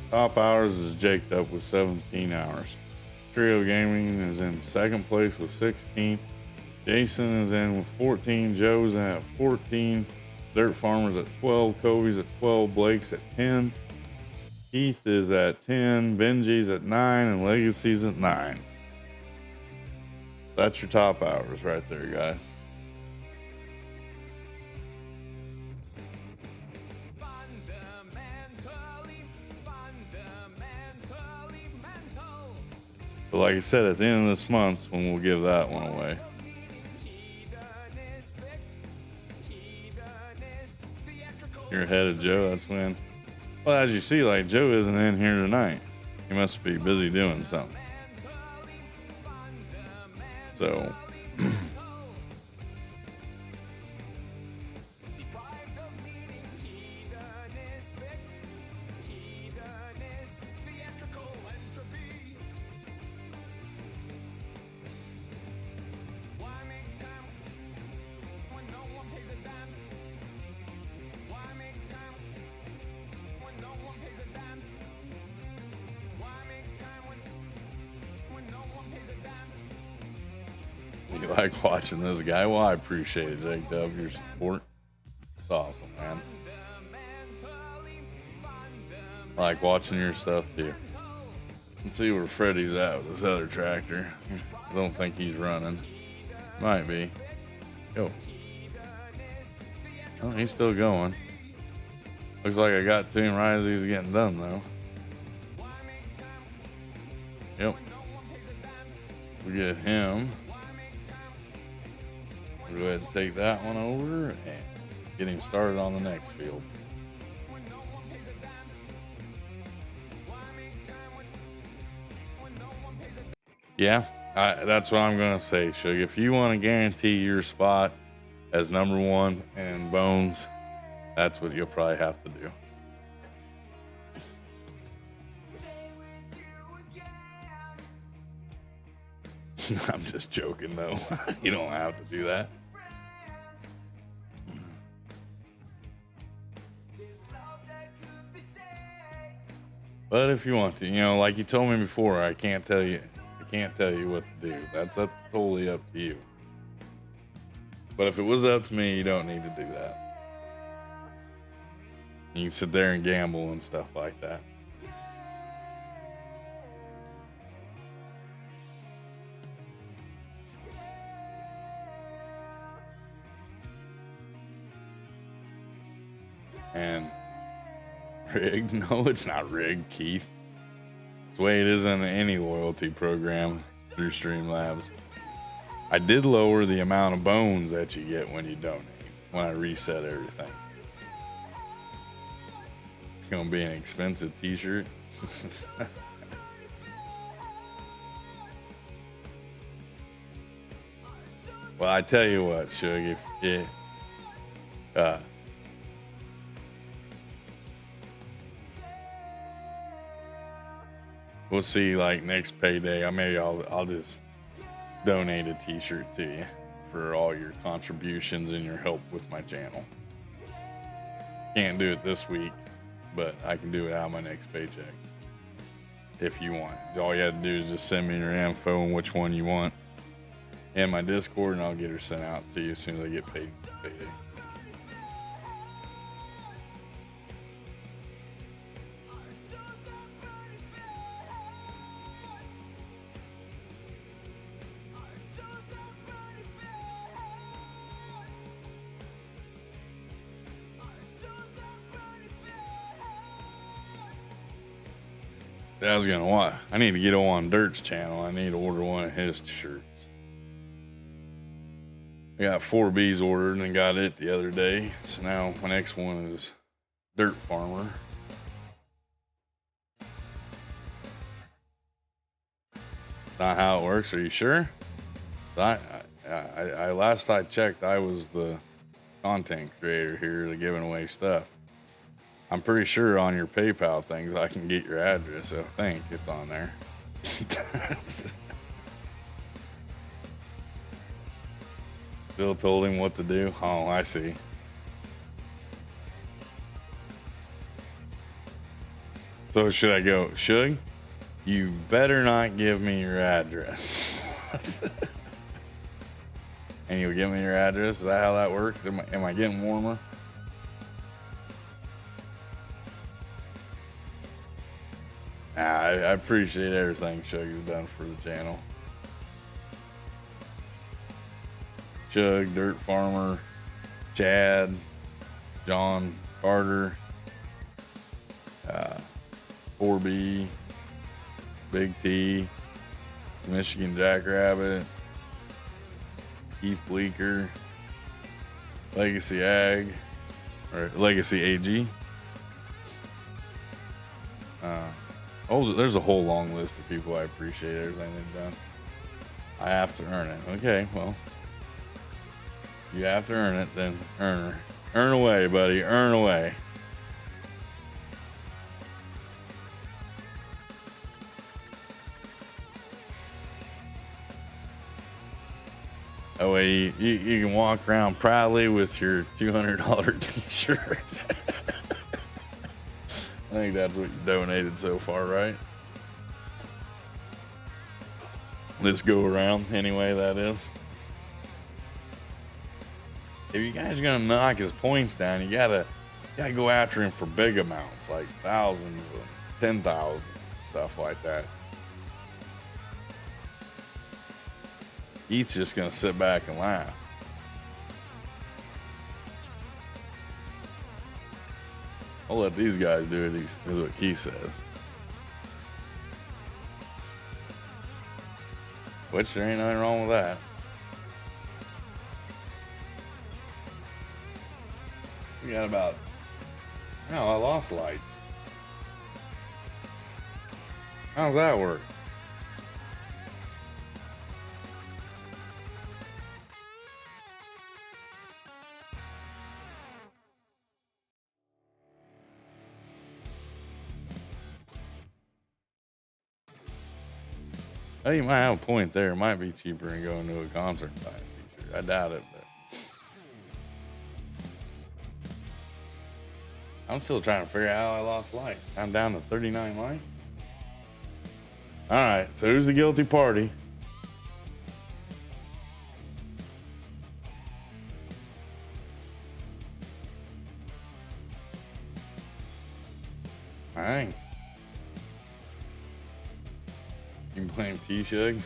Top hours is Jaked up with 17 hours. Trio Gaming is in second place with 16. Jason is in with 14. Joe's at 14. Dirt Farmers at 12. Kobe's at 12. Blake's at 10. Keith is at 10. Benji's at 9. And Legacy's at 9. That's your top hours right there, guys. But like I said, at the end of this month, when we'll give that one away. You're ahead of Joe, that's when. Well, as you see, like, Joe isn't in here tonight. He must be busy doing something. So. You like watching this guy? Well, I appreciate it, Jake Dub, your support. It's awesome, man. I like watching your stuff too. Let's see where Freddie's at with this other tractor. I don't think he's running. Might be. Yo. Oh, he's still going. Looks like I got to him right as he was getting done, though. Yep. We get him. We'll go ahead and take that one over and get him started on the next field. Yeah, that's what I'm going to say, Suge. If you want to guarantee your spot as number one in Bones, that's what you'll probably have to do. I'm just joking, though. You don't have to do that. But if you want to, you know, like you told me before, I can't tell you what to do. That's totally up to you. But if it was up to me, you don't need to do that. You can sit there and gamble and stuff like that. And rigged? No, it's not rigged, Keith. It's the way it is in any loyalty program through Streamlabs. I did lower the amount of bones that you get when you donate, when I reset everything. It's going to be an expensive t-shirt. Well, I tell you what, Suge, we'll see, like, next payday. I'll just donate a t-shirt to you for all your contributions and your help with my channel. Can't do it this week, but I can do it out of my next paycheck if you want. All you have to do is just send me your info and which one you want in my Discord, and I'll get her sent out to you as soon as I get paid payday. I was gonna what? I need to get on Dirt's channel. I need to order one of his shirts. I got 4Bs ordered and got it the other day. So now my next one is Dirt Farmer. Not how it works. Are you sure? I last I checked, I was the content creator here to giving away stuff. I'm pretty sure on your PayPal things I can get your address. So I think it's on there. Bill told him what to do. Oh, I see. So should I go? Should you better not give me your address? And you'll give me your address? Is that how that works? Am I getting warmer? Nah, I appreciate everything Shug has done for the channel. Shug, Dirt Farmer, Chad, John Carter, 4B, Big T, Michigan Jackrabbit, Keith Bleeker, Legacy Ag, or Legacy AG. There's a whole long list of people I appreciate everything they've done. I have to earn it. Okay, well, you have to earn it, then earn away, buddy. Earn away. That way you can walk around proudly with your $200 t-shirt. I think that's what you donated so far, right? This go around, anyway, that is. If you guys are gonna knock his points down, you gotta go after him for big amounts, like thousands and 10,000, stuff like that. Keith's just gonna sit back and laugh. I'll let these guys do it, is what Keith says. Which there ain't nothing wrong with that. We got about... No, I lost light. How's that work? Oh, you might have a point there. It might be cheaper than going to a concert and buying a t-shirt. I doubt it, but I'm still trying to figure out how I lost light. I'm down to 39 light. All right, so who's the guilty party? All right. You can blame T-Shug.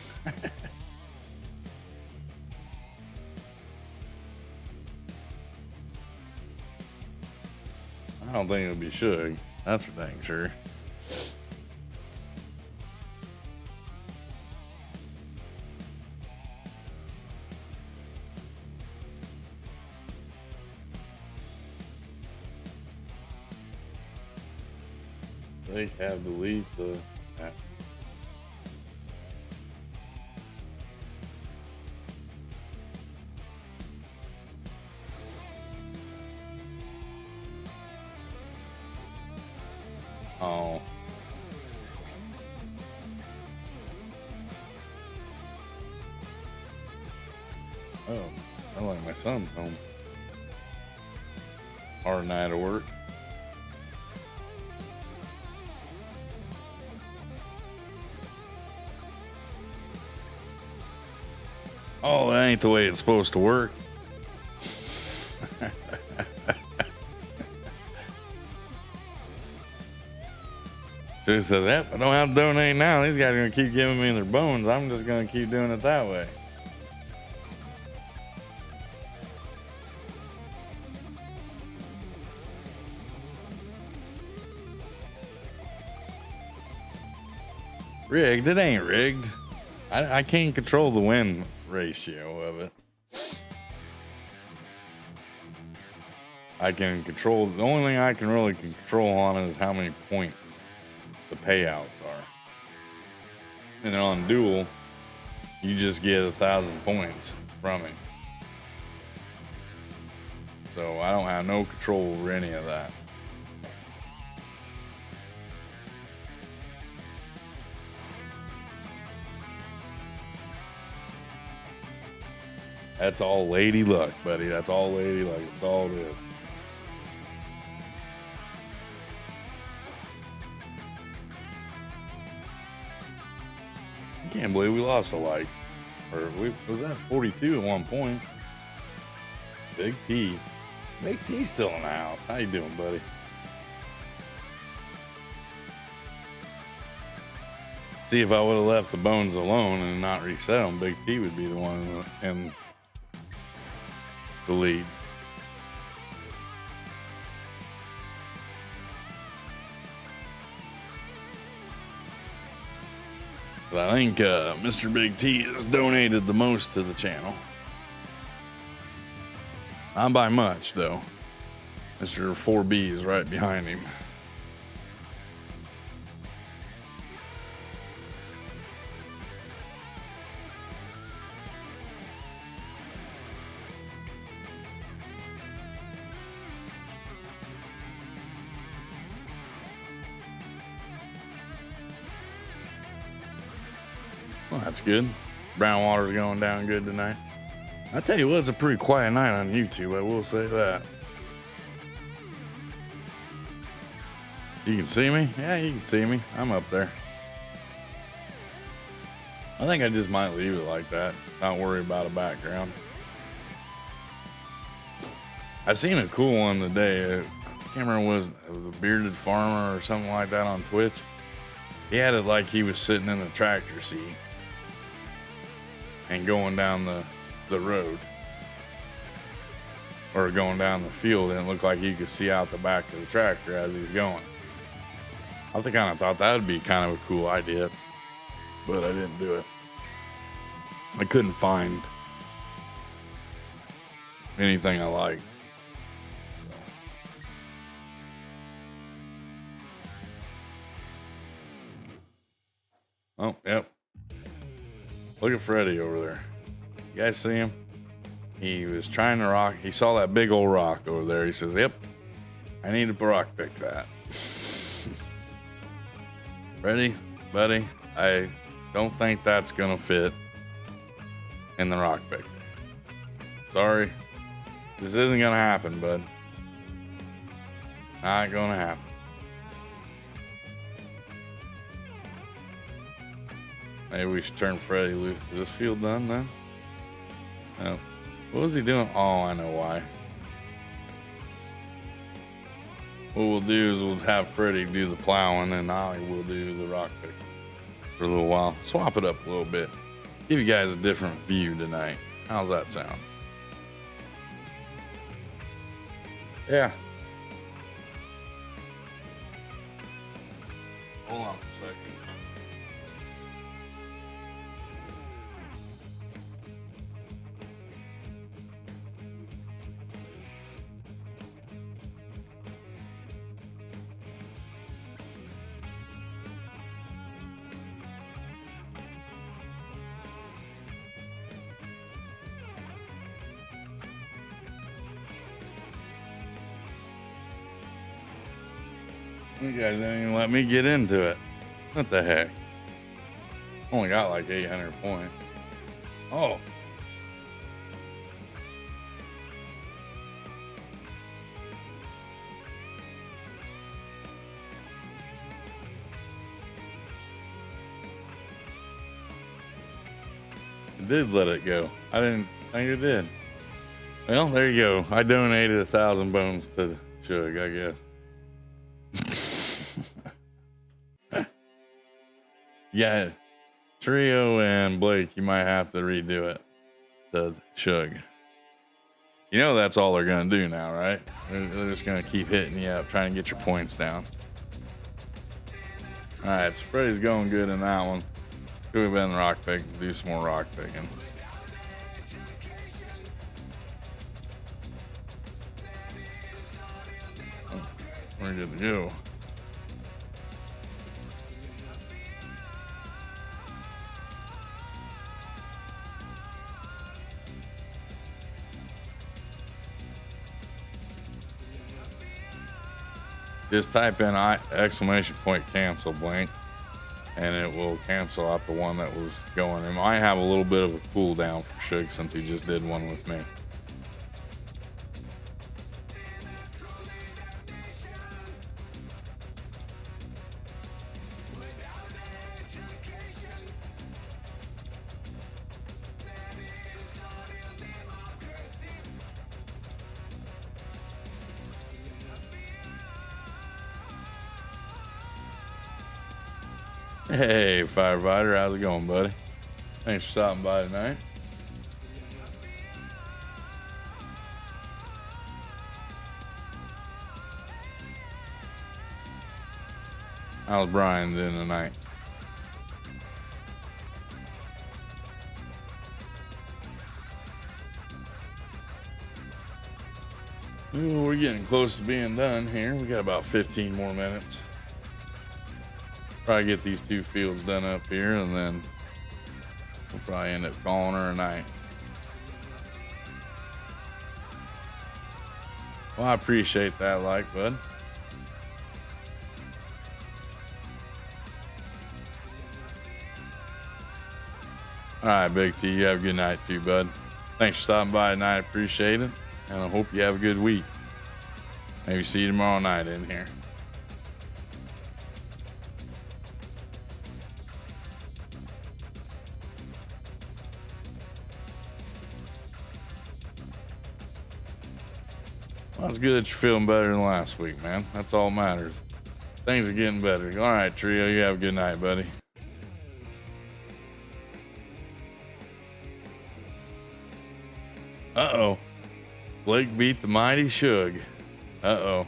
I don't think it'll be Shug. That's for dang sure. They have delete the app. Oh. Oh, I like my son's home. Hard night of work. Oh, that ain't the way it's supposed to work. Dude says, yep, I don't have to donate now. These guys are going to keep giving me their bones. I'm just going to keep doing it that way. Rigged? It ain't rigged. I can't control the win ratio of it. I can control, the only thing I can really control on it is how many points the payouts are. And then on duel, you just get 1,000 points from it. So I don't have no control over any of that. That's all lady luck, buddy. That's all lady luck. That's all it is. I can't believe we lost was that 42 at one point? Big T. Big T's still in the house. How you doing, buddy? See, if I would have left the bones alone and not reset them, Big T would be the one in the lead. But I think Mr. Big T has donated the most to the channel. Not by much, though. Mr. 4B is right behind him. Well, that's good. Brown water's going down good tonight. I tell you what, it's a pretty quiet night on YouTube, I will say that. You can see me? Yeah, you can see me. I'm up there. I think I just might leave it like that. Not worry about a background. I seen a cool one today. I can't remember, was it a bearded farmer or something like that on Twitch? He had it like he was sitting in the tractor seat and going down the road, or going down the field, and it looked like you could see out the back of the tractor as he's going. I kind of thought that would be kind of a cool idea, but I didn't do it. I couldn't find anything I liked. Oh, yep. Look at Freddy over there. You guys see him? He was trying to rock. He saw that big old rock over there. He says, yep, I need to rock pick that. Ready, buddy? I don't think that's going to fit in the rock pick. Sorry. This isn't going to happen, bud. Not going to happen. Maybe we should turn Freddy loose. Is this field done then? No. What was he doing? Oh, I know why. What we'll do is we'll have Freddy do the plowing and I will do the rock pick for a little while. Swap it up a little bit. Give you guys a different view tonight. How's that sound? Yeah. Hold on a second. You guys didn't even let me get into it. What the heck? Only got like 800 points. Oh. It did let it go. I didn't think it did. Well, there you go. I donated 1,000 bones to Shug, I guess. Yeah, Trio and Blake, you might have to redo it to Shug. You know that's all they're going to do now, right? They're just going to keep hitting you up, trying to get your points down. All right, spray's going good in that one. Should have been rock picking. Do some more rock picking. Oh, we're good to go. Just type in exclamation point cancel blank, and it will cancel out the one that was going. It might have a little bit of a cooldown for Suge since he just did one with me. Hey, firefighter, how's it going, buddy? Thanks for stopping by tonight. How's Brian doing tonight? Ooh, we're getting close to being done here. We got about 15 more minutes. Probably get these 2 fields done up here, and then we'll probably end up calling her a night. Well, I appreciate that like, bud. All right, Big T, you have a good night too, bud. Thanks for stopping by tonight. Appreciate it, and I hope you have a good week. Maybe see you tomorrow night in here. Well, it's good that you're feeling better than last week, man. That's all that matters. Things are getting better. All right, Trio, you have a good night, buddy. Uh-oh. Blake beat the mighty Suge. Uh-oh.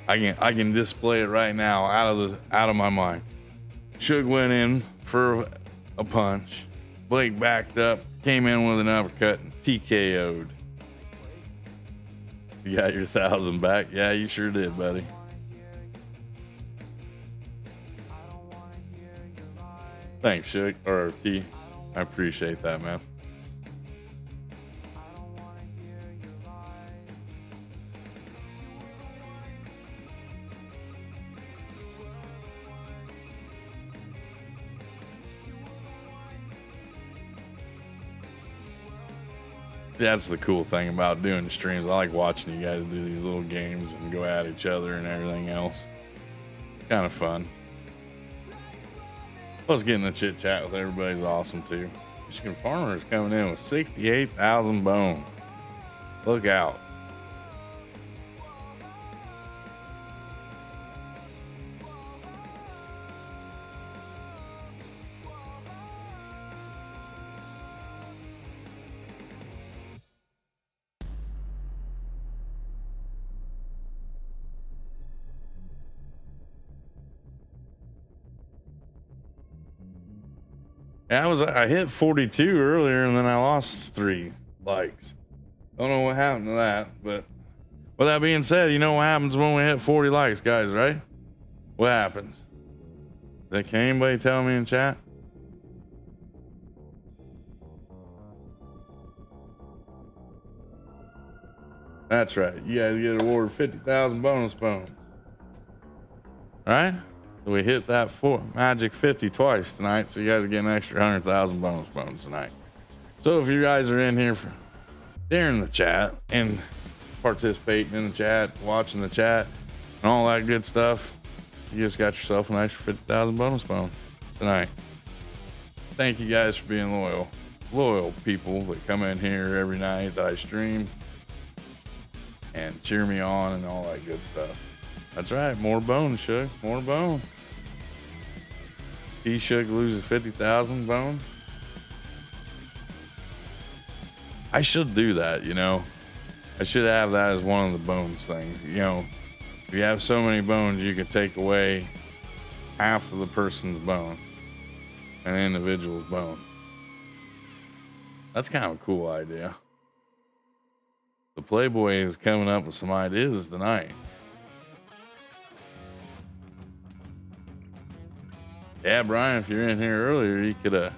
I can display it right now out of my mind. Suge went in for a punch. Blake backed up, came in with an uppercut, and TKO'd. You got your 1,000 back? Yeah, you sure did, buddy. Thanks, Suge, or T. I appreciate that, man. That's the cool thing about doing the streams. I like watching you guys do these little games and go at each other and everything else. Kind of fun. Plus, getting the chit chat with everybody's awesome too. Michigan Farmer is coming in with 68,000 bones. Look out. Yeah, I hit 42 earlier and then I lost 3 likes. Don't know what happened to that, but with that being said, you know what happens when we hit 40 likes, guys, right? What happens? Can anybody tell me in chat? That's right. You guys get awarded 50,000 bonus bones. All right? So we hit that magic 50 twice tonight, so you guys are getting an extra 100,000 bonus bones tonight. So if you guys are in here during the chat and participating in the chat, watching the chat, and all that good stuff, you just got yourself an extra 50,000 bonus bones tonight. Thank you guys for being loyal people that come in here every night that I stream and cheer me on and all that good stuff. That's right, more bones, Suge, more bones. Suge loses 50,000 bones. I should do that, you know. I should have that as one of the bones things, you know. If you have so many bones, you could take away half of the person's bone, an individual's bone. That's kind of a cool idea. The Playboy is coming up with some ideas tonight. Yeah, Brian, if you're in here earlier, you could, man,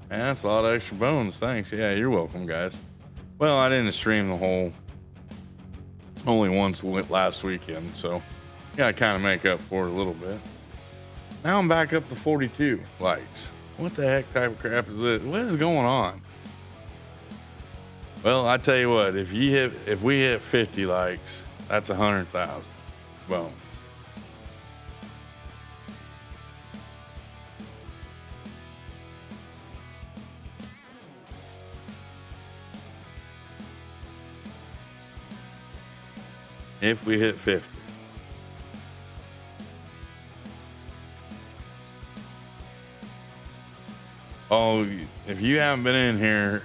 that's a lot of extra bones. Thanks. Yeah, you're welcome, guys. Well, I didn't stream the whole, only once last weekend, so yeah, I kind of make up for it a little bit. Now I'm back up to 42 likes. What the heck type of crap is this? What is going on? Well, I tell you what, if we hit 50 likes, that's 100,000 bones. If we hit 50. Oh, if you haven't been in here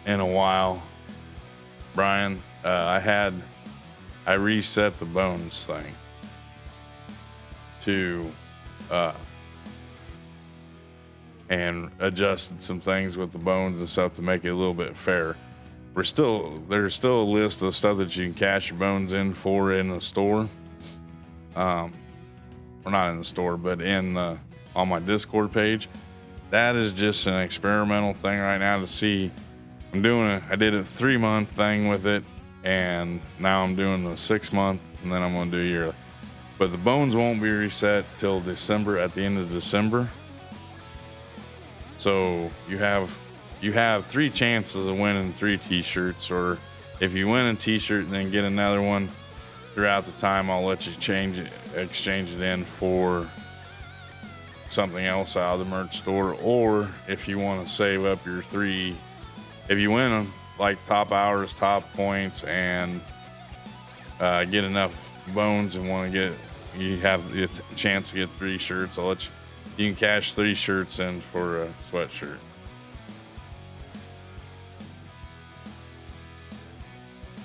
in a while, Brian, I reset the bones thing to, and adjusted some things with the bones and stuff to make it a little bit fair. There's still a list of stuff that you can cash your bones in for in the store. Or not in the store, but on my Discord page. That is just an experimental thing right now to see. I did a 3-month thing with it, and now I'm doing the 6-month, and then I'm going to do a year. But the bones won't be reset till December, at the end of December. So you have 3 chances of winning 3 t-shirts, or if you win a t-shirt and then get another one throughout the time, I'll let you exchange it in for something else out of the merch store. Or if you want to save up your 3, if you win them, like top hours, top points, and get enough bones and you have the chance to get 3 shirts, you can cash 3 shirts in for a sweatshirt.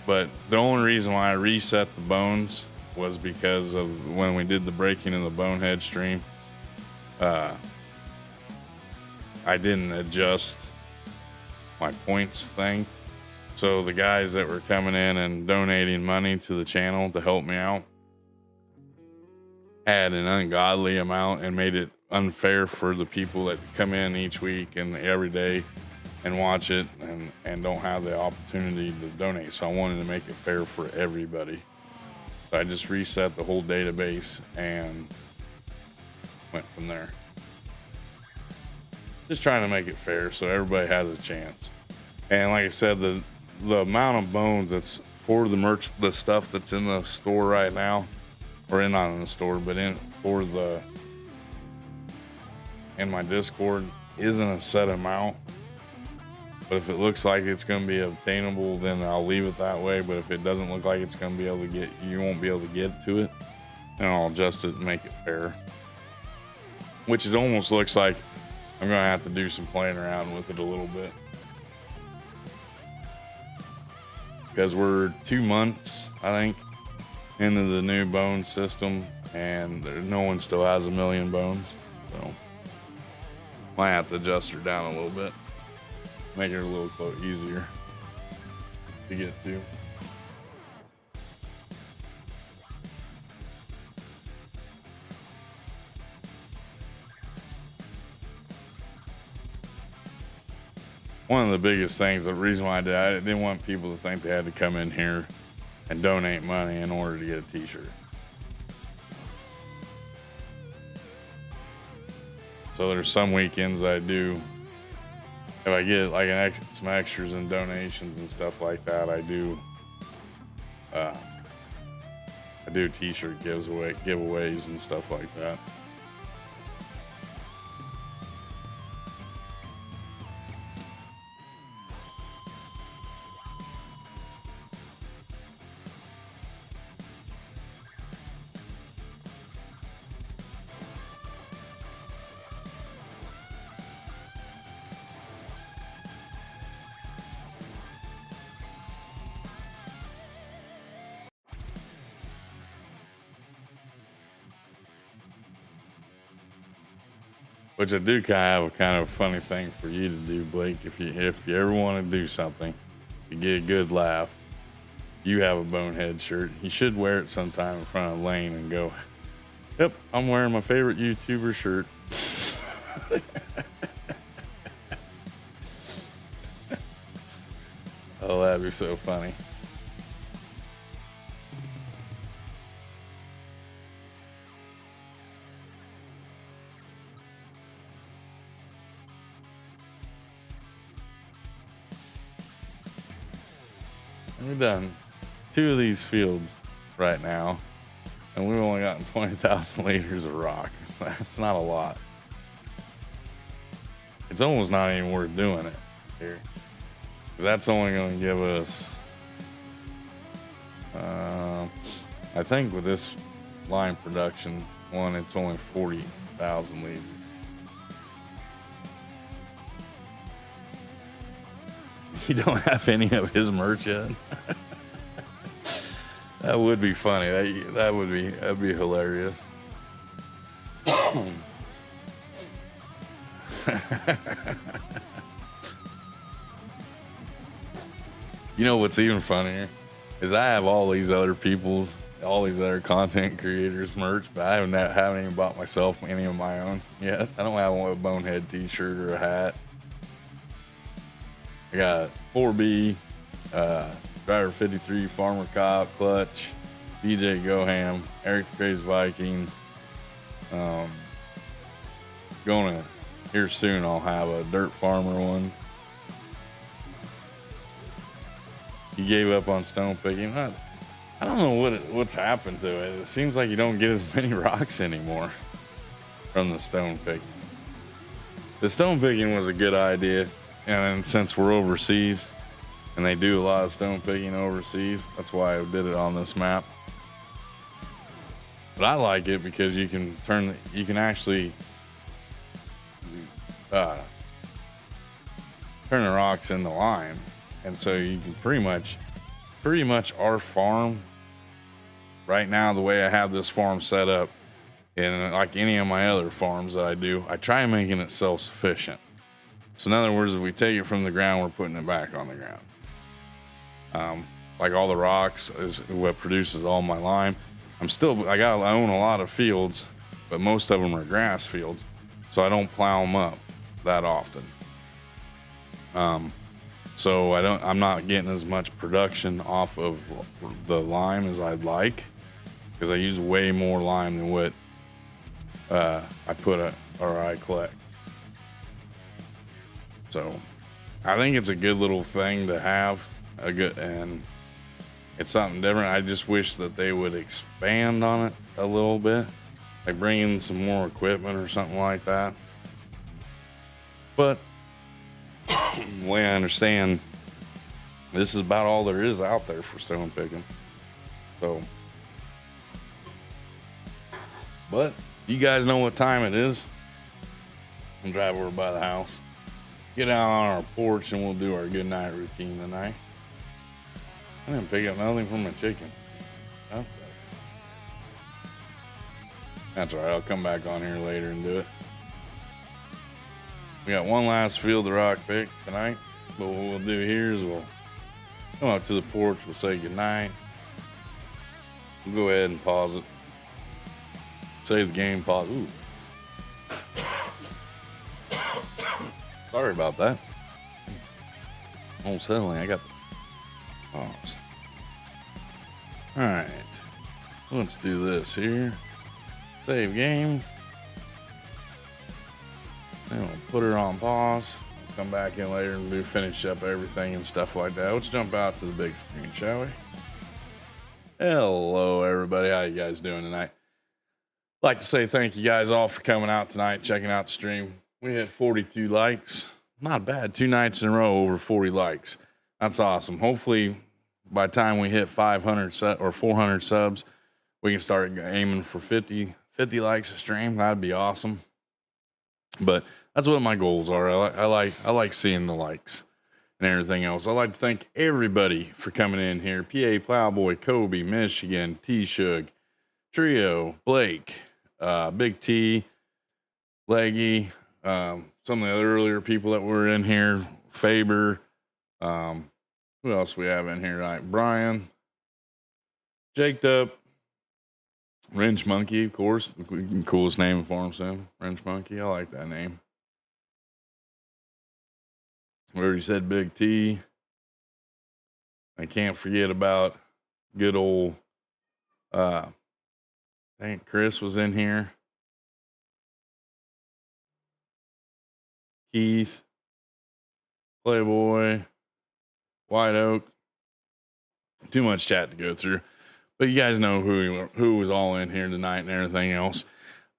But the only reason why I reset the bones was because of when we did the breaking of the Bonehead stream. I didn't adjust my points thing. So the guys that were coming in and donating money to the channel to help me out had an ungodly amount and made it unfair for the people that come in each week and every day and watch it and don't have the opportunity to donate. So I wanted to make it fair for everybody. So I just reset the whole database and went from there. Just trying to make it fair so everybody has a chance. And like I said, the amount of bones that's for the merch, the stuff that's in the store right now, or not in the store, but in my Discord, isn't a set amount. But if it looks like it's going to be obtainable, then I'll leave it that way. But if it doesn't look like it's going to be able to you won't be able to get to it, then I'll adjust it and make it fair. Which it almost looks like I'm going to have to do some playing around with it a little bit. Because we're 2 months, I think, into the new bone system, and no one still has 1 million bones. So might have to adjust her down a little bit. Make it a little easier to get to. One of the biggest things, the reason why I didn't want people to think they had to come in here and donate money in order to get a t-shirt. So there's some weekends I do, if I get like some extras and donations and stuff like that, I do t-shirt giveaways and stuff like that. Which I do kind of have a kind of funny thing for you to do, Blake. If you ever want to do something, you get a good laugh. You have a bonehead shirt. You should wear it sometime in front of Lane and go, "Yep, I'm wearing my favorite YouTuber shirt." Oh, that'd be so funny. We've done 2 of these fields right now, and we've only gotten 20,000 liters of rock. That's not a lot. It's almost not even worth doing it here. That's only going to give us, I think with this line production one, it's only 40,000 liters. You don't have any of his merch yet? That would be funny. That'd be hilarious. You know what's even funnier is I have all these other content creators merch, but I haven't even bought myself any of my own yet. I don't have a Bonehead t-shirt or a hat. I got 4B, Driver 53, Farmer Cop, Clutch, DJ Goham, Eric the Crazy Viking. Gonna here soon. I'll have a Dirt Farmer one. He gave up on stone picking. I don't know what's happened to it. It seems like you don't get as many rocks anymore from the stone picking. The stone picking was a good idea, and since we're overseas and they do a lot of stone picking overseas, that's why I did it on this map. But I like it because you can actually turn the rocks into lime, and so you can pretty much our farm right now, the way I have this farm set up, and like any of my other farms that I do, I try making it self-sufficient. So in other words, if we take it from the ground, we're putting it back on the ground. Like all the rocks is what produces all my lime. I own a lot of fields, but most of them are grass fields, so I don't plow them up that often. So I'm not getting as much production off of the lime as I'd like, because I use way more lime than what I collect. So I think it's a good little thing to have, and it's something different. I just wish that they would expand on it a little bit, like bring in some more equipment or something like that. But the way I understand, this is about all there is out there for stone picking. So, but you guys know what time it is. I'm drive over by the house, get out on our porch, and we'll do our good night routine tonight. I didn't pick up nothing from my chicken. That's all right. I'll come back on here later and do it. We got one last field of rock pick tonight. But what we'll do here is we'll come up to the porch. We'll say goodnight. We'll go ahead and pause it. Save the game. Pause. Ooh. Sorry about that. Oh, suddenly I got pause. All right. Let's do this here. Save game. Then we'll put her on pause. We'll come back in later and finish up everything and stuff like that. Let's jump out to the big screen, shall we? Hello, everybody. How you guys doing tonight? I'd like to say thank you guys all for coming out tonight, checking out the stream. We had 42 likes. Not bad. 2 nights in a row over 40 likes. That's awesome. Hopefully, by the time we hit 500 or 400 subs, we can start aiming for 50 likes a stream. That'd be awesome. But that's what my goals are. I like seeing the likes and everything else. I'd like to thank everybody for coming in here. PA Plowboy, Kobe, Michigan, T-Shug, Trio, Blake, Big T, Leggy, Some of the other earlier people that were in here, Faber. Who else we have in here? Right, Brian, Jacob, Wrench Monkey, of course, the coolest name in Farm Sim. Wrench Monkey, I like that name. We already said Big T. I can't forget about good old. I think Chris was in here. Keith, Playboy, White Oak. Too much chat to go through, but you guys know who was all in here tonight and everything else.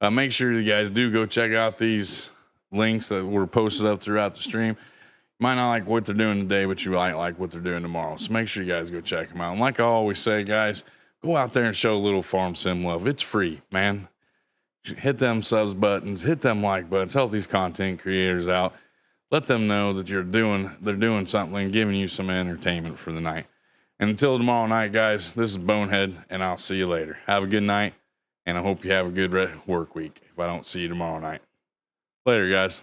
Make sure you guys do go check out these links that were posted up throughout the stream. You might not like what they're doing today, but you might like what they're doing tomorrow. So make sure you guys go check them out. And like I always say, guys, go out there and show a little Farm Sim love. It's free, man. Hit them subs buttons, hit them like buttons, help these content creators out. Let them know that they're doing something and giving you some entertainment for the night. And until tomorrow night, guys, this is Bonehead, and I'll see you later. Have a good night, and I hope you have a good work week if I don't see you tomorrow night. Later, guys.